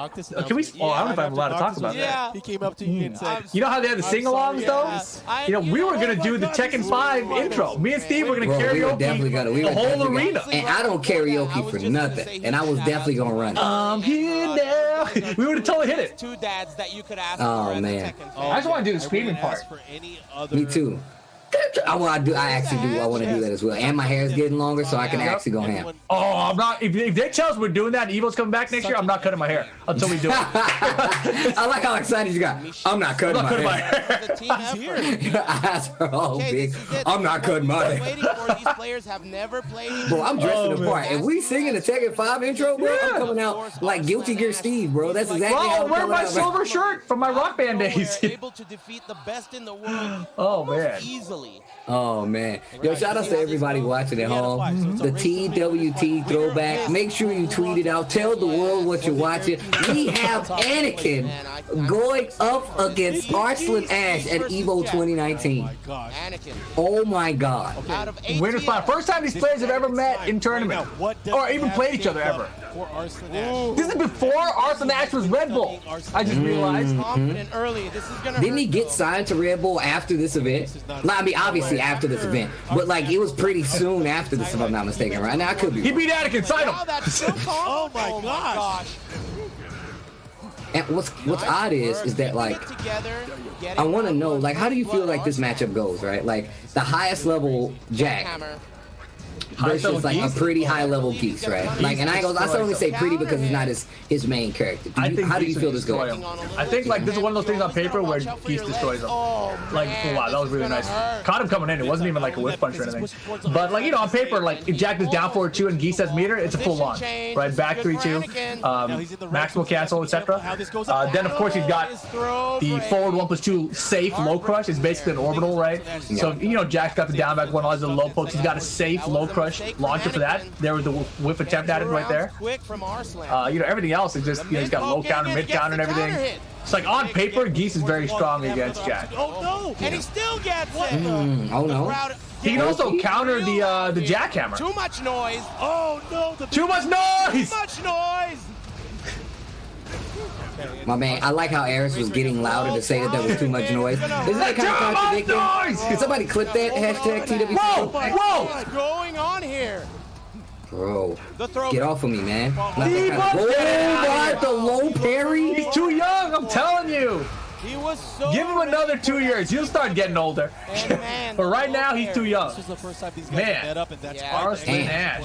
Can we? Oh, I don't know if I'm allowed to talk about that.
Yeah.
He came up to you and said,
You know how they had the sing-alongs though? You know, we were gonna do the Tekken 5 intro. Me and Steve were gonna
Bro, we were definitely
karaoke
gonna.
the whole arena.
And I don't karaoke for nothing. And I was definitely gonna run it.
I'm here now. We would have totally hit it.
Two dads that you could ask
Oh,
for as a
man.
Tekken fan.
I just want to do the
I
screaming
wouldn't
part.
ask for any other.
Me too. I want to do. I actually do. I want to do that as well. And my hair is getting longer, so I can actually go ham.
Oh, I'm not. If they tell us we're doing that and Evo's coming back next year, I'm not cutting my hair until we do it.
I like how excited you got. I'm not cutting
I'm not cutting
my
my
hair.
hair.
It's a team effort.
Your eyes are all
Okay,
big.
this is it.
I'm not cutting my
What we've
hair.
been waiting for. These players have never played.
Bro, I'm dressing the part. If we singing the Tekken 5 intro, bro,
Yeah.
I'm coming out like Guilty Gear Steve, bro. That's exactly how
Well,
I'm
wear
coming
my
out.
silver shirt from my Rock Band days.
We're able to defeat the best in the world
Oh man.
easily. easily.
Oh man, yo! Shout out to everybody watching at home. The TWT throwback. Make sure you tweet it out. Tell the world what you're watching. We have Anakin going up against Arslan Ash at Evo 2019.
Anakin.
Oh my God!
Out of
Winner spot. First time these players have ever met in tournament, or even played each other ever. This is before Arslan Ash was Red Bull. I just realized.
Confident early. This is gonna
Didn't he
hurt,
get
though.
signed to Red Bull after this event? Like, I mean, obviously after this event, but like it was pretty soon after this, if I'm not mistaken. Right now, I could be.
He beat Anakin. Sign him.
Wow, that's so
Oh my gosh.
And what's odd is that like I want to know like how do you feel like this matchup goes, right? Like the highest level Jack versus like a pretty high level Geese, right? Like, and I only say pretty because it's not his main character. How do you feel this going?
I think like this is one of those things on paper where Geese destroys him. Like, wow, that was really nice. Caught him coming in. It wasn't even like a whip punch or anything. But like, you know, on paper, like if Jack is down 4-2 and Geese has meter, it's a full launch, right? Back 3-2, maximal cancel, etc. Then of course he's got the forward 1+2 safe low crush. It's basically an orbital, right? So you know, Jack's got the down back one, all his low pokes. He's got a safe low crush launcher for that. There was the whiff attempt at it right there. You know, everything else is just, you know, he's got low counter, mid counter, and everything. It's like on paper, Geese is very strong against Jack.
Oh no!
And he still gets it.
Oh no!
He can also counter the jackhammer.
Too much noise.
Oh no!
Too much noise.
Too much noise.
My man, I like how Aris was getting louder to say that there was too much noise. Isn't that kind of contradicting? Can somebody clip that hashtag TWT?
Whoa!
What's going on here?
Bro, get off of me, man.
Get out of here.
The low parry.
He's too young, I'm telling you.
He was so
Give him another 2 years. He'll start getting older. But right now, he's too young.
This was the first time these guys
Man.
met up, and that's
Arslan Ash.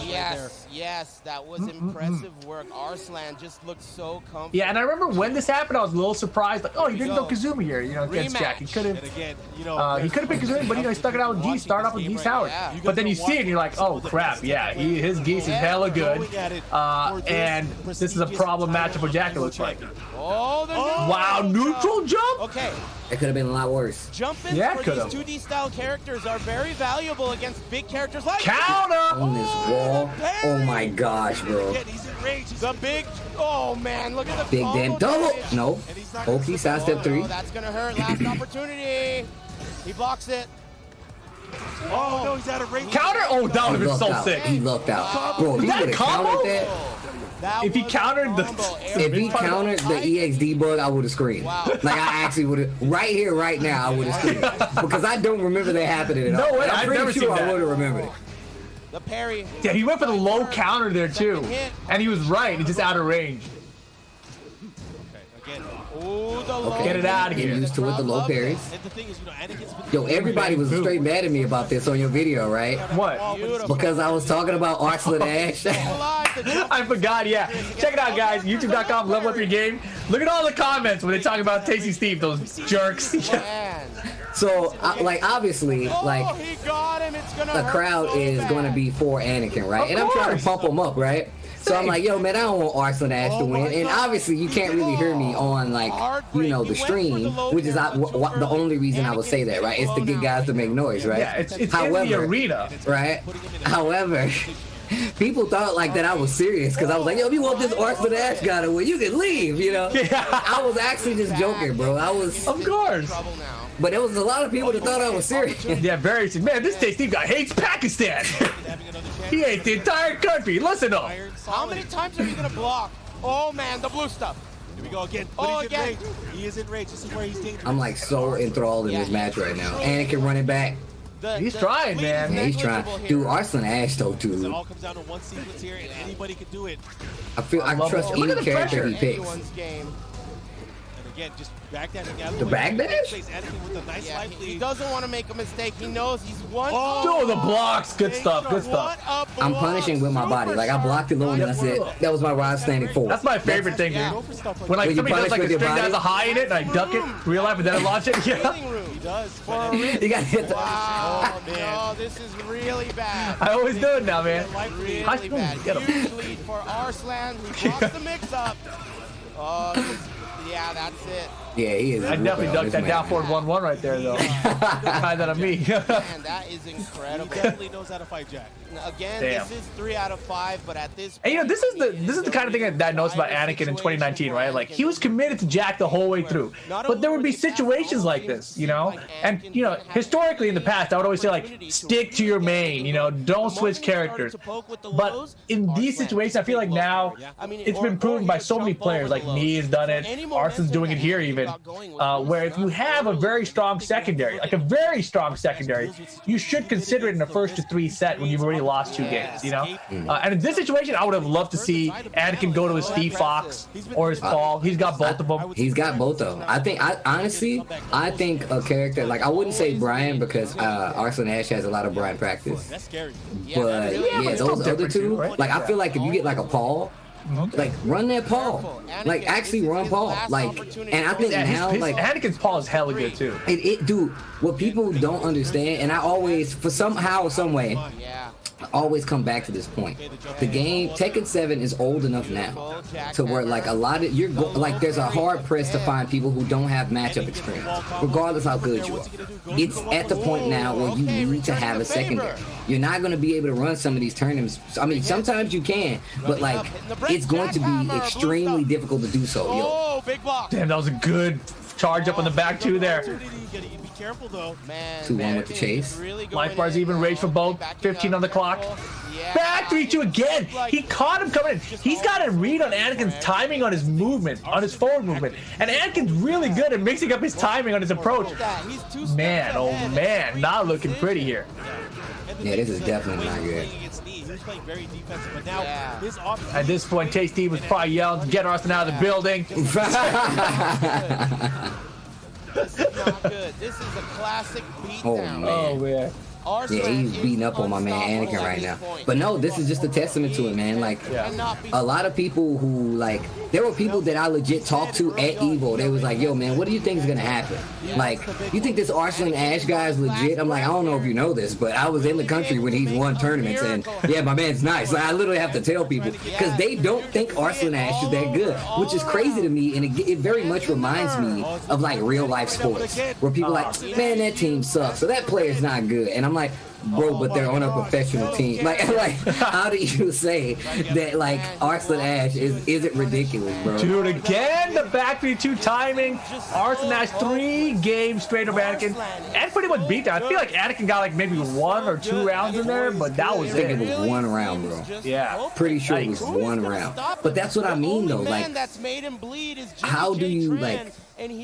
Yes, that was impressive work. Arslan just looked so comfortable.
Yeah, and I remember when this happened, I was a little surprised. Like, oh, he didn't go Kazumi here, you know, against Jack. He could have.
And again, you know,
He could have picked Kazumi, but you know, he stuck it out with Geese. Started off with Geese Howard. But then you see it, and you're like, oh crap, yeah, his Geese is hella good. And this is a problem matchup for Jack. It looks like.
Oh,
Wow, neutral jump.
Okay.
It could have been a lot worse.
Jump-ins
Yeah,
for
could've.
these 2D style characters are very valuable against big characters like
Counter.
On this wall. Oh my gosh, bro.
again, he's in range.
the big. Oh man, look at the
Big damn
combo
double.
damage.
No. Okay, sidestep 3.
Oh, that's gonna hurt. Last opportunity. He blocks it.
Oh no, he's out of range.
Counter. Oh, that would have been so
out.
sick.
He lucked out. Bro, if he
that a
would have
combo?
countered that.
That
If he
was
countered
a
the-
combo.
If he countered the EXD bug, I would have screamed.
Wow.
Like I actually would have, right here, right now, I would have screamed because I don't remember that happening at
No
all.
way,
And I'm
I've
pretty
never
sure
seen
I
that.
would have remembered it.
The parry.
Yeah, he went for the low counter there too, and he was right. He's just out of range.
Again,
Ooh, the low
Get it out of
Get
here.
used to it, the low parries.
and the thing is, you know, Anakin's been
Yo, everybody was straight mad at me about this on your video, right?
What?
Beautiful.
Because I was talking about Arslan Ash.
I forgot, yeah. Check it out, guys. YouTube.com, level up your game. Look at all the comments when they talk about Tasty Steve, those jerks.
Man.
So, like, obviously, like,
Oh, he got him. It's gonna
the
hurt
crowd
so
is
bad.
going to be for Anakin, right?
Of
And I'm trying
course.
to pump him up, right? So I'm like, yo, man, I don't want Arslan Ash to win. And obviously, you can't really hear me on, like, you know, the stream, which is the only reason I would say that, right? It's to get guys to make noise, right?
Yeah, it's in the arena.
Right? However, people thought like that I was serious because I was like, yo, if you want this Arslan Ash guy to win, you can leave, you know?
Yeah.
I was actually just joking, bro.
Of course.
Trouble now.
But there was a lot of people that thought I was serious.
Yeah, very. Man, this Tasty Steve guy hates Pakistan. He hates the entire country. Listen up.
How many times are you gonna block? Oh man, the blue stuff.
Here we go again. But
Oh,
he's in
again.
range. He is in range. This is where he's dangerous.
I'm like so enthralled in this match right now. Anakin running back.
He's trying, man.
Yeah, he's trying. Dude, Arslan Ash though,
It
dude.
all comes down to one sequence here, and anybody can do it.
I feel I
love
trust
it. Look
any
at the
character
pressure.
he picks.
Anyone's game.
And again, just backdashing out of
The
way.
backdash?
Plays Anakin with a nice
Yeah,
life
he
lead.
doesn't want to make a mistake. He knows he's one.
Oh,
Oh, the blocks. Good stuff. Good stuff.
What a
I'm
block.
punishing with my body. Like I blocked it low and that's it. That was my rod standing forward.
That's my favorite thing,
Yeah.
dude.
Go for stuff like
When like
When you
somebody does
punish
like a
with your
string that has
body?
a high in it, and I duck it, real life, and then I launch it. Yeah.
Healing room.
he does.
For a win.
You got hit the.
Wow,
man.
no, this is really bad.
I always do it now, man.
Really
High
bad.
spoon, get him.
Huge lead for Arslan. He drops the mix up. Oh, yeah, that's it.
Yeah, he is.
I definitely ducked that down forward 1-1 right there, though. Try that on me.
Man, that is incredible.
He definitely knows how to fight Jack.
Again,
Damn.
this is 3 out of 5, but at this
And you know, this is the kind of thing that I noticed about Anakin in 2019, right? Like, he was committed to Jack the whole way through. But there would be situations like this, you know? And, you know, historically in the past, I would always say, like, stick to your main, you know, don't switch characters. But in these situations, I feel like now it's been proven by so many players, like me has done it, Arslan's doing it here even, where if you have a very strong secondary, like a very strong secondary, you should consider it in the first to 3 set when you've already lost 2 games, you know? And in this situation, I would have loved to see Anakin go to his Steve Fox or his Paul. He's got both of them.
He's got both of them. I think, honestly, I think a character, like, I wouldn't say Brian because Arslan Ash has a lot of Brian practice.
That's scary.
But yeah, those other two,
right?
like, I feel like if you get like a Paul, like, run that Paul. Like, actually run Paul. Like, and I think now, like,
Anakin's Paul is hella good too.
dude, what people don't understand, and I always, for somehow, some way, I always come back to this point. The game, Tekken 7 is old enough now to where, like, a lot of, like, there's a hard press to find people who don't have matchup experience, regardless how good you are. It's at the point now where you need to have a secondary. You're not going to be able to run some of these tournaments. I mean, sometimes you can, but, like, it's going to be extremely difficult to do so, yo.
Damn, that was a good charge up on the back two there.
Be careful though.
2-1 with the chase.
Life bars even, rage for both. 15 on the clock. Back 3-2 again. He caught him coming in. He's got a read on Anakin's timing on his movement, on his forward movement. And Anakin's really good at mixing up his timing on his approach. Man, oh man, not looking pretty here.
Yeah, this is definitely not good.
Playing very defensive, but now his offense.
At this point, Tasty was probably yelling to get Arslan out of the building.
This is not good. This is a classic beatdown.
Oh, man. Yeah, he's beating up on my man Anakin right now. But no, this is just a testament to it, man. Like, a lot of people who, like, there were people that I legit talked to at Evo. They was like, yo, man, what do you think is going to happen? Like, you think this Arslan Ash guy is legit? I'm like, I don't know if you know this, but I was in the country when he's won tournaments, and yeah, my man's nice. Like, I literally have to tell people, because they don't think Arslan Ash is that good, which is crazy to me, and it very much reminds me of, like, real life sports, where people are like, man, that team sucks, so that player's not good. And I'm like, bro, but they're on a professional team. Like, how do you say that, like, Arslan Ash isn't ridiculous, bro?
Dude, again, the back 3-2 timing. Arslan Ash 3 games straight of Anakin. And pretty much beat that. I feel like Anakin got, like, maybe 1 or 2 rounds in there, but that was
I think it was 1 round, bro.
Yeah.
Pretty sure it was 1 round. But that's what I mean, though. Like, how do you, like,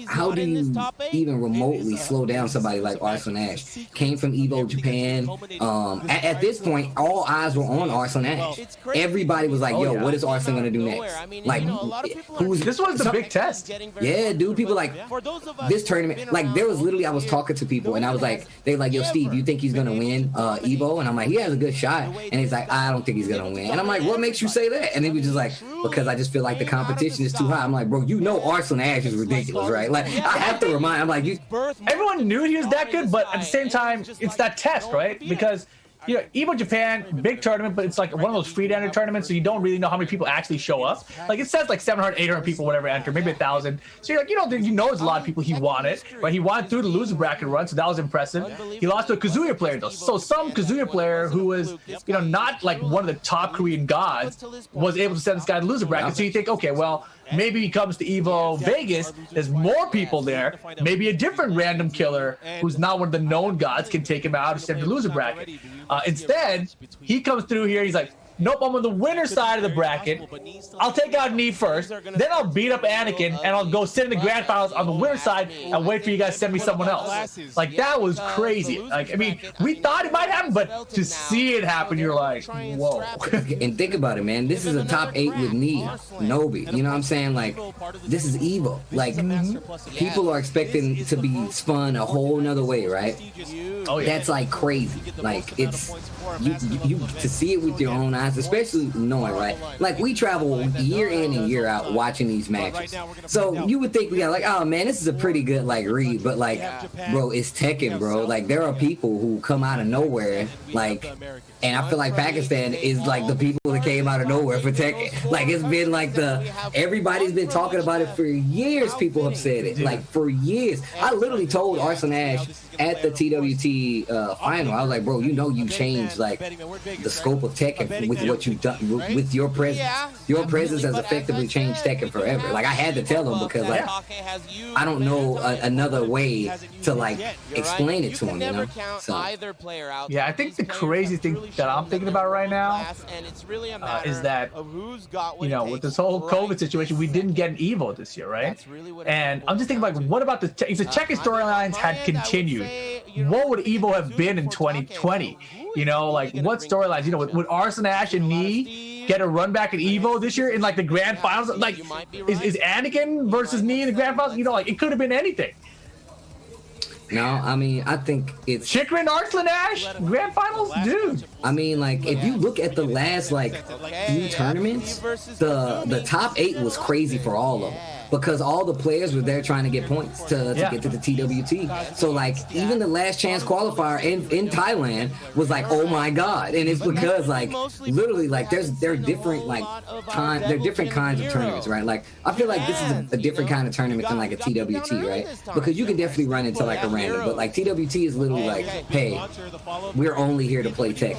how do you even remotely slow down somebody like Arslan Ash? Came from Evo Japan. At this point, all eyes were on Arslan Ash. Everybody was like, yo, what is Arslan going to do next? Like,
this was the big test.
Yeah, dude, people like, this tournament, like, there was literally, I was talking to people, and I was like, they were like, yo, Steve, you think he's going to win Evo? And I'm like, he has a good shot. And he's like, I don't think he's going to win. And I'm like, what makes you say that? And he was just like, because I just feel like the competition is too high. I'm like, bro, you know Arslan Ash is ridiculous, right? Like, I have to remind, I'm like,
everyone knew he was that good, but at the same time, it's that test, right? Because, you know, Evo Japan, big tournament, but it's like one of those free-enter tournaments, so you don't really know how many people actually show up. Like, it says like 700, 800 people, whatever, enter, maybe 1,000. So you're like, you know, there's a lot of people he wanted, but he wanted through the loser bracket run, so that was impressive. He lost to a Kazuya player, though. So some Kazuya player who was, you know, not like one of the top Korean gods was able to send this guy to the loser bracket. So you think, okay, well, maybe he comes to Evo Vegas, there's more people there, maybe a different random killer who's not one of the known gods can take him out and send him to the loser bracket. Instead, he comes through here, he's like, nope, I'm on the winner side of the bracket. I'll take out Knee first, then I'll beat up Anakin, and I'll go sit in the grand finals on the winner side and wait for you guys to send me someone else. Like, that was crazy. Like, I mean, we thought it might happen, but to see it happen, you're like, whoa.
And think about it, man. This is a top 8 with Knee, Nobi. You know what I'm saying? Like, this is Evo. Like, people are expecting to be spun a whole nother way, right?
Oh, yeah.
That's like crazy. Like, it's you to see it with your own eyes. storylines, especially knowing, right? Like, we travel year in and year out watching these matches. So you would think we got like, oh man, this is a pretty good like read, but like, bro, it's Tekken, bro. Like, there are people who come out of nowhere, like, and I feel like Pakistan is like the people that came out of nowhere for Tekken. Like, it's been like everybody's been talking about it for years. People have said it, like, for years. I literally told Arslan Ash at the TWT final, I was like, bro, you know, you changed like the scope of Tekken with what you've done with your presence. Your presence has effectively changed Tekken forever. Like, I had to tell him because like I don't know another way to like explain it to him, you know. So
yeah, I think the crazy thing that I'm thinking about right now is that, you know, with this whole COVID situation, we didn't get an Evo this year, right? And I'm just thinking like, what about if the Tekken storylines had continued, what would Evo have been in 2020? You know, like, what storylines? You know, would Arslan Ash and Nee get a run back at Evo this year in like the grand finals? Like, is Anakin versus Nee in the grand finals? You know, like, it could have been anything.
No, I mean, I think it's
Chikrin Arslan Ash grand finals, dude.
I mean, like, if you look at the last like few tournaments, the top 8 was crazy for all of them. Because all the players were there trying to get points to get to the TWT. So, like, even the last chance qualifier in Thailand was like, oh my god. And it's because, like, literally, like, there are different, like, there are different kinds of tournaments, right? Like, I feel like this is a different kind of tournament than, like, a TWT, right? Because you can definitely run into, like, a random. But, like, TWT is literally like, hey, we're only here to play tech.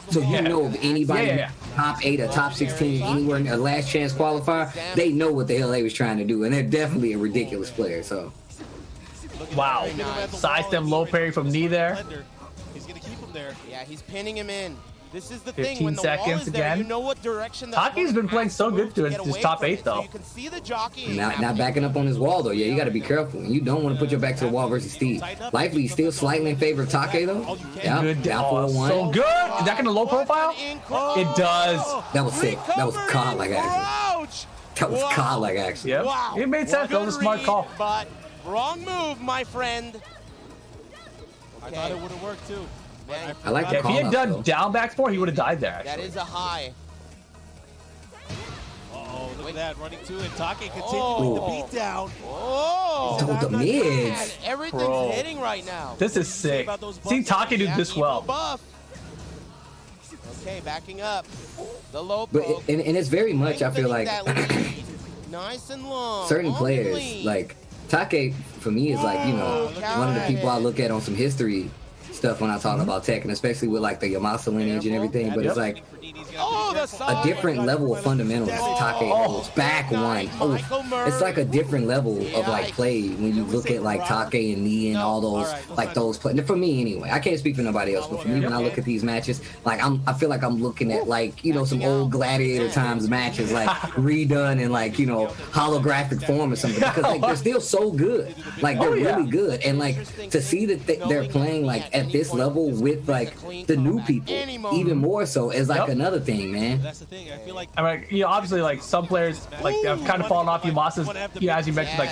So you know if anybody top 8 or top 16 anywhere in a last chance qualifier, they know what the hell they was trying to do. And they're definitely a ridiculous player, so.
Wow. Side stem low parry from Nee there.
He's going to keep him there. Yeah, he's pinning him in. This is the
15
thing, when the
seconds
wall is there,
again.
you know what direction the
Taki's been playing so good to his top 8 though.
You can see the jockey.
Not backing up on his wall though. Yeah, you got to be careful. You don't want to put your back to the wall versus Steve. Likely still slightly in favor of Take though. Yeah,
good.
Down 4-1.
So good. Is that going to low profile? It does.
That was sick. That was godlike action. That was godlike action.
Yep.
Wow.
It made sense. That was a smart call.
But wrong move, my friend.
I thought it would have worked too.
I like the
If
call
he had done
though.
down back 4, he would have died there. Actually.
That is a high.
Oh, look at that, running to it. Take continuing the beat down.
Oh,
Told the mids.
everything's
Bro.
hitting right now.
This is sick. Seeing Take do this
Evo
well.
Buff. Okay, backing up. The low
But
poke.
and it's very much, I feel like
Nice and long.
certain
on
players,
lead.
like Take for me is like, you know, one of the people I look at on some history stuff when I talk about tech, and especially with like the Yamasa lineage and everything, but it's like a different level of fundamentals Take holds. Back one. It's like a different level of like play when you look at like Take and Nee and all those like those play. For me anyway, I can't speak for nobody else, but for me when I look at these matches, like I feel like I'm looking at like, you know, some old Gladiator times matches like redone in like, you know, holographic form or something, because like they're still so good. Like they're really good, and like to see that they're playing like at this level with like the new people even more so is like another thing, man.
That's the thing. I feel like
I mean, you know, obviously, like some players, like have kind of fallen off. Yamasa's, you know, as you mentioned, like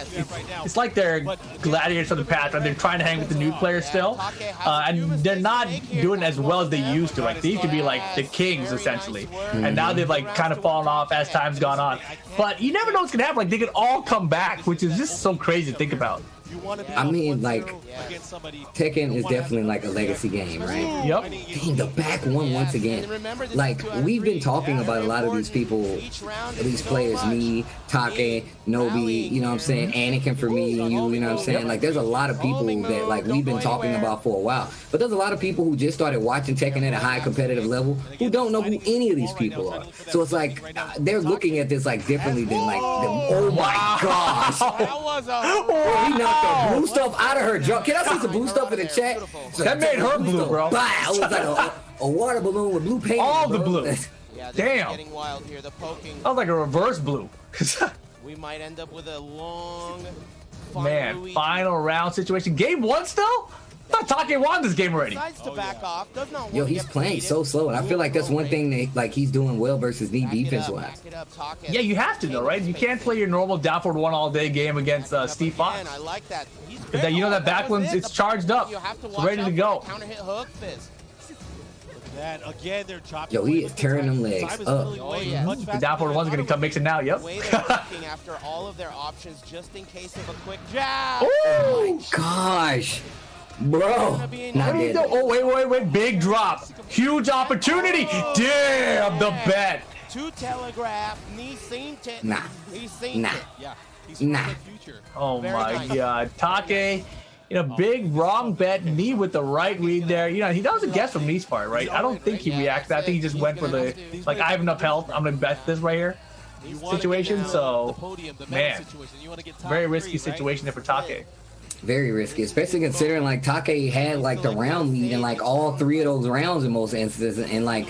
it's like they're gladiators from the past, and they're trying to hang with the new players still, and they're not doing as well as they used to. Like they used to be like the kings essentially, and now they've like kind of fallen off as time's gone on. But you never know what's gonna happen. Like they could all come back, which is just so crazy to think about.
I mean, like, Tekken is definitely like a legacy game, right?
Yep.
Dang, the back one once again. Like, we've been talking about a lot of these people, these players, me, Take, Nobi, you know what I'm saying, Anakin for me, and you know what I'm saying? Like, there's a lot of people that, like, we've been talking about for a while. But there's a lot of people who just started watching Tekken at a high competitive level who don't know who any of these people are. So it's like, they're looking at this, like, differently than, like, oh my gosh.
That was a
He knocked the blue stuff out of her jaw. Can I see some blue stuff in the chat?
That made her blue, bro.
Wow, it was like a water balloon with blue paint.
All the
bro.
blue.
Yeah,
Damn.
Getting wild here. The poking.
That was like a reverse blue.
We might end up with a long.
Man, final round situation. Game 1 still? I thought Take won this game already.
Decides to back off. Does not want
Yo,
to
he's
get
playing
defeated.
so slow, and I feel like that's one thing that like he's doing well versus the defense wise.
Back it up, talk it.
Yeah, you have to though, right? You can't play your normal down forward 1 all day game against Steve Fox.
I like that. He's
That, you know that back one's it's charged up.
You have to
It's
watch
ready to
out
go.
for the counter hit hook fist.
That again, they're chopping.
Yo, he is turning them legs
Time is
up.
really way
yeah.
much
The
faster
down forward
than I
one's gonna
thought
come
it
mixing now. Yep.
The way they're looking after all of their options just in case of a quick jab.
Oh my gosh. Bro. Not good.
Oh, wait. Big drop. Huge opportunity. Damn, the bet.
To telegraph, knee seen it.
Nah.
He's seen
Nah.
it.
Yeah, he's
Nah.
the future.
Oh
Very
my
nice.
God. Take, big wrong bet. Knee with the right read there. He doesn't guess from knee's part, right? I don't think he reacted. I think he just went for the, like, I have enough health. I'm going to bet this right here.
You wanna
Situation,
get the
so,
podium, the
man,
medal situation. You wanna get top
very
three,
risky
right?
situation there for Take.
Very risky, especially considering like Take had like the round lead in like all 3 of those rounds in most instances, and like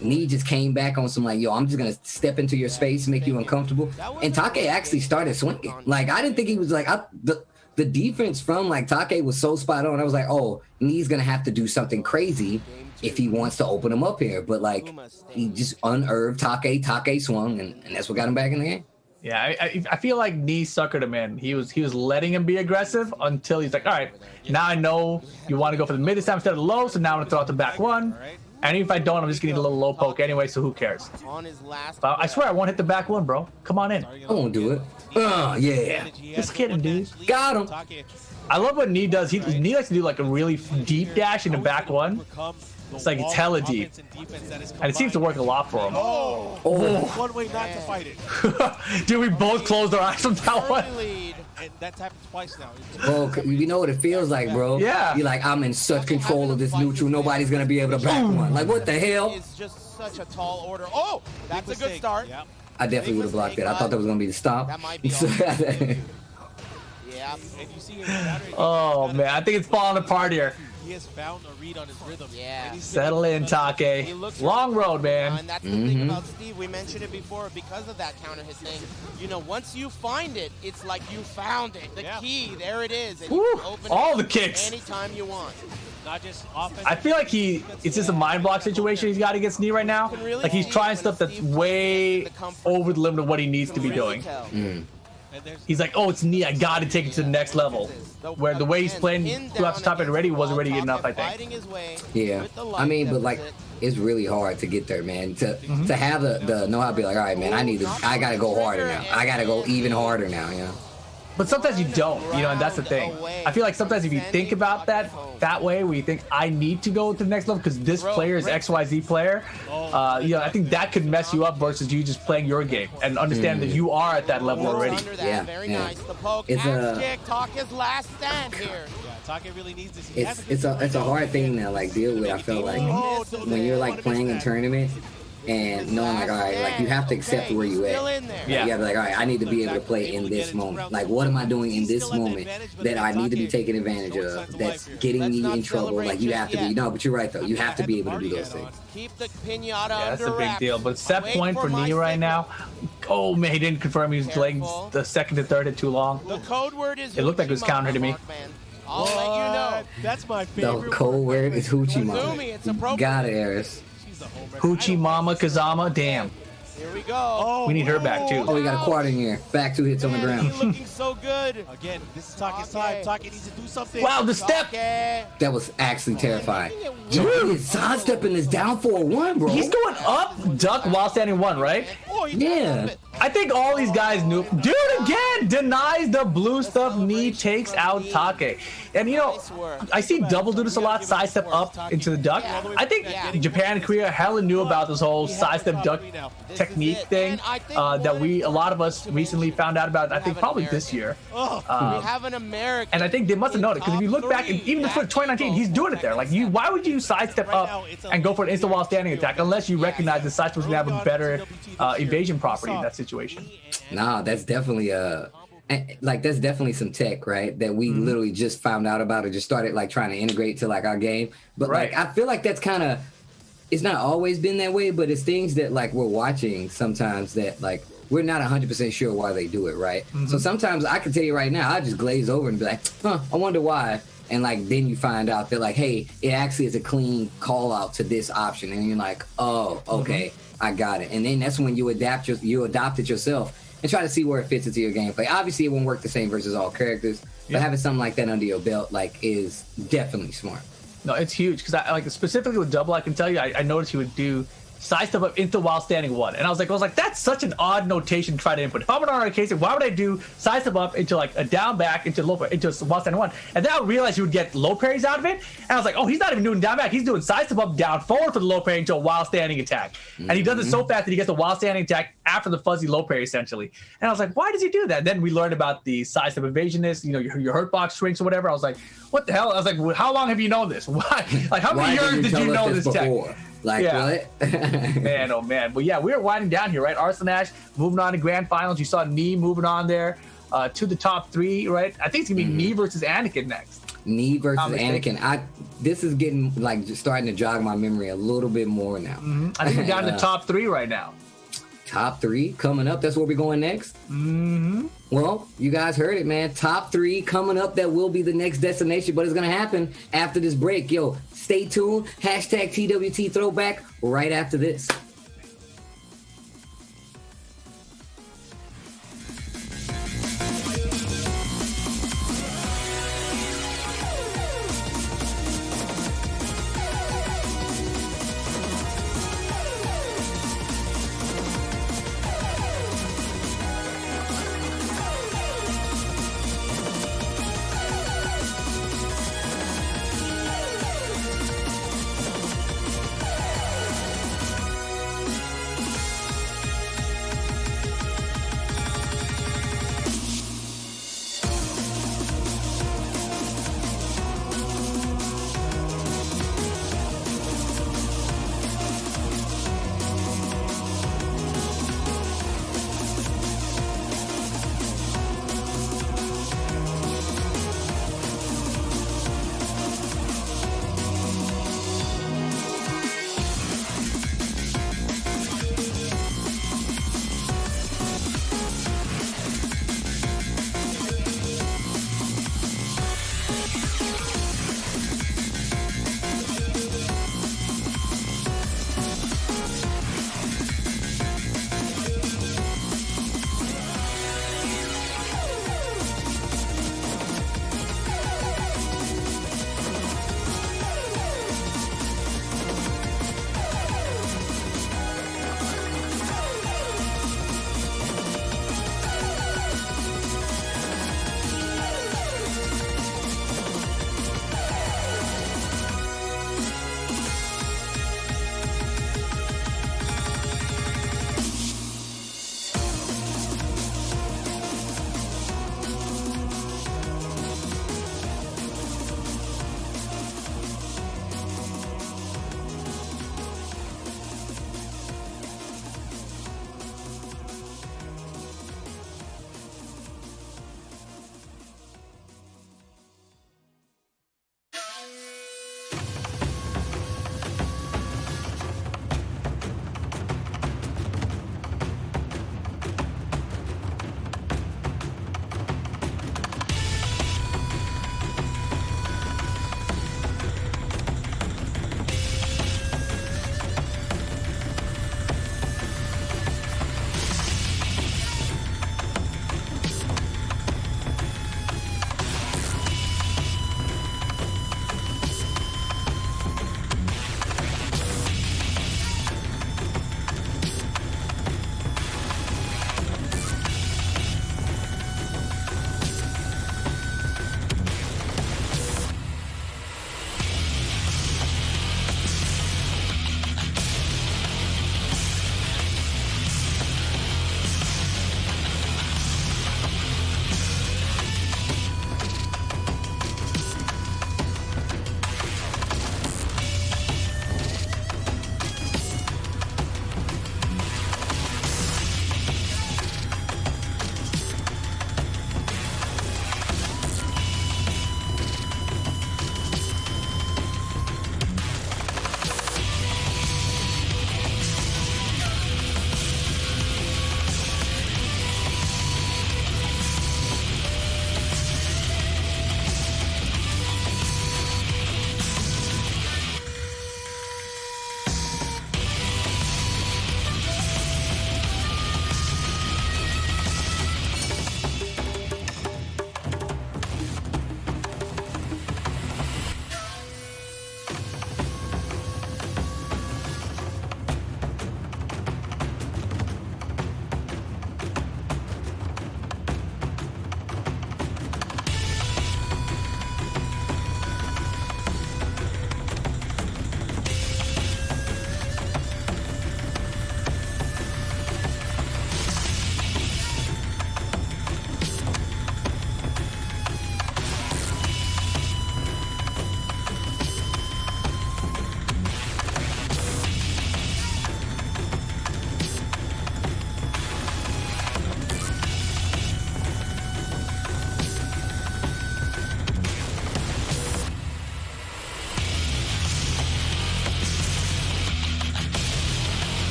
Nee just came back on some like, yo, I'm just gonna step into your space, make you uncomfortable. And Take actually started swinging. Like I didn't think he was like the defense from like Take was so spot on. I was like, oh, Nee's gonna have to do something crazy if he wants to open him up here. But like he just unearthed Take swung, and that's what got him back in the game.
Yeah, I feel like Nee suckered him in. He was letting him be aggressive until he's like, all right, now I know you want to go for the mid this time instead of the low, so now I'm gonna throw out the back one. And even if I don't, I'm just gonna need a little low poke anyway, so who cares?
On his last
But I swear I won't hit the back one, bro. Come on in.
I won't do it. Yeah.
Just kidding, dude.
Got him.
I love what Nee does. Nee likes to do like a really deep dash in the back one. It's like it's hella deep. And it seems to work a lot for him.
Oh.
One way not to fight it.
Dude, we both closed our eyes on that one.
lead.
And that's happened twice now.
Bro, you know what it feels like, bro?
Yeah.
You're like, I'm in such control of this neutral. Nobody's gonna be able to back one. Like, what the hell?
Is just such a tall order. Oh, that's a good start.
Yeah.
I definitely would have blocked it. I thought that was gonna be the stop.
That might be all. Yeah.
And you see him Saturday,
Oh man, I think it's falling apart here.
he has found a read on his rhythm.
Yeah.
And he's
Settle in, Take.
He looks
Long road, man.
And that's the thing about Steve. We mentioned it before because of that counter hit thing. Once you find it, it's like you found it. The key, there it is. And you
Woo,
can open
all
it
the kicks.
anytime you want.
not just offense.
I feel like it's just a mind block situation he's got against Nee right now. Like he's trying stuff that's way over the limit of what he needs to be doing.
And there's
He's like, oh, it's Nee, I gotta take it to the next level. Where the way he's playing throughout the top end already wasn't ready enough, I think.
Yeah, I mean, but like, it's really hard to get there, man. To have the know how to be like, all right, man, I gotta go harder now. I gotta go even harder now, you know.
But sometimes you don't, and that's the thing. I feel like sometimes if you think about that way, where you think I need to go to the next level because this player is XYZ player, I think that could mess you up versus you just playing your game and understand that you are at that level already.
Yeah,
very
yeah.
nice. The poke,
It's
axe kick, talk his last stand here.
Take really needs this.
It's a hard thing to like deal with. I feel like when you're like playing a tournament and knowing like, all right, like you have to accept where you
Still
at.
in there.
Yeah.
You have to be like, all right, I need to be able to play in this moment. Like, what am I doing in this moment that I need to be taking advantage of? That's getting me in trouble. Like, you have to be. No, but you're right though. You have to be able to do those things.
Keep the pinata
Yeah, that's
under
a big
wraps.
deal. But set
Wait
point for
my
Nee right
signal.
now. Oh man, he didn't confirm he was delaying
Careful.
the second and third hit too long.
The code word is
It looked like it was counter to me.
Man. I'll let you know.
That's my
The
favorite.
code word is Hoochie
Azumi,
Mama.
it's appropriate.
Got it, Eris.
She's a homer.
Hoochie Mama Kazama, damn.
Here we go.
We need her back too.
Oh, we got a quart in here. Back 2 hits on the
Man,
ground.
he's looking so good.
Again, this is Take's time. Take needs to do something.
Wow, the step.
Okay.
That was actually terrifying. Yo, he's sidestepping this down 4-1, bro.
He's going up, duck while standing one, right?
Oh, he
Yeah.
did it.
I think all these guys knew. Dude, again, denies the blue stuff. Nee takes out Take. And I see Double do this a lot, sidestep up into the duck. I think Japan and Korea hella knew about this whole sidestep duck technique thing that a lot of us recently found out about, I think probably this year.
We have an American.
And I think they must have known it because if you look back, and even for 2019, he's doing it there. Like, why would you sidestep up and go for an instant while standing attack unless you recognize the sidestep was going to have a better evasion property in that situation?
Nah, that's definitely that's definitely some tech, right? That we literally just found out about or just started like trying to integrate to like our game. But
Right.
like I feel like that's kind of, it's not always been that way, but it's things that like we're watching sometimes that like we're not 100% sure why they do it, right? So sometimes I can tell you right now, I just glaze over and be like, I wonder why. And like then you find out that like, hey, it actually is a clean call out to this option, and you're like, oh, okay, I got it. And then that's when you adopt it yourself and try to see where it fits into your gameplay. Obviously, it won't work the same versus all characters, but having something like that under your belt like is definitely smart.
No, it's huge because I like specifically with double. I can tell you, I noticed he would do side step up into while standing one, and I was like, that's such an odd notation to try to input. If I'm an arcade, why would I do side step up into like a down back into low into while standing one? And then I realized you would get low parries out of it, and I was like, oh, he's not even doing down back. He's doing side step up down forward for the low parry into a while standing attack, and he does it so fast that he gets the while standing attack after the fuzzy low parry essentially. And I was like, why does he do that? Then we learned about the side step evasionness, your hurt box shrinks or whatever. I was like, what the hell? I was like, well, how long have you known this? Why? Like, how many years did you know this tech?
Like, what?
Man, oh man. But yeah, we're winding down here, right? Arslan Ash moving on to grand finals. You saw Knee moving on there to the top 3, right? I think it's gonna be Knee versus Anakin next.
Knee versus Anakin. This is getting like just starting to jog my memory a little bit more now.
I think we're down to top 3 right now.
Top 3 coming up. That's where we're going next. Well, you guys heard it, man. Top 3 coming up. That will be the next destination, but it's gonna happen after this break. Yo, stay tuned. Hashtag TWT Throwback right after this.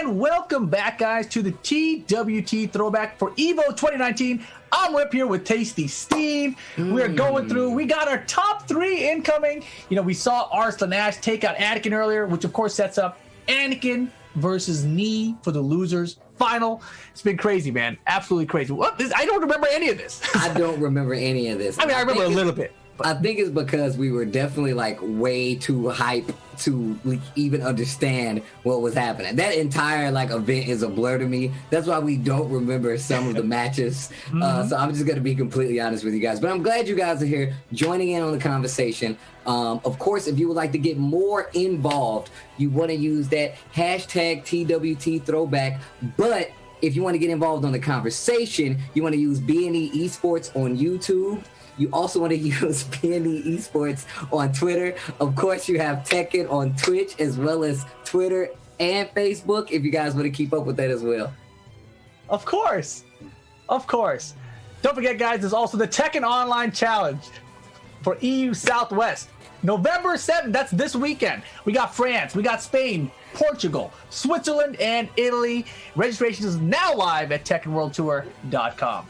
And welcome back, guys, to the TWT Throwback for EVO 2019. I'm Rip here with Tasty Steve. We're going through. We got our top 3 incoming. You know, we saw Arslan Ash take out Anakin earlier, which of course sets up Anakin versus Nee for the losers final. It's been crazy, man. Absolutely crazy. What? I don't remember any of this.
I don't remember any of this.
I mean, I remember a little bit.
I think it's because we were definitely like way too hype to even understand what was happening. That entire like event is a blur to me. That's why we don't remember some of the matches. So I'm just going to be completely honest with you guys. But I'm glad you guys are here joining in on the conversation. Of course, if you would like to get more involved, you want to use that hashtag TWT Throwback. But if you want to get involved on the conversation, you want to use B&E Esports on YouTube. You also want to use B&E Esports on Twitter. Of course, you have Tekken on Twitch as well as Twitter and Facebook if you guys want to keep up with that as well.
Of course. Of course. Don't forget, guys, there's also the Tekken Online Challenge for EU Southwest. November 7th, that's this weekend. We got France, we got Spain, Portugal, Switzerland, and Italy. Registration is now live at TekkenWorldTour.com.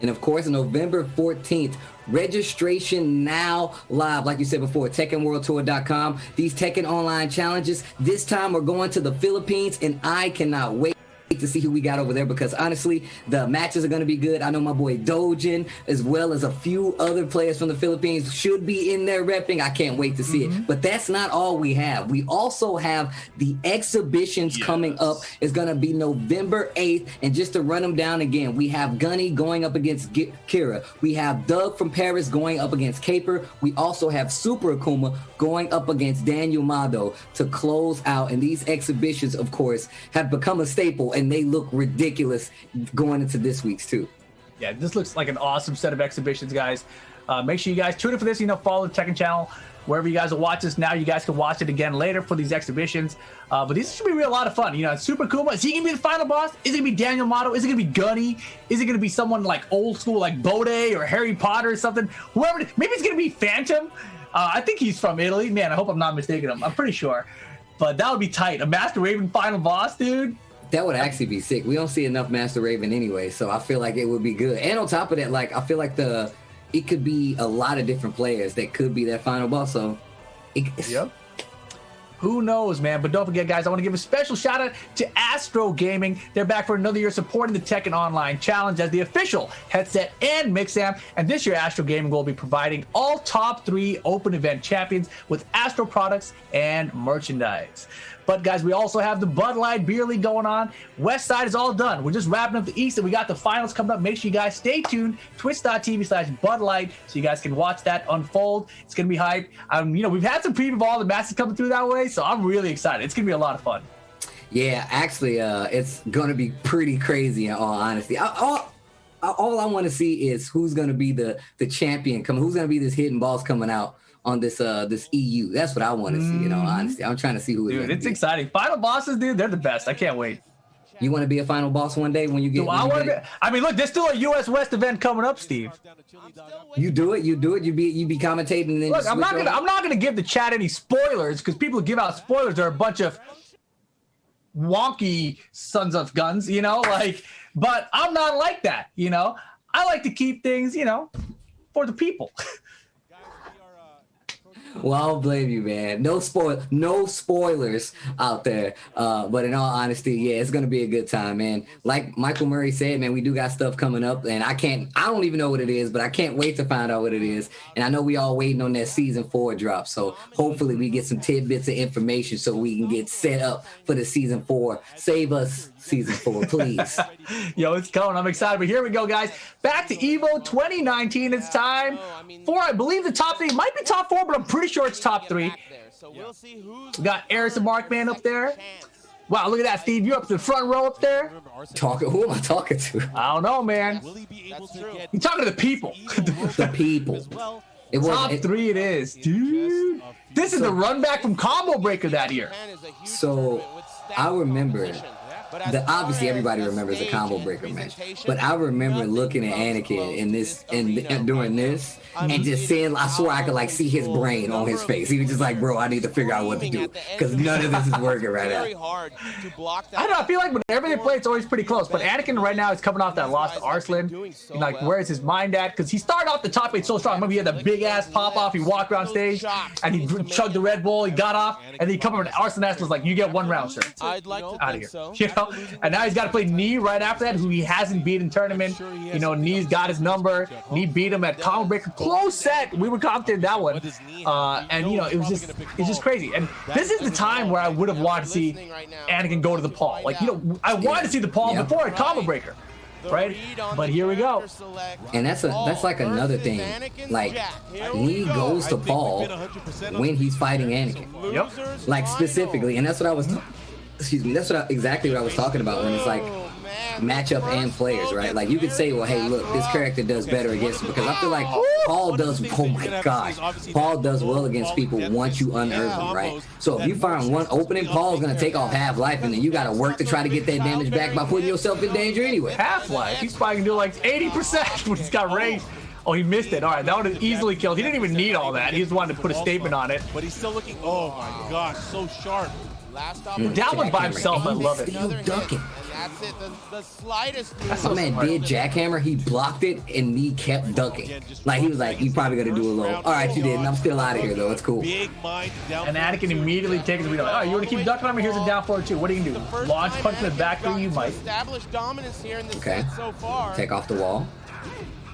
And of course, November 14th, registration now live, like you said before, TekkenWorldTour.com. These Tekken Online challenges, this time we're going to the Philippines, and I cannot wait to see who we got over there because honestly, the matches are going to be good. I know my boy Dojin, as well as a few other players from the Philippines, should be in there repping. I can't wait to see it. But that's not all we have. We also have the exhibitions coming up. It's going to be November 8th. And just to run them down again, we have Gunny going up against Kira. We have Doug from Paris going up against Caper. We also have Super Akuma going up against Daniel Mado to close out. And these exhibitions, of course, have become a staple, and they look ridiculous going into this week's too.
Yeah, this looks like an awesome set of exhibitions, guys. Make sure you guys tune in for this. Follow the Tekken channel. Wherever you guys will watch this now, you guys can watch it again later for these exhibitions. But these should be a lot of fun. Super Kuma, is he going to be the final boss? Is it going to be Daniel Motto? Is it going to be Gunny? Is it going to be someone like old school like Bode or Harry Potter or something? Whoever, maybe it's going to be Phantom. I think he's from Italy. Man, I hope I'm not mistaken. I'm pretty sure. But that would be tight. A Master Raven final boss, dude.
That would actually be sick. We don't see enough Master Raven anyway, so I feel like it would be good. And on top of that, like I feel like it could be a lot of different players that could be that final boss. So,
yep. Who knows, man? But don't forget, guys, I want to give a special shout out to Astro Gaming. They're back for another year supporting the Tekken Online Challenge as the official headset and mix amp. And this year, Astro Gaming will be providing all top 3 open event champions with Astro products and merchandise. But guys, we also have the Bud Light Beer League going on. West Side is all done. We're just wrapping up the East, and we got the finals coming up. Make sure you guys stay tuned. Twitch.tv/Bud Light, so you guys can watch that unfold. It's gonna be hype. We've had some preview of all the matches coming through that way, so I'm really excited. It's gonna be a lot of fun.
Yeah, actually, it's gonna be pretty crazy in all honesty. All I want to see is who's gonna be the champion coming. Who's gonna be this hidden boss coming out on this EU. That's what I want to see, honestly. I'm trying to see who it is.
Dude, it's exciting. Final bosses, dude, they're the best. I can't wait.
You want to be a final boss one day when you get...
Look, there's still a US West event coming up, Steve.
You do it. You be commentating and then
look, I'm not gonna give the chat any spoilers because people who give out spoilers are a bunch of wonky sons of guns, but I'm not like that, I like to keep things, for the people.
Well, I don't blame you, man. No spoilers out there. But in all honesty, yeah, it's gonna be a good time, man. Like Michael Murray said, man, we do got stuff coming up, and I don't even know what it is, but I can't wait to find out what it is. And I know we all waiting on that season 4 drop. So hopefully we get some tidbits of information so we can get set up for the season 4. Save us season 4, please.
Yo, it's coming. I'm excited. But here we go, guys. Back to EVO 2019. It's time for, I believe, the top 3. It might be top 4, but I'm pretty sure it's top 3. We got Eris and Markman up there. Wow, look at that, Steve. You're up to the front row up there.
Who am I talking to?
I don't know, man. You're talking to the people.
The people.
Top 3 it is. Dude. This is the run back from Combo Breaker that year.
So I remember obviously everybody remembers the combo breaker match, but I remember looking at Anakin in this and during this and just saying, I swear I could like see his brain on his face. He was just like, bro, I need to figure out what to do because none of this is working right now.
I don't know. I feel like whenever they play, it's always pretty close. But Anakin right now is coming off that loss to Arslan. And like, where is his mind at? Because he started off the top 8 so strong. Remember, he had the big ass pop off. He walked around stage and he chugged the Red Bull. He got off and then he come over and Arslan Ash was like, "You get 1 round, sir."
I'd like to
Out of
think
here.
so.
You know, and now he's got to play Knee right after that, who he hasn't beat in tournament. You know, Knee's got his number. Knee beat him at combo breaker, close set. We were confident in that one, and you know, it's just crazy. And this is the time where I would have wanted to see Anakin go to the Paul. Like, you know, I wanted to see the Paul before at combo breaker, right? But here we go.
And that's like another thing. Like, Lee goes to Paul when he's fighting Anakin.
Yep.
Like specifically, and that's what I was. Excuse me. That's exactly what I was talking about when it's like matchup and players, right? Like you could say, well, hey, look, this character does better against him because I feel like Paul does. Oh my gosh, Paul does well against people once you unearth him, right? So if you find one opening, Paul's gonna take off half life, and then you gotta work to try to get that damage back by putting yourself in danger anyway.
Half life. He's probably gonna do like 80% when he's got range. Oh, he missed it. All right, that would have easily killed. He didn't even need all that. He just wanted to put a statement on it.
But he's still looking. Oh my gosh, so sharp.
That one by himself, I love it.
Still ducking.
And that's it. The slightest move.
My man did jackhammer. He blocked it, and he kept ducking. Like he was like, "You probably gonna do a low." All right, you didn't. I'm still out of here though. It's cool.
And Anakin immediately takes the lead. Like, oh, you want to keep ducking on me? Here's a down forward too. What are you gonna do? Launch punch in the back three? You might.
Establish dominance here in this
Okay.
set so far.
Take off the wall.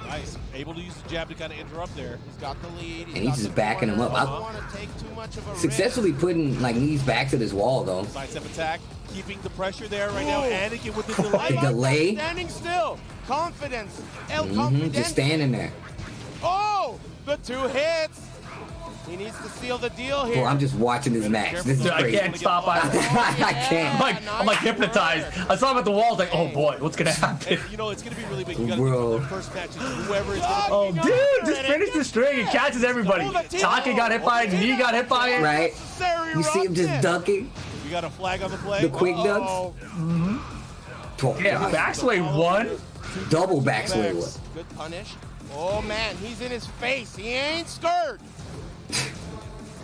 Nice. Able to use the jab to kind of interrupt there.
He's got the lead.
And he's just backing him up.
I don't want to take too much of a
Successfully putting like knees back to this wall though.
Sidestep attack, keeping the pressure there right now. Anakin with the
The
delay.
delay.
Standing still. Confidence. El
Just
confidence.
standing there.
Oh, the 2 hits. He needs to seal the deal here.
Bro, I'm just watching this match. This is
Dude, I
crazy.
can't stop. I
can't.
I'm like hypnotized. I saw him at the wall. Like, oh boy, what's gonna happen?
And, you know, it's going to be really big. You got to
Bro.
the first match. Whoever is gonna
Oh, dude, just finish the string. It catches everybody. Taki got hit by it. Knee got hit by it.
Right? You see him just ducking.
We got a flag on the play.
The quick ducks.
Oh,
Yeah, backsway 1.
Double backsway one.
Good punish. Oh man, he's in his face. He ain't scared.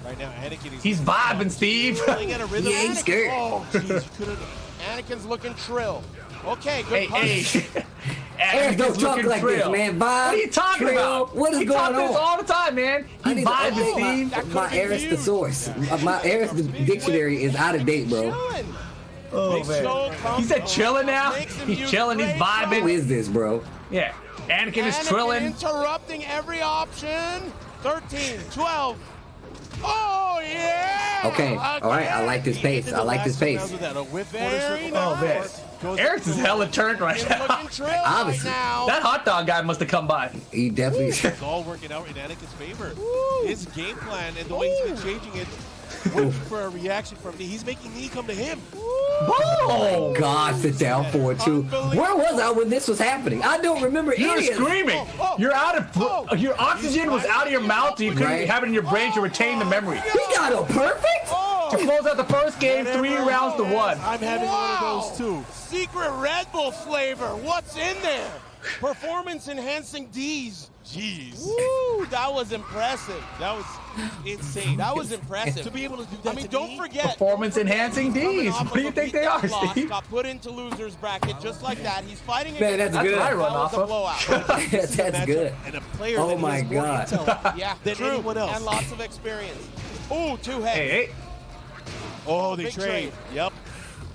right now, Anakin is
He's vibing, Steve.
playing at a rhythm.
He ain't scared.
Oh, jeez, could've-
Anakin's looking trill. Okay, good
Hey,
punish.
hey.
Eric, don't
Anakin's
talk
looking
like
trill.
this, man. Vibe.
What are you talking
trill.
about?
What is
he
going
talks this
on?
all the time, man.
I
He
need to
vibes,
update
Steve.
my Eris the source. My Eris the dictionary is out of date, bro.
Chilling.
Oh,
Makes
man.
so
He said
comfortable.
chilling now.
Makes him
He's
use
chilling. He's
great
Who
vibing.
is this, bro?
Yeah. Anakin is
Anakin
trilling.
interrupting every option. 13, 12. Oh, yeah!
Okay, all right. I like this pace. I like this pace.
Very
Oh, man.
nice.
Eric's is hella turned right
He's
now.
looking trill right
Obviously.
now.
That hot dog guy must have come by.
He definitely.
It's all working out in Anakin's favor. His game plan and the way he's been changing it, waiting for a reaction from me. He's making me come to him.
Boom!
God, sit down for it too. Where was I when this was happening? I don't remember
You were
any of it.
screaming. You're out of your oxygen was out of your mouth, so you couldn't
Right.
have it in your brain to retain the memory.
He got a perfect.
To close out the first game, 3 rounds to 1.
I'm having one of those too.
Secret Red Bull flavor. What's in there? Performance enhancing D's.
Jeez.
Woo, that was impressive.
That was insane.
That was impressive.
To be able to do that
I mean,
to
don't
me,
forget.
Performance enhancing
coming
D's.
off
What do you
of a
think they are,
beatdown loss,
Steve?
got put into losers bracket just like that. He's fighting
Man,
against
that's good.
That's what I run
that was
off
a
of.
blowout.
this is a
That's
matchup
good.
And a player
Oh
that
my
has more
God.
intel
Yeah,
than
true.
anyone else.
And lots of experience. Ooh, 2 hits.
Hey, hey.
Oh, they
Big
trade.
trade.
Yep.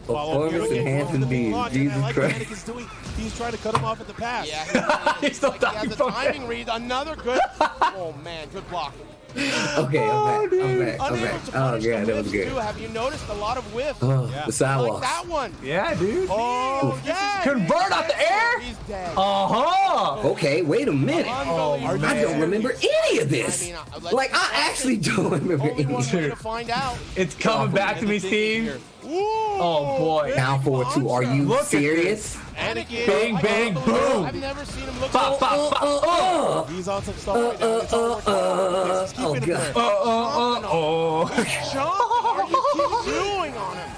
Performance enhancing D's. Jesus
I like what
Christ.
Anakin's doing. He's trying to cut him off at the pass.
Yeah, he really is.
He's still
Like, he has
talking
the
from
timing
there.
read. Another good. Oh man, good block.
Okay, I'm back. I'm back.
Unable
Oh,
to punish
yeah,
the
that was
whiffs,
good.
too. Have you noticed a lot of whiffs?
Oh,
Yeah.
the
Like
sidewalks.
that one.
Yeah, dude.
Oh, yeah.
Convert out the air?
He's dead.
Uh-huh.
Okay, wait a minute.
Oh,
I don't remember any of this.
I mean,
Like, I actually don't remember
Only
any
one
of
way
it.
to find out.
It's coming back to me, Steve. Oh, boy.
Down forward two. Are you
Look at
serious?
Anakin.
Bang,
I
bang,
can't believe it.
boom.
I've never seen him look
Pop,
so
pop, pop.
He's on some stuff right now. It's all working out. He's keeping
Oh,
it
God.
there.
Oh.
jumping. What are you keep doing on him?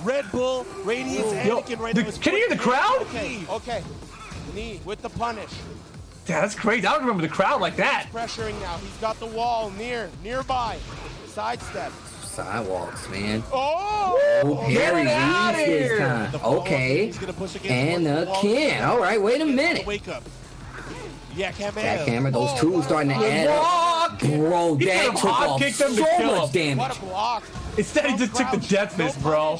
Red Bull, Radiance, Anakin right now.
Can you hear the crowd?
Okay. Knee with the punish.
Yeah, that's crazy. I don't remember the crowd like that.
Pressuring now. He's got the wall nearby. Sidestep.
Sidewalks, man.
Oh!
Harry
Get it out
leads
of
this
here.
time.
The follow-up,
Okay.
he's gonna push against
Anakin. All right, wait a minute.
Wake up. Yeah,
Jackhammer, those two starting to add up.
Walk.
Bro,
He
that
could've
took
hot
off
kicked him to
so
kill
much
him.
What
damage.
a block.
Instead, he just took the death fist, bro.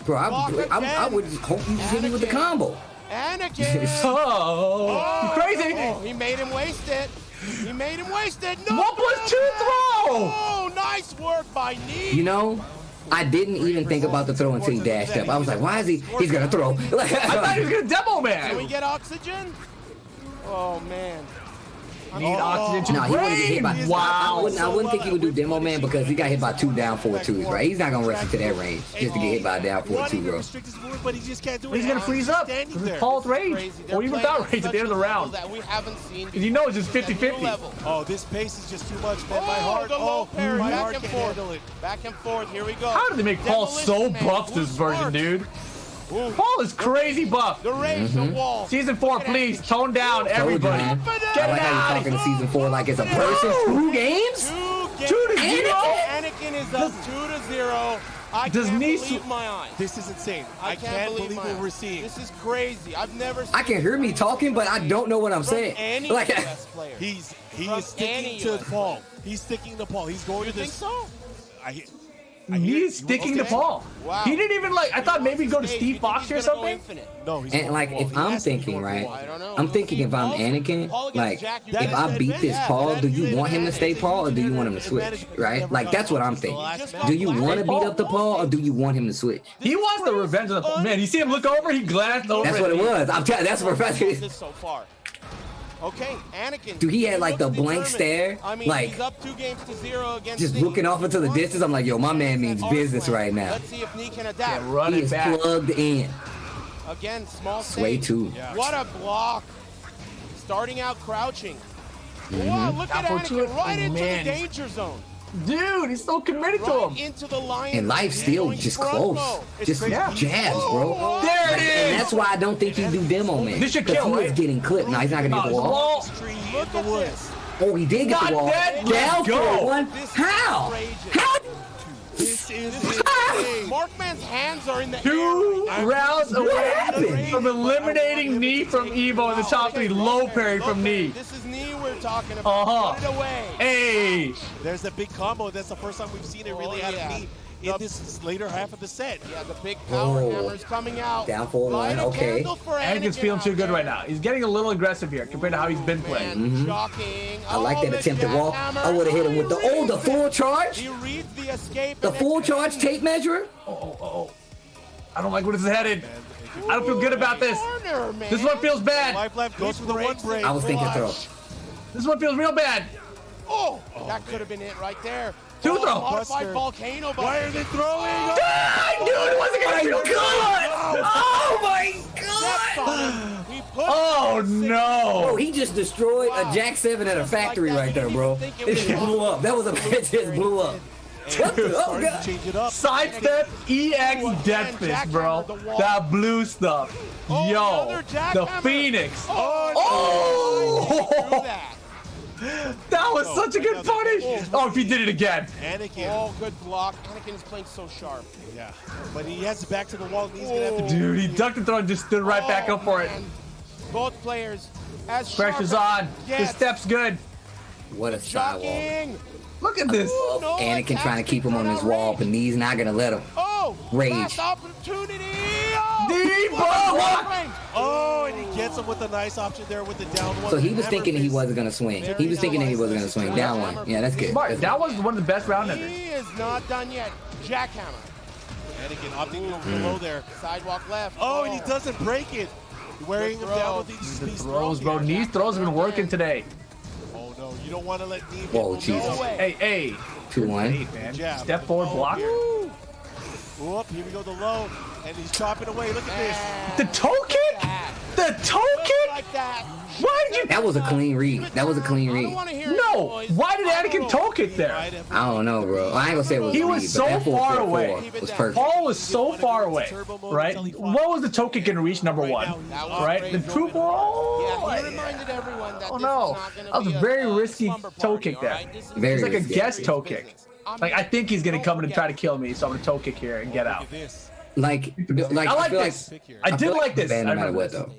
Bro, I would just hope you just hit me with the combo.
Anakin.
Oh, you crazy.
Oh, he made him waste it. He made him waste it. No.
1+2 throw.
Oh, nice work by Knee.
You know, I didn't even think about the throw until he dashed up. I was like, why is he? He's gonna throw.
I thought he was gonna demo
Can we
man.
get oxygen? Oh, man.
Need oxygen to
No,
the
he wouldn't get hit by.
brain.
I
Wow.
wouldn't think he would do demo man because he got hit by 2 down 4-2s, right? He's not gonna rush into that range just to get hit by a down 4-2, bro.
But he just can't do it.
He's gonna freeze up.
Standing
This
there.
is Paul's rage.
Crazy. They're
Or even
playing
without
at
rage at the end of the
such a level
round.
that we haven't seen
You know it's just
before. At a new
50-50.
level.
Oh, this pace is just too much, man. My
Oh,
heart.
the low parry.
my
Back
heart
and
can't
forth.
handle it.
Back and forth. Here we go.
How did they make Paul so
Demolition Man.
buff this
Who's
version,
smart?
dude?
Ooh.
Paul is crazy buff.
The rage, the wall.
Season 4, please tone down
Told you,
everybody.
man.
Get
I
it
like how
out
you're
of
talking
here.
to season 4 like it's a person. 2 games?
2-0.
Anakin is up 2-0. I
Does
can't
Nice-
believe my eyes.
This is insane.
I can't believe
what we're seeing.
This is crazy. I've never seen
I can hear me talking, but I don't know what I'm
from
saying.
any
Like,
US player.
He
From
is sticking
any
to
US
Paul. He's sticking to Paul. He's going
You
to
think
this.
so?
He's sticking to Paul.
Wow.
He didn't even I thought maybe go to
Stage,
Steve
you think
Fox
he's
or
gonna go
something.
infinite?
No, he's
and like, if I'm thinking, right,
I don't know.
I'm thinking if I'm Anakin,
Paul against
like,
Jack, you
if
got
I beat this Paul, do you want him to stay Paul or do you want him to switch, right? Like, that's what I'm thinking. Do you want to beat up the Paul or do you want him to switch?
He wants the revenge of the man. You see him look over. He glanced over.
That's what it was. I'm telling. That's what
This so far. Okay, Anakin.
Dude, he had, like, the
looks
blank
determined.
stare,
I mean,
like,
he's up 2-0 against
just
Knee.
looking off into the distance. I'm like, yo, my man means business right now.
Let's see if Knee can adapt.
Run
He
it
is
back.
plugged in.
Again, small
Sway
stage.
too.
What a block. Starting out crouching.
Mm-hmm.
Wow, look at
Apple to it.
Anakin right into
Man.
the danger zone.
Dude, he's so committed to
Right
him.
into the line.
And life's still just close. Just jabs, bro.
There it
And
is.
that's why I don't think he do demo man.
This should
'Cause
kill,
he was
right?
getting clipped. No, he's not gonna get the wall.
Look at this.
Oh, he did get
Not
the wall.
dead.
Down
Let's go.
for one.
This is
How?
outrageous.
How?
This is
Markman's hands are in the
2
air.
rounds away
happened?
from eliminating Knee from Evo in the top 3. Low parry from Knee.
This is Knee we're talking about.
Uh-huh.
Put it away.
Hey.
There's a big combo. That's the first time we've seen it really out of me in this later half of the set.
Yeah, the big power
Oh.
hammer's coming out.
Down for
Light
one,
a
okay.
candle for
Anakin's
Anakin
feeling too
out
good
there.
right now. He's getting a little aggressive here compared to how he's been playing.
Man, shocking.
I like
Oh,
that
the
attempted wall.
jackhammer.
I would have hit him with the the full charge,
He reads the escape.
the
and
full
it's
charge tape measure.
I don't like where this is headed. I don't feel good about this.
corner, man.
This one feels bad.
Life left goes for the one break.
I was thinking throw.
This one feels real bad.
Oh, that could have been it right there.
Two throw.
Modified
Buster.
volcano.
Why are they throwing?
I knew it wasn't gonna feel good. Oh my
Steps
god.
on him. He put
Oh
it in six.
no.
Bro, he just destroyed a Jack 7 at a factory right there, bro. It just blew up. That was a it just blew up. What the? Oh
Starting to
god.
change it up.
Sidestep EX Death Fist, bro. That blue stuff.
Oh,
Yo,
another
the
jackhammer.
Phoenix.
Oh,
Oh,
do that.
that was such a good punish. Oh, if he did it again.
Anakin.
Oh, good block. Anakin is playing so sharp.
Yeah. But he has it back to the wall. And he's going to have to
Dude, he ducked the throw and just stood right back up for it.
Man. Both players as sharp
Pressure's
as
on.
it
His
gets.
step's good.
What a sidewalk.
Shocking.
Look at this.
No
Anakin trying to
attacks
keep him on
in
his
front of
wall,
range.
but he's not gonna let him.
Oh,
Rage.
last opportunity. Oh,
Devo!
Oh, and he gets him with a nice option there with the down one.
So he was
Hammer
thinking he
fist.
wasn't gonna swing. He was thinking that he wasn't gonna swing. Down one. Yeah, that's good.
Smart.
That's
That was one of the best round enders.
He is not done yet. Jackhammer.
Anakin opting to go below there.
Sidewalk left.
Oh, and he doesn't break it. Wearing him down with these
The
these
throws, bro.
here.
Knees throws have been working today.
Oh no, you don't want to let Knee.
Whoa,
get
Jesus.
no way.
Hey, hey.
2-1.
Hey, man.
Jab.
Step forward block.
Whoop, here we go, the low, and he's chopping away. Look at this.
The toe kick? The toe kick?
Like that.
Why
That was a clean read. That was a clean
I don't
read.
want to hear
No!
it, boys.
Why did Anakin toe kick there?
I don't know, bro. I ain't gonna say it was
He
a
was
read,
so
but that 4-4-4
far away.
was perfect.
Paul was so far away, right? What was the toe kick in reach number one?
That was
Right?
great.
The trooper. Oh,
Yeah, he reminded everyone that
oh
this
no.
is not gonna
That was
be
a very
a
risky
slumber
toe
party,
kick there.
all right? This is
Very
It's like a
risky.
guess toe kick.
business.
Like, I think he's gonna come in and try to kill me, so I'm gonna toe kick here and get out.
Like
I like
feel
this. I
feel
did like this.
bad
I
no matter
remember
what
this.
though.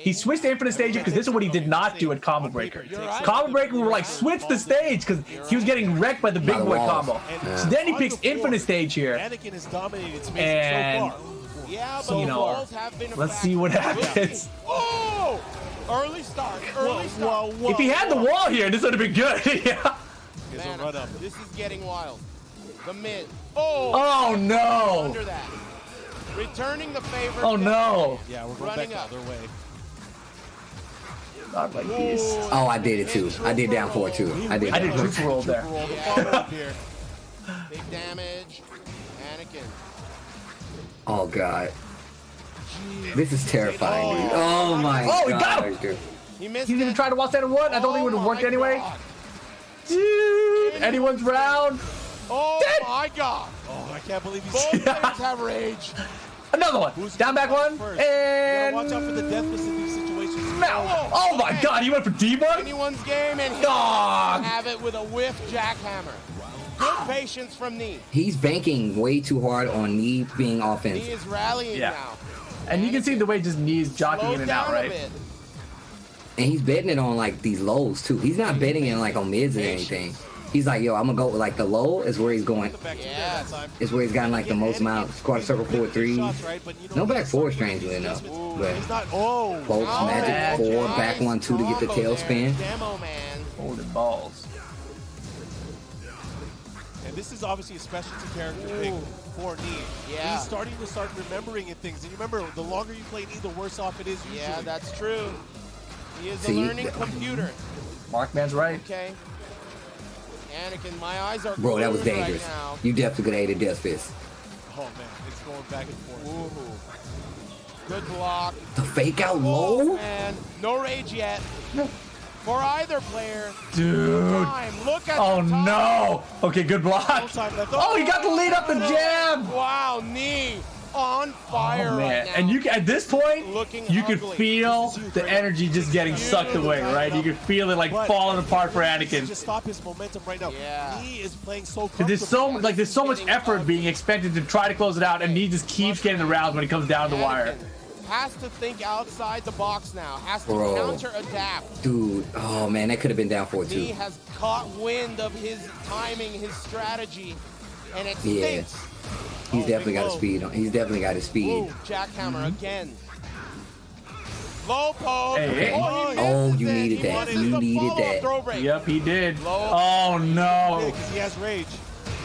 He switched to infinite staging because this is what he did not do at Combo Breaker. Combo Breaker we were like, switch the stage because he was getting wrecked by the big
By the
boy
walls.
combo. So then he picks infinite stage here.
Anakin has dominated space
And-
so far.
Yeah,
So,
but
you
the
know,
walls have been a
let's see what
factor.
happens.
Oh! Early start. Early start.
If he had the wall here, this would have been good. Yeah.
Here's a
Man,
run up.
this is getting wild. The mid. Oh!
Oh no.
Under that. Returning the favor.
Oh no.
Yeah, we're going
Running
back
up.
the other way.
Not like these.
Oh, I did it too. I did down 4 too. I did.
I did
that.
trooper roll there.
Roll the follow up here.
Big damage. Anakin.
Oh god. This is terrifying, dude. Oh my god.
Oh, he got him.
Dude.
He missed
He didn't
it.
try to watch that in one. I don't think it would have worked
my
anyway.
God.
Dude, anyone's round.
Oh
Dead.
my god.
Oh, I can't believe he's
Both players have rage.
Another one.
Who's
Down back one.
first?
And
Watch out for the deathless in these situations.
now. Oh my god, he went for debug?
Anyone's game and he
Dog.
have it with a whiff jackhammer. Good patience from Nee.
He's banking way too hard on me being
Nee
offensive.
is rallying
Yeah.
now.
And you can see the way just knees jockeying
Slowed
in and
down
out,
a
right?
bit.
And he's betting it on like these lows too. He's not betting it like on mids or anything. He's like, yo, I'm gonna go with like the low is where he's going.
Yeah.
Is where he's gotten like the most amount. Squad circle 4-3. No back 4 strangely enough. But
He's not. Oh.
bolts,
Oh,
magic 4, back 1-2 to get the
combo
tail
there.
spin.
Demo man.
Holding balls.
And this is obviously a specialty character pick for Nee.
Yeah.
He's starting to remembering things. And you remember, the longer you play Nee, the worse off it is usually.
Yeah, that's true. He is a
See?
learning computer.
Markman's right.
Okay. Anakin, my eyes are
Bro, that was
glued
dangerous.
Right now.
You definitely could have ate a death fist.
Oh, man. It's going back and forth.
Ooh. Good block.
The fake out
Oh,
low?
man. No rage yet. For either player.
Dude.
Time. Look at
Oh
the time.
no. Okay, good block.
No time left.
Oh, he got the lead up the jab.
Wow, knee on fire
Oh
right
man.
now.
And you can, at this point,
Looking
you could
ugly.
feel the energy just getting sucked away, right? You could feel it like falling apart for Anakin.
Just stop his momentum right now.
Yeah.
Nee is playing so
There's
comfortable.
there's so much effort being expected to try to close it out, and he just keeps getting the rounds when it comes down the wire.
Anakin has to think outside the box now. Has to
Bro.
counter adapt.
Dude, oh man, that could have been down 4
He
too.
has caught wind of his timing, his strategy, and it
Yeah.
stinks.
He's
Oh,
definitely
big
got his
low.
speed on. He's definitely got his speed.
Ooh, jackhammer again. Low post.
Hey, hey.
Oh, he
Oh,
misses
you
it.
needed
He
that.
misses
You
the
needed
follow-up
that.
throw break.
Yep, he did.
Low.
Oh no.
Because he has rage.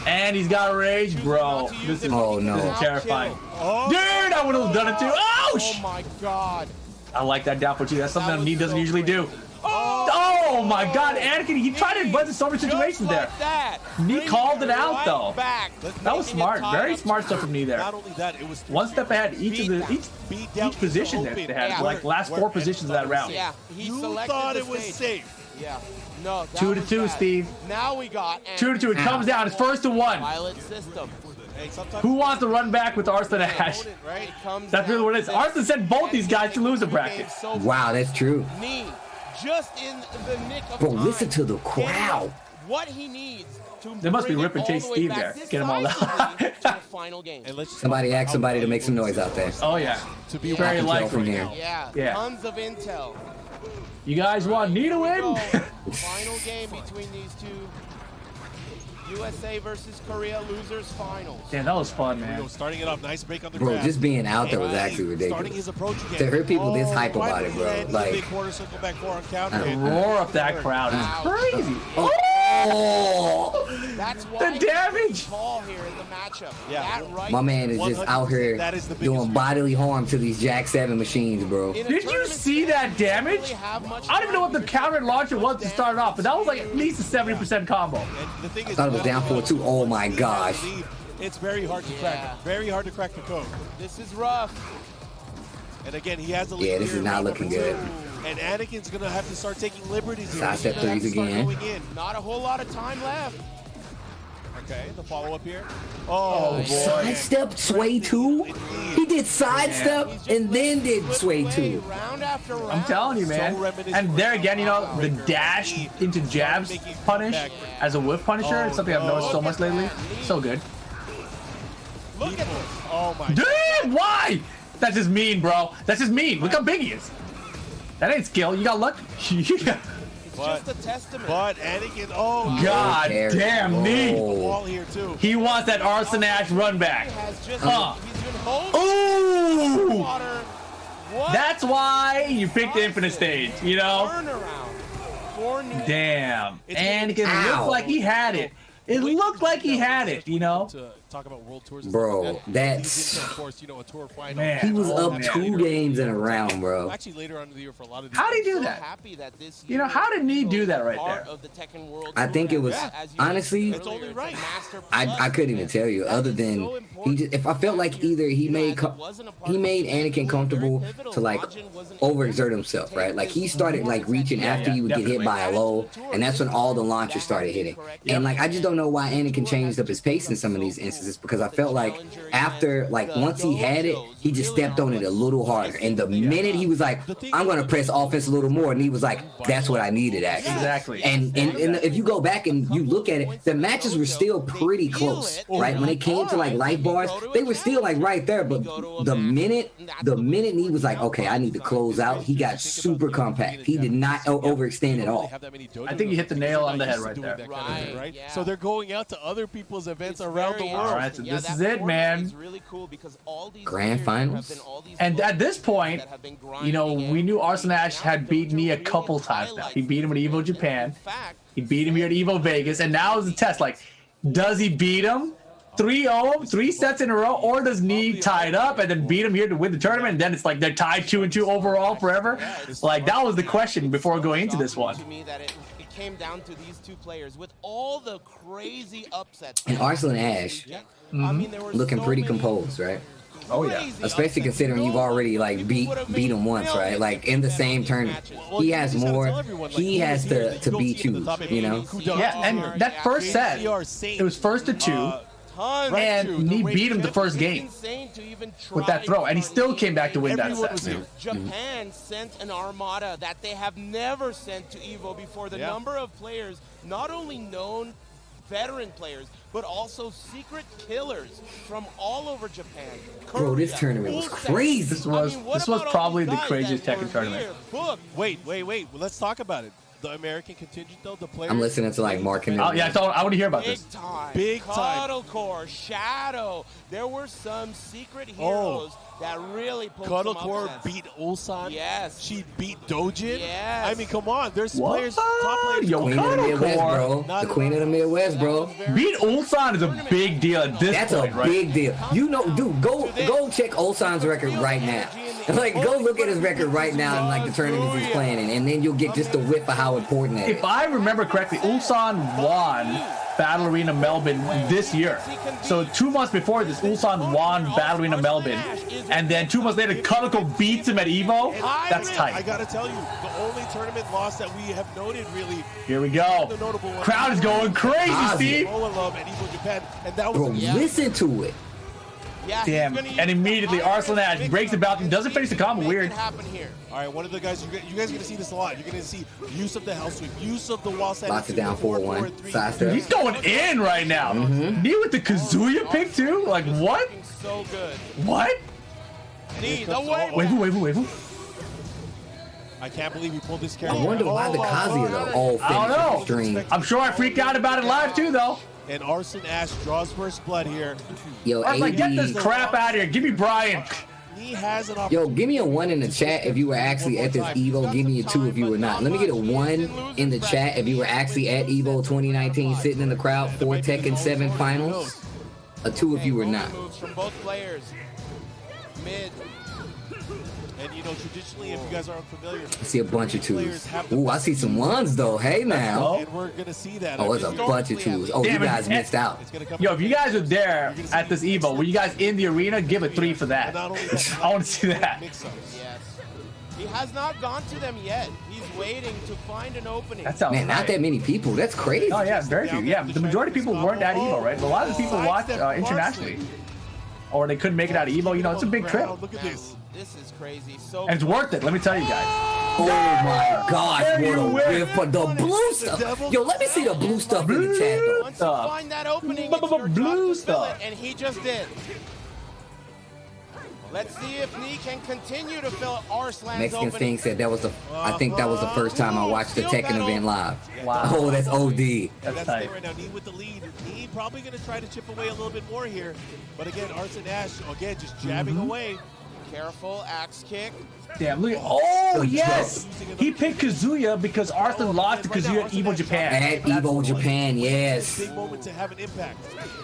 And he's got rage, bro. This is
Oh, no.
terrifying.
Oh,
Dude, I would have done it too.
Oh
Ouch!
my god.
I like that down for two. That's something
That
that Nee
was
doesn't
so
usually do.
crazy.
Oh my god, Anakin, he tried to avoid so many situations
Just
there.
like that.
Nee
Bring
called it out,
right
though.
Back.
That was
Making it
smart.
tied
Very
up
smart stuff from Nee there.
Not only that, it was
One step ahead each of the each position that they had, like last 4 positions of that round.
Yeah, he
You
selected
thought
the
it was
stage.
safe.
Yeah. No, that
2 to
was
2,
bad.
Steve.
Now we got
2 to 2. It comes down. It's 1st to 1.
pilot system.
Hey, sometimes
Who wants to run back with Arslan Ash?
opponent, right?
It comes
That's really what it is.
down to
Arslan sent both these guys to loser bracket.
So
Wow, that's true.
Knee, just in the nick of
Bro,
time.
listen to the
Getting
crowd.
What he needs to
They must be
bring it
ripping
all
Chase
the way
Steve
back
there. Get 'em all out.
decisively to the final game.
And let's just
Somebody
talk
ask
about
somebody
how
to make some noise out there.
Oh yeah.
To be
Very
I can tell
likely.
from here.
Yeah,
Yeah.
tons of intel.
You guys want Nee to
Here we
win?
go. Final game between these two. USA versus Korea, losers finals.
Damn, that was fun,
Here we go,
man.
starting it off. Nice break on the
Bro,
grab.
just being out there was
Right.
actually
Starting
ridiculous.
his approach again.
To hear people this hype about
finally
it, bro,
landing a
like-
big quarter circle back four on counter.
The
The
and-
roar of that crowd is crazy.
Oh!
That's why
The damage!
Paul here in the matchup.
Yeah.
That right
My man is just out here
That is the biggest
doing
reason.
bodily harm to these Jack 7 machines, bro.
in a
Did you
tournament
see that damage?
really have much
I don't even know what the
time.
counter launcher was to start off, but that was like at least a 70% combo.
And the thing is,
thought it was down 4-2. Oh my gosh.
It's very hard to crack.
Yeah.
Very hard to crack the code.
This is rough.
And again, he has a lead
Yeah, this
here
is
in
not
round
looking
number
good.
two. And Anakin's going to have to start taking liberties here.
Side step threes again.
Not a whole lot of time left.
Okay, the follow-up here. Oh, boy.
Sidestep sway 2? He did sidestep and then did sway 2.
Round after round.
I'm telling you, man. And there again, you know, the dash into jabs punish as a whiff punisher is something I've noticed so much lately. So good.
Look at this.
Oh, my.
Damn, why? That's just mean, bro. That's just mean. Look how big he is. That ain't skill. You got luck. Yeah.
Just a testament.
But Anakin, oh,
God damn, knee.
the wall here, too.
He wants that Arslan Ash run back.
Has just,
Huh.
he's been holding
Ooh!
water. What
That's why you picked the Infinite Stage, you know?
turnaround for New
Damn.
It's
Anakin
Ow.
looked like he had it. It looked like he had it, you know?
To talk about world tours,
Bro, that's-
He's into, of course, you know, a tour final.
Man.
He was
Oh,
up
man.
2 games in a round, bro.
Actually, later on in the year for a lot of these.
How'd he do
So
that?
happy that this
You know, how did Nee do that right
part
there?
of the Tekken World
I
Tour
think it was,
as you
honestly,
mentioned
It's only
earlier, it's a
right.
master
I
plus
couldn't even tell you, other than he just, if I felt like either he made Anakin comfortable to like overexert himself, right? Like he started like reaching after you would get hit by a low, and that's when all the launchers started hitting. And like I just don't know why Anakin changed up his pace in some of these instances, because I felt like after like once he had it, he just stepped on it a little harder. And the minute he was like, I'm gonna press offense a little more, and he was like, that's what I needed actually.
Exactly.
And if you go back and you look at it, the matches were still pretty close, right? When it came to like life bars, they were still like right there. But the minute he was like, okay, I need to close out, he got super compact. He did not overextend at all.
I think you hit the nail on the head right there.
Right?
Yeah.
So they're going out to other people's events around the world.
All right, so
Yeah,
this
that
is it,
format
man.
is really cool because all these
Grand
players
finals?
have been all these
And at this point,
that have been
you know,
grinding
we
in.
knew Arslan Ash
Now
had beaten me a
Dojo
couple
really
times now. He
highlights
beat him at
the
Evo
difference.
Japan.
In fact,
He beat him here at Evo Vegas, and now is the test. Like, does he beat him 3-0, 3 sets in a row, or does Nee tie it up and then beat him here to win the tournament? And then it's like they're tied 2-2 overall forever. Like that was the question before going into this one.
to me that it came down to these two players with all the crazy upsets.
And Arslan Ash
I mean, there were
looking
so
pretty
many
composed, right?
Oh, yeah.
crazy
Especially
upsets.
considering you've already like
Nobody would've
beat him
been
once, right?
brilliant
Like in the
in
same
these
tournament,
matches.
he has more. He has to beat you, you know.
Yeah, and that first set, it was first to 2.
Tons.
And Nee beat him the first game
Insane to even
with that throw, and he still came back to win that
Everyone was
set.
here.
Japan sent an armada that they have never sent to Evo before. The number of players, not only known veteran players, but also secret killers from all over Japan.
Bro, this tournament was crazy.
This was probably the craziest Tekken tournament.
Wait. Well, let's talk about it. The American contingent, though, the players.
I'm listening to like Mark and
Oh yeah, I want to hear about
Big
this.
time.
Big time.
Cuddlecore, Shadow. There were some secret heroes that really pulled some
Cuddlecore
upsets.
beat Ulsan.
Yes.
She beat Dojin.
Yes.
I mean, come on. There's
What?
players, top players.
Yo,
Queen of the Midwest, bro.
Not-
The Queen of the Midwest, bro.
Beat Ulsan is a big deal at this
That's
point,
a
right?
big deal. You know, dude, go check Ulsan's record right now. Like, go look at his record right now in like the tournaments he's playing in, and then you'll get just a whiff of how important that is.
If I remember correctly, Ulsan won Battle Arena Melbourne this year. So 2 months before this, Ulsan won Battle Arena Melbourne, and then 2 months later, Cuddlecore beats him at Evo. That's
I
tight.
gotta tell you, the only tournament loss that we have noted really.
Here we go.
The notable one.
Crowd is going crazy, Steve.
Love at Evo Japan, and that was.
Bro, listen to it.
Yeah,
Damn. And immediately Arslan Ash breaks the bout and doesn't finish the combo. Weird.
Happen here.
All right, one of the guys, you guys are gonna see this a lot. You're gonna see use of the hell sweep, use of the wall set.
Lots of down 4-1. Side
Dude, he's
step.
going in right now. Nee with the Kazuya pick too? Like what?
So good.
What?
Nee, the way.
Wave.
I can't believe he pulled this
I
character.
wonder why the Kazuya though. Oh,
I don't know.
finish the stream.
I'm sure I freaked out about it live too, though.
And Arslan Ash draws first blood here.
Yo,
I was like, get this
AD.
crap out of here. Give me Brian.
He has an
Yo,
opportunity.
give me a 1 in the chat if you were actually at this Evo. Give me a 2 if you were not. Let me get a 1 in the chat if you were actually at Evo 2019, sitting in the crowd for Tekken 7 finals. A 2 if you were not.
Moves from both players. Mid.
And you know, traditionally, if you guys are unfamiliar,
I see a bunch of 2s. Ooh, I see some 1s though. Hey now.
and we're gonna see that.
Oh, it's a bunch of 2s. Oh, you
Damn it.
guys missed out.
It's gonna come.
Yo, if you guys were there at this Evo, were you guys in the arena? Give a 3 for that.
Not only that,
I want to see that.
mix-ups.
Yes. He has not gone to them yet. He's waiting to find an opening.
That sounds
Man, not that many people. That's crazy.
Oh yeah, very few. Yeah, the majority of people weren't at Evo, right? But a lot of the people watch internationally, or they couldn't make it out of Evo. You know, it's a big trip.
Look at this.
This is crazy. So
And it's worth it. Let me tell you guys.
Oh my gosh,
There
what
you
a
went.
whiff for the blue stuff. Yo, let me see the blue stuff in the chat though.
once you find that opening, it's your
Blue
job to fill
stuff.
it, and he just did. Let's see if Nee can continue to fill Arslan's
Mexican
opening.
Sting said that was the. I think that was the first time I watched the Tekken event live.
Wow.
Oh, that's OD.
That's
That's
tight.
it right now. Nee with the lead. Nee probably going to try to chip away a little bit more here. But again, Arslan Ash, again, just jabbing away.
Careful, axe kick.
Damn, look at, oh yes! He picked Kazuya because Arslan lost to Kazuya at Evo Japan.
At Evo Japan, yes.
Big moment to have an impact.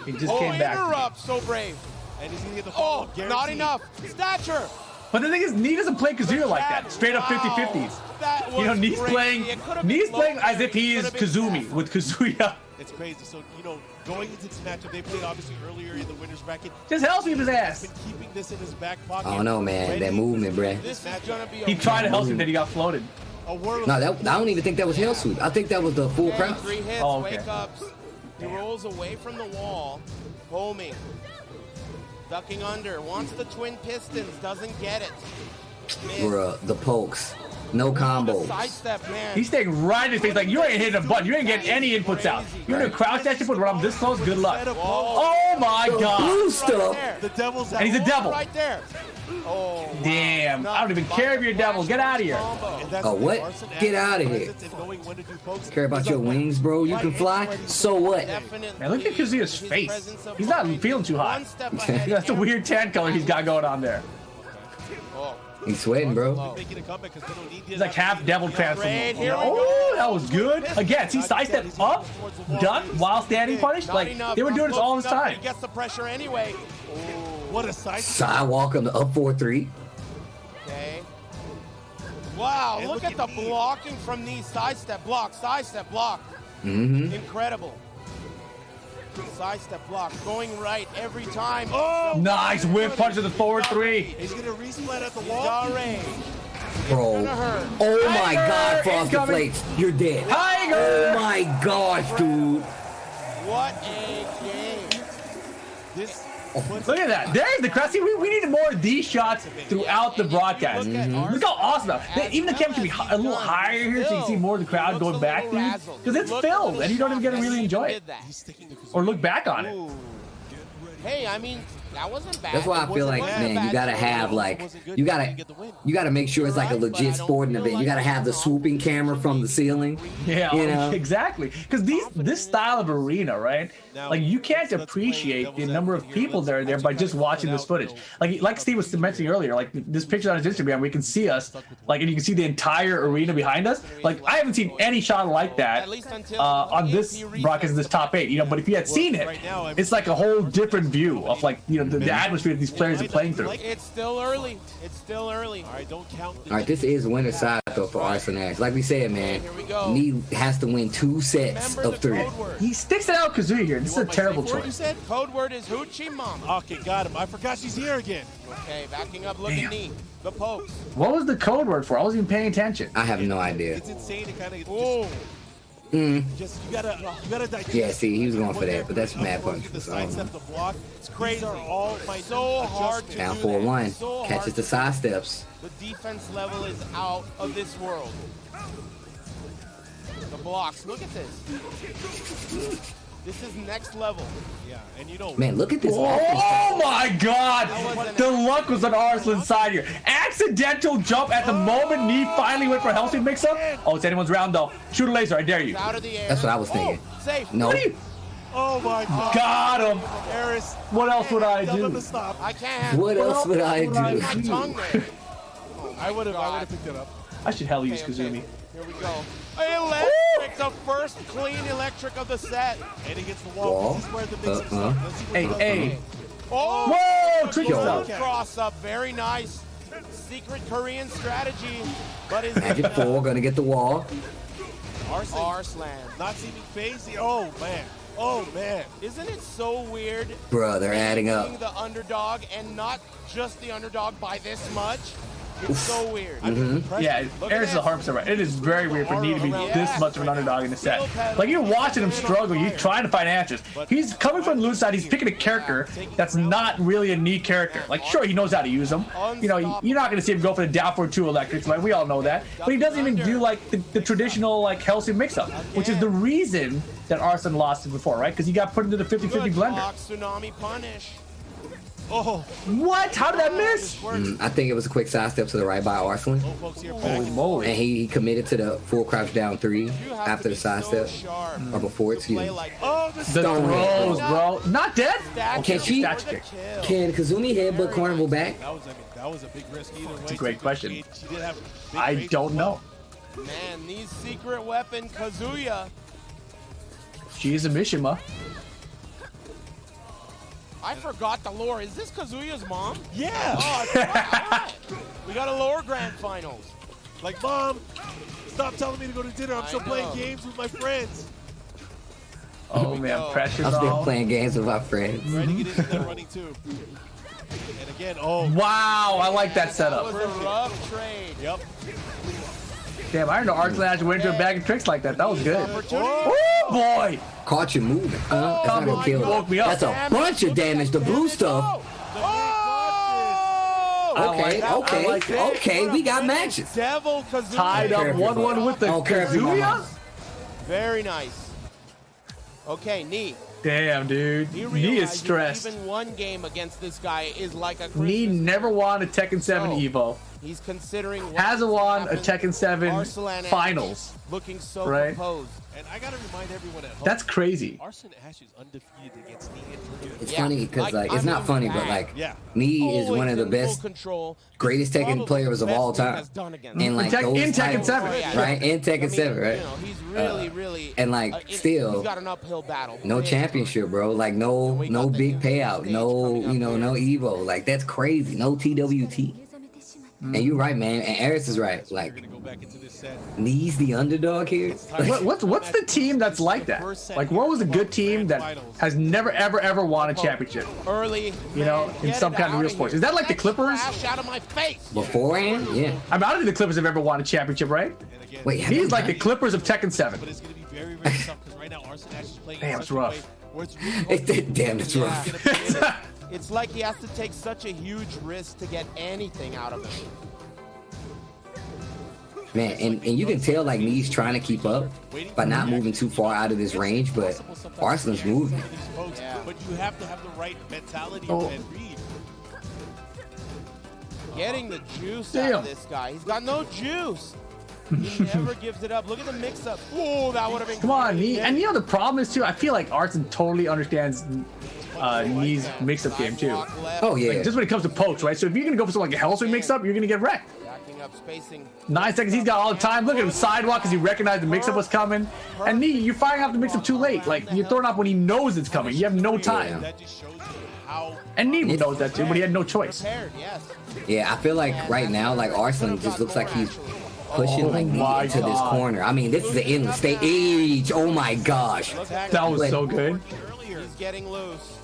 He just
Oh,
came back.
interrupt, so brave.
And he's going to get the
Oh,
follow-up,
not
guaranteed.
enough. Stature.
But the thing is, Nee doesn't play Kazuya like that. Straight up 50-50s.
That
You know,
was
Nee's
crazy.
playing
It could've been
playing
closer.
as if he is
It could've been
Kazumi with Kazuya.
It's crazy. So, you know, going into this matchup, they played obviously earlier in the winner's bracket.
Just hell sweep his
He's
ass.
been keeping this in his back pocket.
I don't know, man. That
Ready
movement, bruh.
This is gonna be a
He tried to hell sweep, then he got floated.
A whirl.
No, that, I don't even think that was Hell Sweep. I think that was the full
Okay,
crowd.
3 hits,
Oh, okay.
wake ups. He rolls away from the wall, homing. Ducking under, wants the twin pistons, doesn't get it. Missed.
Bruh, the pokes. No
The
combos.
sidestep, man.
He's staying right in his face like, you ain't hitting a button. You ain't getting any inputs out. You're gonna crouch that shit, but when I'm this close, good luck. Oh my
The
god.
blue
Right
stuff.
there.
The devil's out.
And he's a devil.
Right there. Oh, wow.
Damn. I don't even care if you're a devil. Get out of here.
And that's
Oh,
the
what?
Arslan
Get
Ash
outta here.
presence and knowing when to do pokes.
Care about your wings, bro? You can fly? So what?
Definitely.
Man, look at Kazuya's
His
face.
presence of
He's not
mind.
feeling too hot.
One step ahead
That's a
every
weird tan color he's got going on there.
Oh,
He's sweating, bro.
Making a comeback 'cause they don't need the-
He's like half devil transform.
Great, here we
Oh,
go.
that was good. Again, see, sidestep up, duck, while standing punish.
not
Like,
enough.
they were doing this all this
Close enough,
time.
He gets the pressure anyway.
What a sight.
Sidewalk on the up 4-3.
Okay. Wow,
And
look at the
Nee.
blocking from these sidestep block,
Mm-hmm.
Incredible. Sidestep block, going right every time.
Oh,
Nice whip punch to the forward 3.
he's going to resplat at the wall.
Yare.
Bro.
Gonna hurt.
Oh my god, Frosted
Incoming.
Flakes. You're dead.
Tiger!
Oh my gosh, dude.
What a game.
This
Look at that. There's the crowd. See, we needed more of these shots throughout the broadcast. Look how awesome that. Even the camera should be a little higher here so you can see more of the crowd going back, dude. Because it's filmed and you don't even get to really enjoy it.
he's sticking to
Or look back on it.
Ooh. Hey, I mean, that wasn't bad.
That's why I feel like, man, you gotta have like, you gotta make sure it's like a legit sporting event. You gotta have the swooping camera from the ceiling.
Yeah,
You know?
exactly. Because this style of arena, right? Like you can't appreciate the number of people that are there by just watching this footage. Like Steve was mentioning earlier, like this picture on his Instagram, we can see us, like, and you can see the entire arena behind us. Like I haven't seen any shot like that on this broadcast in this top 8. You know, but if you had seen it, it's like a whole different view of like the atmosphere that these players are playing through.
It's still early. It's still early.
All right, don't count.
All right, this is winner side though for Arslan Ash. Like we said, man,
Here we go.
Nee has to win 2 sets
Remember
of
the
3.
code word.
He sticks it out Kazuya here. This is a terrible
What you
choice.
said?
Code word is Hoochie Mama.
Okay, got him. I forgot she's here again.
Okay, backing up, look at knee. The pokes.
What was the code word for? I wasn't even paying attention.
I have no idea.
It's insane to kind of
Ooh.
just you gotta digest.
Yeah, see, he was going for that, but that's mad
Going
punch.
through the
So, I don't know.
sidestep, the block.
It's crazy.
These are all my
So hard to
Down
do
4-1.
that. So
Catches
hard
the
to
side steps.
The defense level is out of this world. The blocks, look at this. This is next level.
Yeah, and you know,
Man, look at this
Oh,
offense.
my God!
wasn't
The luck was on Arslan's side here. Accidental jump at the moment Nee finally went for a Hellsing mix-up. Oh, it's anyone's round though. Shoot a laser, I dare you.
It's out of the air.
That's what I was thinking.
Oh, safe.
No.
What are you?
oh my God,
Got him.
Harris.
What else would I
Tell them
do?
to stop.
I can't.
What else would I
What
do?
My tongue there.
I would have picked it up.
I should hell use
Okay,
Kazumi.
Here we go. Electric, the first clean electric of the set.
And against the wall. This is where the mix-up stuff. Let's see what
Hey,
he does.
hey.
Oh,
Whoa, tricky
Yo.
stuff.
cross up, very nice. Secret Korean strategy, but is
Magic 4, gonna get the wall.
Arslan.
Not seeming phased. Oh man. Oh man.
Isn't it so weird
Bruh, they're adding
being
up.
the underdog and not just the underdog by this much? It's so weird.
Yeah, Eris is a 100% right. It is very weird for Nee to be this much of an underdog in the set. Like, you're watching him struggle. You're trying to find answers. He's coming from the loose side. He's picking a character that's not really a Nee character. Like, sure, he knows how to use them. You know, you're not going to see him go for the down for 2 electrics. Like, we all know that. But he doesn't even do, like, the traditional, like, Hellsing mix-up, which is the reason that Arslan lost it before, right? Because he got put into the 50-50 blender.
Tsunami punish.
Oh,
What? How did that miss?
I think it was a quick sidestep to the right by Arslan.
folks here back.
Holy moly.
And he committed to the full crouch down 3 after the sidestep. Or before, excuse me.
Oh, the
The
Stone
throws,
it.
bro. Not dead?
Can she?
Statue kick.
Can Kazumi headbutt Carnival back?
that was a big risk either way.
It's a great question.
She did have big
I
race
don't
as
know.
well.
Man, these secret weapon Kazuya.
She's a Mishima.
I forgot the lore. Is this Kazuya's mom?
Yeah.
Oh, it's right. We got a lore grand finals.
Like, Mom, stop telling me to go to dinner. I'm still
I
playing
know.
games with my friends.
Oh,
we
man.
go.
Pressure's
I'm still
on.
playing games with my friends.
Trying to get into that running too. And again,
Wow, I like that
That
setup.
was a rough trade.
Yep.
Damn, I didn't know Arslan Ash went into a bag of tricks like that. That was good.
Opportunity.
Oh, boy.
Caught you moving. That's not gonna kill
Woke me
it.
up.
That's a bunch of damage. The blue stuff.
Oh!
Okay,
I
okay,
like it.
okay. We got matches.
Devil Kazuya.
Tied up 1-1 with the
Oh, careful,
Kazuya?
mama.
Very nice. Okay, Nee.
Damn, dude.
He
Nee is
realizes
stressed.
even one game against this guy is like a
Nee
Christmas.
never won a Tekken 7
So,
Evo.
He's considering what
Hasn't won a
happened.
Tekken 7
Arslan Ash
finals.
looking so
Right.
composed.
And I gotta remind everyone at home.
That's crazy.
Arslan Ash is undefeated against Nee in Purdue.
It's
Yeah.
funny because like it's
I
not
mean,
funny, but
bad.
like
Yeah.
Nee is
Always
one of the
in full
best,
control.
greatest Tekken
Probably
players
the
of all
best he
time.
has done against
And
him.
like
In
those
Tekken
titles,
7.
right? In Tekken
I mean,
7, right?
You know, he's really,
and, like, still,
he's got an uphill battle.
No championship, bro. Like no big payout. No, no Evo. Like that's crazy. No TWT. And you're right, man. And Eris is right.
We're
Like
gonna go back into this set.
Nee's the underdog here.
What's the team that's like that? Like, what was a good team that has never, ever won a championship?
Early,
You know,
man,
in
get
some
it
kind of
outta
real sports.
here.
Is that like the Clippers?
Flash out of my face.
Beforehand, yeah.
I mean, I don't think the Clippers have ever won a championship, right?
And again,
Wait, have
He's
they
like the
done?
Clippers of Tekken 7.
but it's gonna be very, very tough because right now Arslan Ash is playing
Damn,
in
it's
such a
rough.
way where it's really hard to
Damn, it's rough.
Yeah. It's like he has to take such a huge risk to get anything out of him.
Man, and you can tell like Nee's trying to keep up by not moving too far out of this range, but Arslan's moving.
these folks,
Yeah.
but you have to have the right mentality
Oh.
and read.
Getting the juice out
Damn.
of this guy. He's got no juice. He never gives it up. Look at the mix-up. Ooh, that would have been
Come on,
great.
Nee. And you know the problem is too. I feel like Arslan totally understands Nee's mix-up game too.
Sidewalk left,
Oh yeah.
Like, just when it comes to pokes, right? So if you're gonna go for something like a Hellswing mix-up, you're gonna get wrecked.
Backing up spacing.
9 seconds, he's got all the time. Look at him sidewalk because he recognized the mix-up was coming. And Nee, you're firing off the mix-up too late. Like, you're throwing off when he knows it's coming. You have no time.
That just shows you how
And Nee knows that too, but he had no choice.
Prepared, yes.
Yeah, I feel like right now, like Arslan just looks like he's pushing like
my
Nee into this
God.
corner. I mean, this is an endless stage. Oh my gosh.
That was so good.
He's getting loose.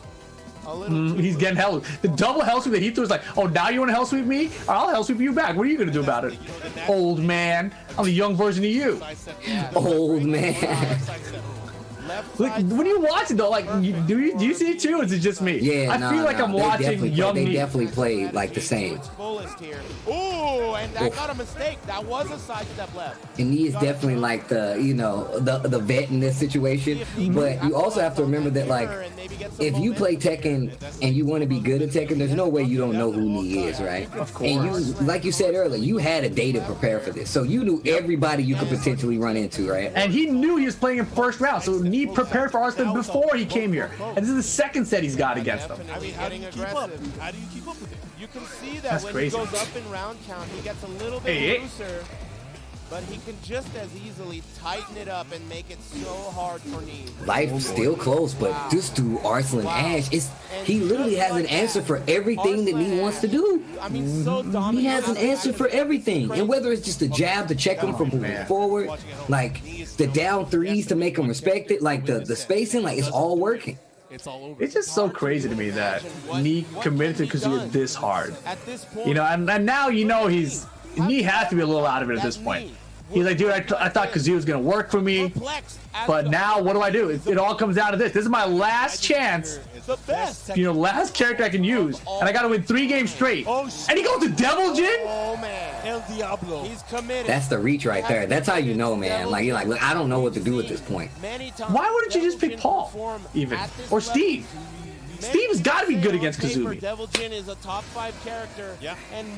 A little too
He's getting hell. The double hell sweep that he threw is like, oh, now you want to hell sweep me? I'll hell sweep you back. What are you gonna do about it, old man? I'm the young version of you.
Old man.
left
Like,
side.
when you watch it though, like, do you see it too? Or is it just me?
Yeah,
I feel like I'm watching young
They
Nee.
definitely played like the same.
Its fullest here. Ooh, and that got a mistake. That was a sidestep left.
And he is definitely like the, you know, the vet in this situation. But you also have to remember that like if you play Tekken and you want to be good at Tekken, there's no way you don't know who Nee is, right? Of course. And you, like you said earlier, you had a day to prepare for this, so you knew everybody you could potentially run into, right?
And he knew he was playing in first round, so Nee prepared for Arslan before he came here. And this is the second set he's got against him.
I mean, how do you keep up? How do you keep up with it?
You can see that
That's
when
crazy.
he goes up in round count, he gets a little bit
Hey.
looser, but he can just as easily tighten it up and make it so hard for Nee.
Life's still close, but just through Arslan Ash, he literally has an answer for everything that Nee wants to do.
I mean, so dominant.
He has an answer for everything, and whether it's just a jab to check him from moving forward, like the down threes to make him respect it, like the spacing, like it's all working.
it's all over.
It's just so crazy to me that Knee committed to Kazuya this hard.
At this point,
You know, and now you know Knee has to be a little out of it at this point. He's like, dude, I thought Kazuya was gonna work for me, but now what do? It all comes down to this. This is my last chance.
the best.
You know, last character I can use, and I gotta win 3 games straight. And he goes to Devil Jin?
Oh man,
El Diablo.
he's committed.
That's the reach right there. That's how you know, man. Like, you're like, look, I don't know what to do at this point.
Why wouldn't you just pick Paul, even? Or Steve? Steve has got to be good against Kazumi.
Devil Jin is a top 5 character.
Yeah.
And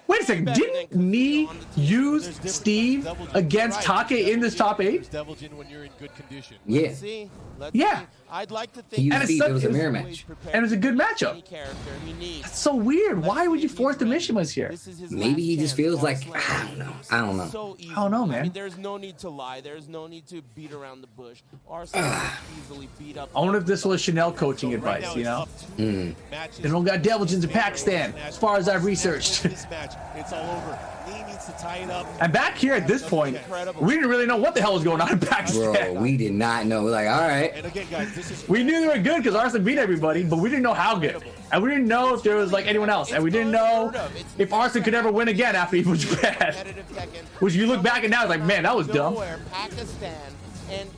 Wait a second, didn't Knee use Steve against Take in this top 8?
Devil Jin when you're in good condition.
Yeah.
see,
Yeah.
see. I'd like to
He
think
used Steve. It was a mirror match.
And it was a good matchup.
Any character he needs.
That's so weird. Why would you force the Mishimas here?
This is his
Maybe
last
he just
chance.
feels like,
Arslan
I don't know. I don't know.
So easy.
I don't know, man.
I mean, there's no need to lie. There's no need to beat around the bush. Arslan can easily beat up.
I wonder if this was Chanel coaching
So right
advice,
now
you
it's
know?
up to matches.
They don't got Devil Jins in Pakistan, as far as I've researched.
This match, it's all over. Knee needs to tie it up.
And back here at this point, we didn't really know what the hell was going on in
Bro,
Pakistan.
we did not know. Like, all right.
And again, guys, this is
We knew they were good because Arslan beat everybody, but we didn't know how good. And we didn't know if there was like anyone else. And we didn't know if Arslan could ever win again after Evo Japan.
Competitive Tekken.
Which you look back at now, it's like, man, that was dumb.
Nowhere, Pakistan and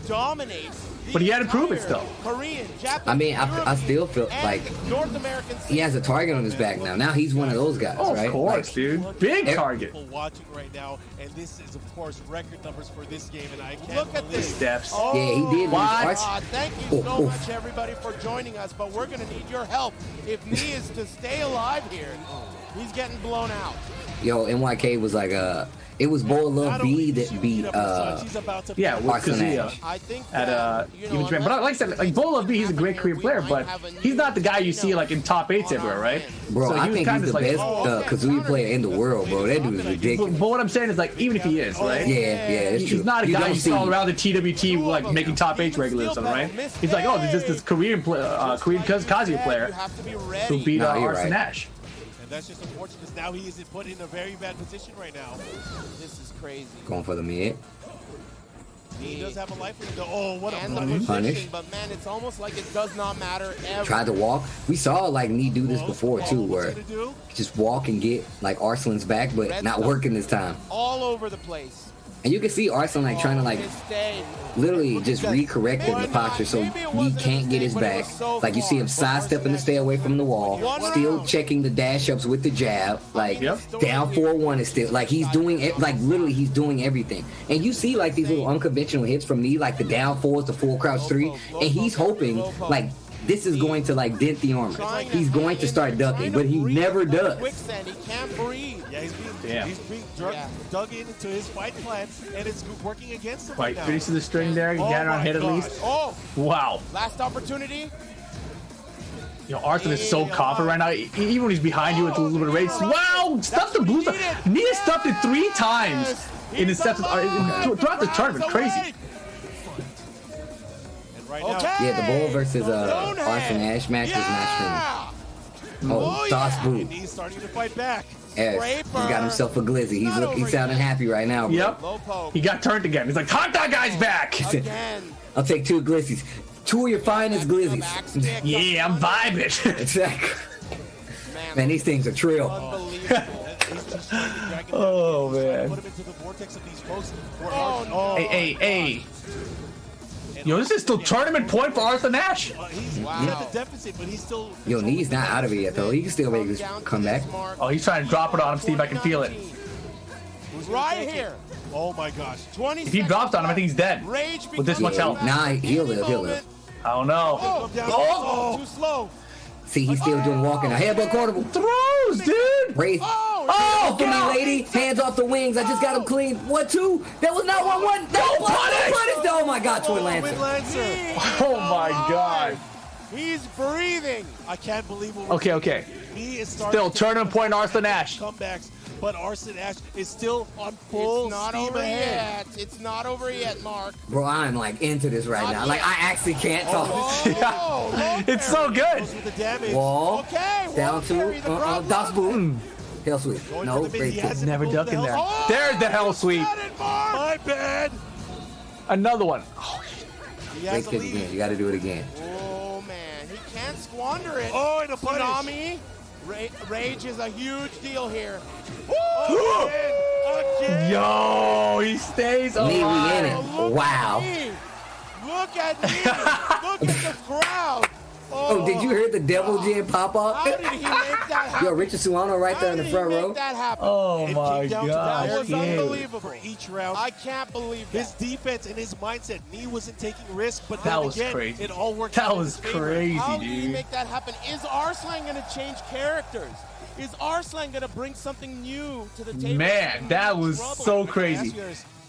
dominates. the
But he had to prove it
entire
still.
Korean, Japanese,
I mean, I still feel
and
like
North American.
he has a target on his back now. Now he's one of those guys,
Oh,
right?
of course,
Like,
dude. Big target.
people watching right now, and this is, of course, record numbers for this game, and I can't
Look at
believe
this.
Steps.
Oh,
Yeah, he did lose
What?
Ars-
thank you so
Oh,
much, everybody, for joining us. But we're going to need your help if Knee is to stay alive here. He's getting blown out.
Yo, NYK was like, it was Bull Love B that beat,
Yeah, with
Arslan
Kazuya
Ash.
I think
at
that,
Evo Japan. But like I said, like Bola B, he's a great Korean player, but he's not the guy you see like in top 8s everywhere, right?
Bro,
So he
I
was
think
kind
he's
of
the
like-
best Kazooie player in the world, bro. That dude is ridiculous.
But what I'm saying is like, even if he is, right?
Yeah, it's true.
He's not a
You
guy
don't
you
see-
saw around the TWT like making top 8s regularly or something, right? He's like, oh, there's just this Korean Kazuya player
you have to be
who
ready.
beat
No, you're
Arslan
right.
Ash.
And that's just unfortunate because now he is put in a very bad position right now.
This is crazy.
Going for the mid.
He does have a life with him, though. Oh, what a
And the
punish.
position, but man, it's almost like it does not matter ever.
Tried to walk. We saw like Knee do this before too,
What's
where
he gonna do?
just walk and get like Arslan's back, but not working this time.
All over the place.
And you can see Arslan like trying to like
His stay.
literally just recorrecting the posture so he can't get his back. Like you see him sidestepping to stay away from the wall, still checking the dash ups with the jab. Like
Yep.
down 4-1 is still like he's doing it. Like literally he's doing everything. And you see like these little unconventional hits from Knee, like the down 4s, the full crouch 3, and he's hoping like this is going to like dent the armor. He's going to start ducking, but he never does.
Quicksand, he can't breathe.
Yeah, he's being dug into his fight plan, and it's working against him
Right,
right now.
finishes the string there, you got it on
my
hit at
gosh.
least.
Oh,
Wow.
last opportunity.
You know, Arslan is so confident right now. Even when he's behind you with a little bit of rage. Wow! Stuffed the blue stuff. Knee stuffed it 3 times in his steps throughout the tournament. Crazy.
And right now,
Okay.
Yeah, the Bull versus
Don't
Arslan
hang.
Ash match was not
Yeah.
streaming. Oh, Toss
yeah.
Boot.
he's starting to fight back.
Ash, he's got himself a glizzy. He's sounding happy right now, bro.
Yep.
Low poke.
He got turned again. He's like, hot that guy's back.
Again.
I'll take 2 glizzies. 2 of your finest glizzies.
Backstick.
Yeah, I'm vibing.
Exactly. Man, these things are trill.
Unbelievable.
He's just trying to drag him
Oh,
down. He's trying to
man.
Put him into the vortex of these folks.
Oh, no.
Hey. Yo, this is still tournament point for Arslan Ash.
He's at the deficit, but he's still.
Yo, Knee's not out of it yet, though. He can still make this
Down to
comeback.
this mark.
Oh, he's trying to drop it on him, Steve. I can feel it.
Right here.
Oh my gosh.
20
If he drops on him, I think he's dead.
Rage
With this much health.
Nah, he'll live.
I don't know.
Oh,
Oh.
too slow.
See, he's still doing walking. A headbutt quotable.
Throws, dude.
Wraith.
Oh,
For me, lady. Hands off the wings. I just got him clean. 1-2. That was not 1-1. That was punished. Oh my God, Twin Lancer.
Lancer.
Oh my God.
He's breathing.
I can't believe what
Okay.
he is starting
Still
to
tournament point Arslan Ash.
comebacks, but Arslan Ash is still on full
It's not
steam
over
ahead.
yet. It's not over yet, Mark.
Bro, I'm like into this right now. Like, I actually can't talk.
Oh, low
It's so
parry.
good.
Goes with the damage.
Wall.
Okay,
Down
wall
to
parry, the crowd
Das
loves
Boot. Hell sweep.
Going
No,
for the mid,
great
he
kick.
hasn't
Never
moved
ducking
the
there.
hell-
There's the hell sweep.
Got it, Mark.
My bad.
Another one. Oh,
He has
Great
the
kick
lead.
again. You got to do it again.
Oh, man. He can't squander it.
Oh, and a punish.
Tsunami. Rage is a huge deal here.
Oh, again.
Yo, he stays
Lee, we in
alive.
it.
Look
Wow.
At me. Look at me. Look at the crowd.
Oh, did you hear the Devil Jin pop off?
How did he make that happen?
Yo, Richard Suano right there in the front
How did he
row.
make that happen?
Oh
It
my
came down to
gosh.
That was
dude.
unbelievable.
For each round.
I can't believe that.
His defense and his mindset. Knee wasn't taking risks, but
That
then
was
again,
crazy.
it all worked
That
out in
was
his favor.
crazy,
How did he
dude.
make that happen? Is Arslan going to change characters? Is Arslan going to bring something new to the table?
Man, that was so crazy.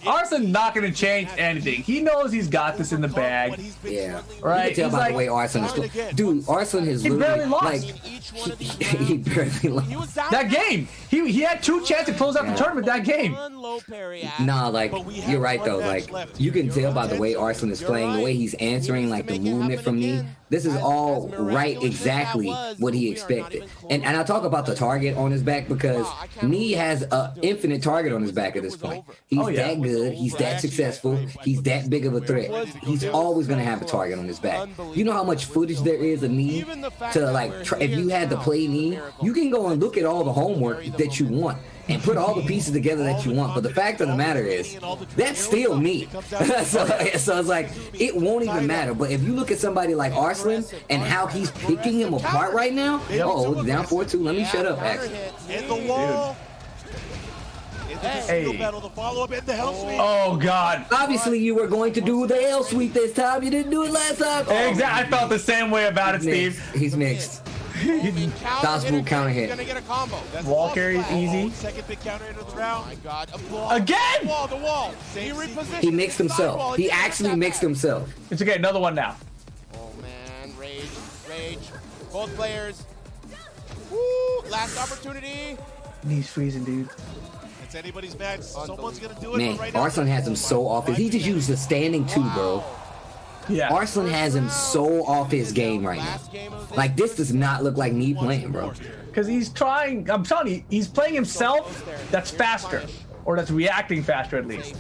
Arslan not going to change anything. He knows he's got this in the bag.
Yeah.
Right,
You can tell
he's
by
like-
the way Arslan is playing. Dude, Arslan has
He
literally,
barely lost.
like,
Each one of these
he barely
He
lost.
was down
That game, he had 2 chances to close out the tournament that game.
one low parry act.
Nah, like,
But we have
you're right,
one
though.
match
Like,
left.
you can tell by the way
You're
Arslan is
You're
playing, the way
right.
he's answering,
He needs
like,
to
the
make it
movement
happen
from me.
again.
This is
As
all right
miraculous as
exactly
that was,
what he
we are not
expected.
even close.
And I talk about the target on his back because
Wow, I can't
Nee
believe
has
this
an
is doing
infinite
it.
target on his
It
back at
was
this point.
over.
He's
Oh, yeah.
that good. He's that successful. He's that big of a threat. He's always going to have a target on his back. You know how much footage there is of Nee
Even the fact
to,
that
like,
we're
if you
here
had to
now
play
is a
Nee,
miracle.
you can go and look at all the homework that you want and put all the pieces together that you want. But the fact of the matter is, that's still me. so it's like, it won't even matter. But if you look at somebody like Arslan and how he's picking him apart right now, oh, down 4-2. Let me shut up,
Counter
actually.
hit.
And the wall. And the single
Hey.
battle, the follow-up, and the hell sweep.
Oh God.
Obviously, you were going to do the L sweep this time. You didn't do it last time. Oh,
Exactly. I felt the same way about it,
mixed.
Steve.
He's mixed.
Counter
counter hit.
He's gonna get a combo.
That's
Wall
off
carry is
flat.
easy.
Second big counter hit of the
Oh
round.
my God! A ball.
Again?
The wall. He
Same
repositioned.
He mixed himself.
Sidewall.
He
didn't get
actually
that
mixed
back.
himself.
It's okay. Another one now.
Oh man, rage. Both players. Woo! Last opportunity.
Knees freezing, dude.
It's anybody's match. Someone's gonna do it.
Man,
but right now,
Arslan has him so off his. He just used the standing two, bro.
Yeah.
Arslan has him so off his game right now.
Last game of the
Like, this does not look like Nee playing, bro.
Because he's trying. I'm telling you, he's playing himself. That's faster, or that's reacting faster at least.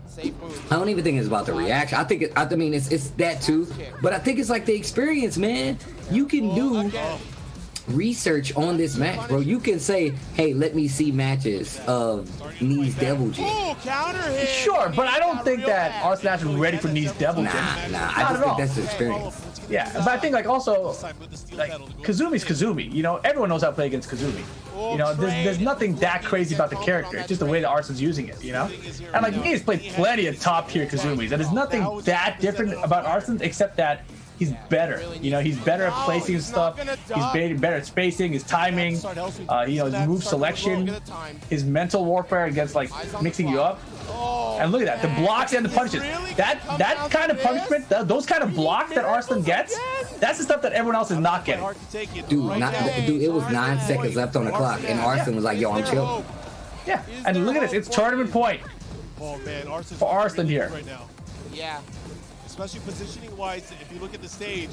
safe move.
I don't even think it's about the reaction. I think I mean it's that too, but I think it's like the experience, man. You can do
Again.
research on this match, bro. You can say, hey, let me see matches of Nee's Devil Jin.
Ooh, counter hit.
Sure, but I don't think
Real
that
bad.
Arslan Ash is ready for Nee's Devil Jin.
Nah, I
Not
just
at
think
all.
that's the experience.
Yeah, but I think like also like Kazumi's Kazumi. You know, everyone knows how to play against Kazumi. You know, there's nothing that crazy about the character. It's just the way that Arslan's using it. You know, and like me has played plenty of top tier Kazumis, and there's nothing that different about Arslan except that he's better. You know, he's better at placing his stuff. He's better at spacing, his timing. You know, his move selection, his mental warfare against like mixing you up. And look at that, the blocks and the punches. That kind of punishment, those kind of blocks that Arslan gets, that's the stuff that everyone else is not getting.
Dude, it was 9 seconds left on the clock, and Arslan was like, yo, I'm chill.
Yeah, and look at this, it's tournament point
Oh man,
for Arslan here.
right now.
Yeah.
Especially positioning wise, if you look at the stage.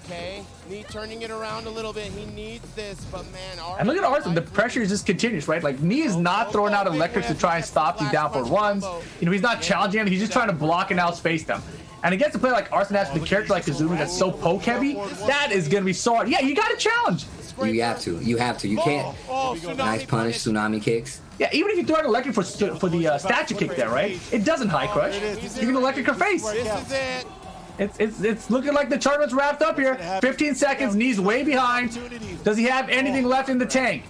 Okay. Knee turning it around a little bit. He needs this, but man.
And look at Arslan, the pressure is just continuous, right? Like, Nee is not throwing out electrics to try and stop these down forward ones. You know, he's not challenging him, he's just trying to block and outspace them. And against a player like Arslan Ash with a character like Kazumi that's so poke heavy, that is going to be so hard. Yeah, you got to challenge.
You have to. You can't. Nice punish, tsunami kicks.
Yeah, even if you throw an electric for the statue kick there, right? It doesn't high crush. You can electric her face.
This is it.
It's looking like the tournament's wrapped up here. 15 seconds, Knee's way behind. Does he have anything left in the tank?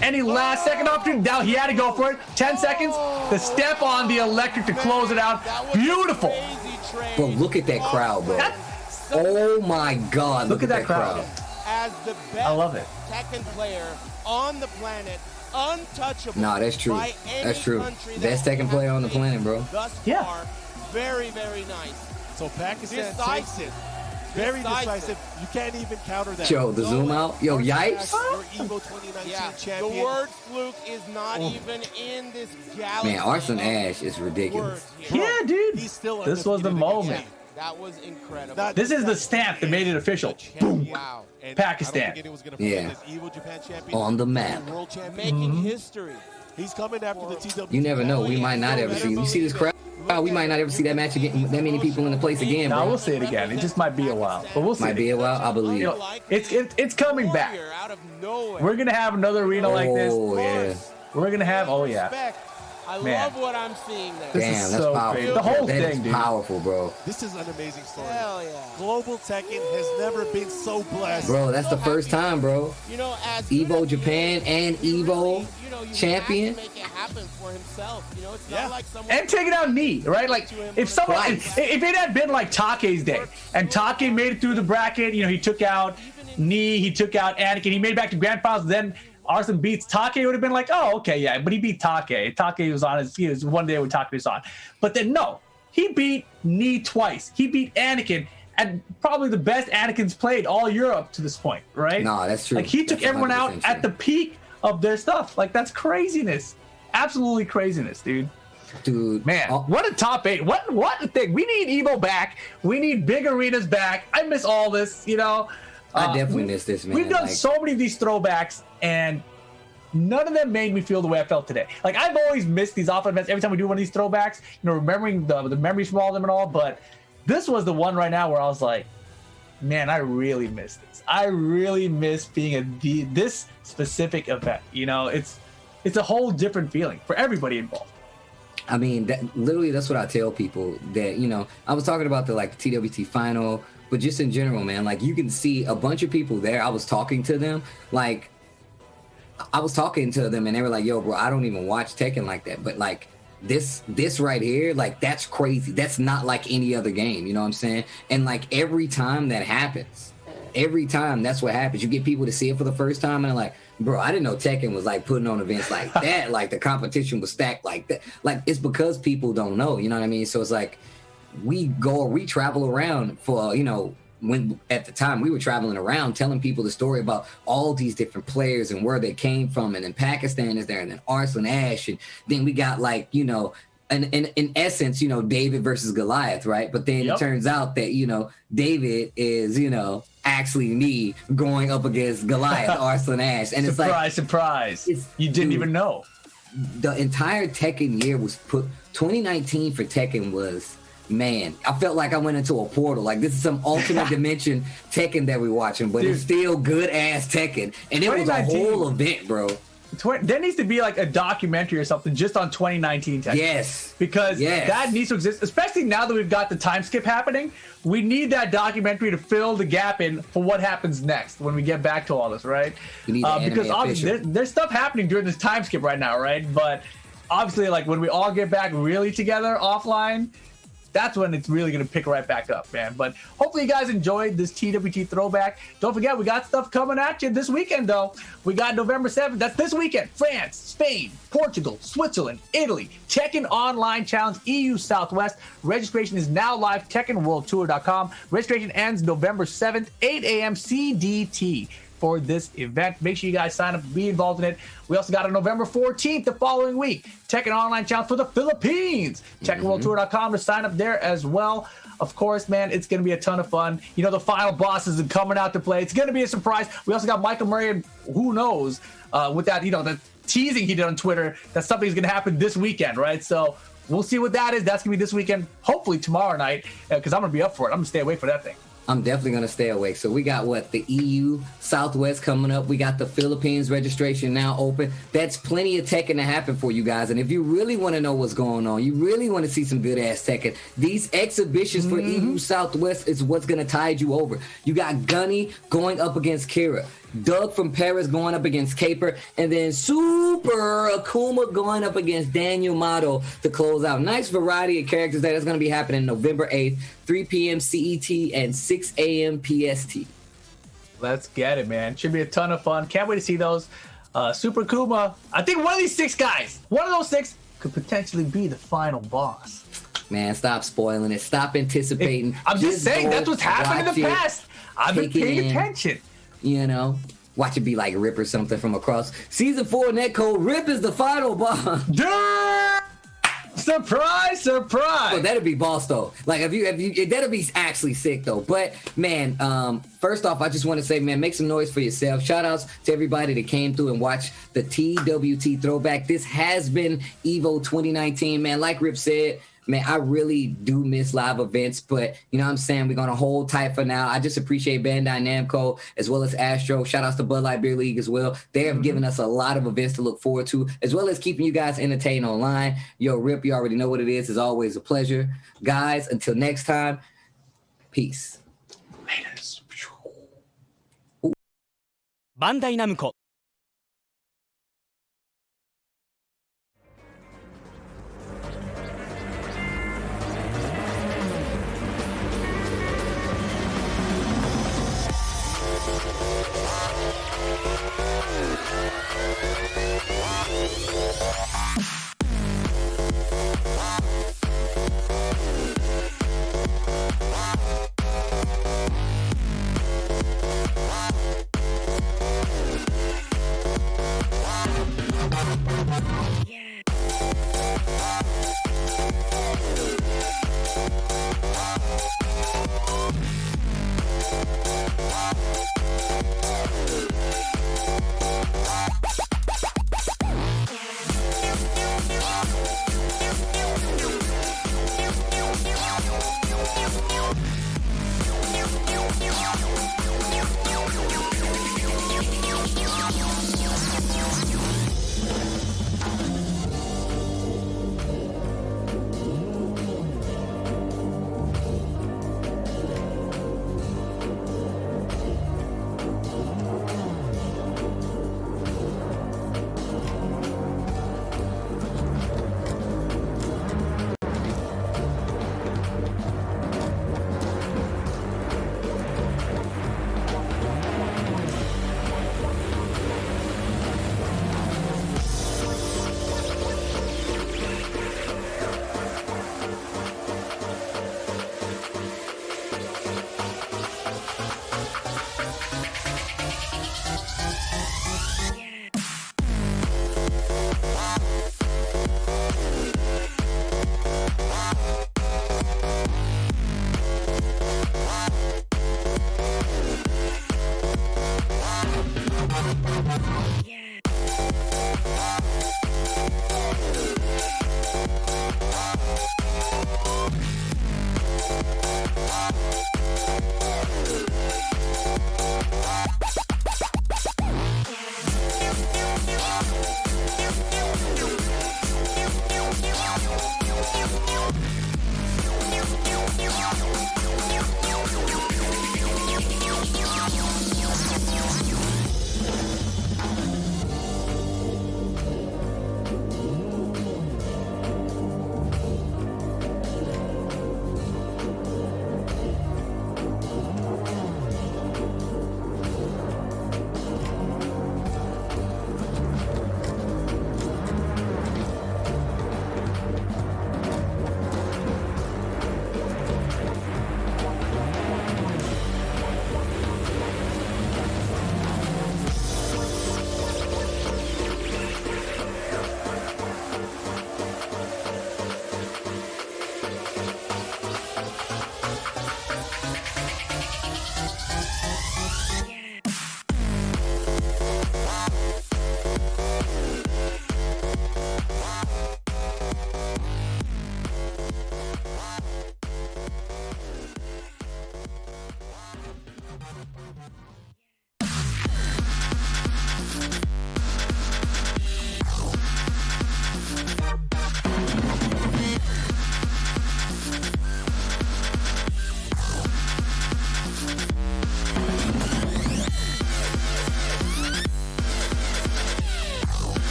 Any last second opportunity? Now he had to go for it. 10 seconds. The step on the electric to close it out. Beautiful.
Crazy trade.
Bro, look at that crowd, bro. Oh my God, look at that crowd.
As the best
I love it.
Tekken player on the planet, untouchable.
Nah, that's true.
by any
That's true.
country
Best
that
Tekken player on the
has
planet, bro.
Thus
Yeah.
far, very, very nice.
So Pakistan
Decisive.
takes it. Very decisive. You can't even counter that.
Yo, the zoom out. Yo, yikes.
Your Evo 2019
Yeah,
champion.
the word fluke is not even in this galaxy.
Man, Arslan
of
Ash is ridiculous.
words here.
Yeah, dude.
He's still
This was the
undefeated
moment.
against
That was incredible.
That-
This is the stamp that made it official. Boom.
Wow.
And
Pakistan.
I don't think anyone was gonna
Yeah.
forget this Evo Japan champion.
On the map.
World champion.
Making history.
He's coming after the TW.
You never know. We might not ever see. You see this crowd? we might not ever see that match again. That many people in the place again,
No,
bro.
we'll see it again. It just might be a while, but we'll see.
Might be a while. I believe.
You know, it's coming back.
Out of nowhere.
We're gonna have another arena like this.
Oh yeah.
We're gonna have. Oh yeah.
Respect. I
Man.
love what I'm seeing there.
This
Damn,
is
that's
so
powerful.
great. The whole
That
thing,
is
dude.
powerful, bro.
This is an amazing story.
Hell yeah.
Global Tekken has never been so blessed.
Bro, that's the first time, bro.
You know, as
Evo
good as
Japan
he is,
and
he
Evo
you
champion.
Have to make it happen for himself. You know, it's
Yeah.
not like someone
And taking out Knee, right? Like if someone,
Right.
if it had been like Take's day, and Take made it through the bracket, you know, he took out Knee, he took out Anakin, he made it back to grand finals, then Arslan beats Take, it would have been like, oh, okay, yeah, but he beat Take. Take was on his, he was one day when Take was on. But then no, he beat Knee twice. He beat Anakin, and probably the best Anakin's played all Europe to this point, right?
No, that's true.
Like he took
That's
everyone out
100%
at the
true.
peak of their stuff. Like that's craziness. Absolutely craziness, dude.
Dude,
Man,
oh,
what a top 8. What a thing. We need Evo back. We need big arenas back. I miss all this, you know.
I definitely miss this, man.
We've done
Like-
so many of these throwbacks, and none of them made me feel the way I felt today. Like I've always missed these off events every time we do one of these throwbacks, you know, remembering the memories from all of them and all, but this was the one right now where I was like, man, I really miss this. I really miss being at this specific event. You know, it's a whole different feeling for everybody involved.
I mean, literally, that's what I tell people. That, you know, I was talking about the TWT final, but just in general, man. Like you can see a bunch of people there. I was talking to them, and they were like, "Yo, bro, I don't even watch Tekken like that." But like this right here, like that's crazy. That's not like any other game. You know what I'm saying? And like every time that happens, that's what happens. You get people to see it for the first time, and they're like, bro, I didn't know Tekken was like putting on events like that. Like the competition was stacked like that. Like it's because people don't know, you know what I mean? So it's like we travel around for, you know, when at the time we were traveling around telling people the story about all these different players and where they came from. And then Pakistan is there, and then Arslan Ash. And then we got like, you know, in essence, you know, David versus Goliath, right? But then it turns out that, you know, David is, you know, actually me going up against Goliath, Arslan Ash. And
Surprise, surprise. You didn't even know.
The entire Tekken year was 2019 for Tekken was, man, I felt like I went into a portal. Like this is some alternate dimension Tekken that we're watching, but it's still good ass Tekken. And it was a whole event, bro.
There needs to be like a documentary or something just on 2019 Tekken.
Yes.
Because that needs to exist, especially now that we've got the time skip happening. We need that documentary to fill the gap in for what happens next when we get back to all this, right?
We need
because obviously there's stuff happening during this time skip right now, right? But obviously, like when we all get back really together offline, that's when it's really going to pick right back up, man. But hopefully you guys enjoyed this TWT throwback. Don't forget, we got stuff coming at you this weekend, though. We got November 7th. That's this weekend. France, Spain, Portugal, Switzerland, Italy. Tekken Online Challenge, EU Southwest. Registration is now live. TekkenWorldTour.com. Registration ends November 7th, 8 a.m. CDT. For this event. Make sure you guys sign up, be involved in it. We also got on November 14th, the following week, Tekken Online Challenge for the Philippines. TekkenWorldTour.com to sign up there as well. Of course, man, it's going to be a ton of fun. You know, the final bosses are coming out to play. It's going to be a surprise. We also got Michael Murray, and who knows, with that, you know, the teasing he did on Twitter, that something's going to happen this weekend, right? So we'll see what that is. That's going to be this weekend, hopefully tomorrow night, because I'm going to be up for it. I'm going to stay away for that thing.
I'm definitely going to stay awake. So we got the EU Southwest coming up. We got the Philippines registration now open. That's plenty of Tekken to happen for you guys. And if you really want to know what's going on, you really want to see some good ass Tekken, these exhibitions for EU Southwest is what's going to tide you over. You got Gunny going up against Kira, Doug from Paris going up against Caper, and then Super Akuma going up against Daniel Mato to close out. Nice variety of characters there. That's going to be happening November 8th, 3 p.m. CET and 6 a.m. PST.
Let's get it, man. Should be a ton of fun. Can't wait to see those. Super Kuma, I think one of these 6 guys, one of those 6 could potentially be the final boss.
Man, stop spoiling it. Stop anticipating.
I'm just saying, that's what's happened in the past. I've been paying attention.
You know, watch it be like Rip or something from across. Season 4 netcode, Rip is the final boss.
Surprise, surprise.
Oh, that'd be boss though. Like if you that'd be actually sick though. But man, first off, I just want to say, man, make some noise for yourself. Shout outs to everybody that came through and watched the TWT throwback. This has been Evo 2019, man. Like Rip said, man, I really do miss live events, but you know what I'm saying? We're going to hold tight for now. I just appreciate Bandai Namco as well as Astro. Shout outs to Bud Light Beer League as well. They have given us a lot of events to look forward to, as well as keeping you guys entertained online. Yo, Rip, you already know what it is. It's always a pleasure. Guys, until next time, peace.
Laters.
バンダイナムコ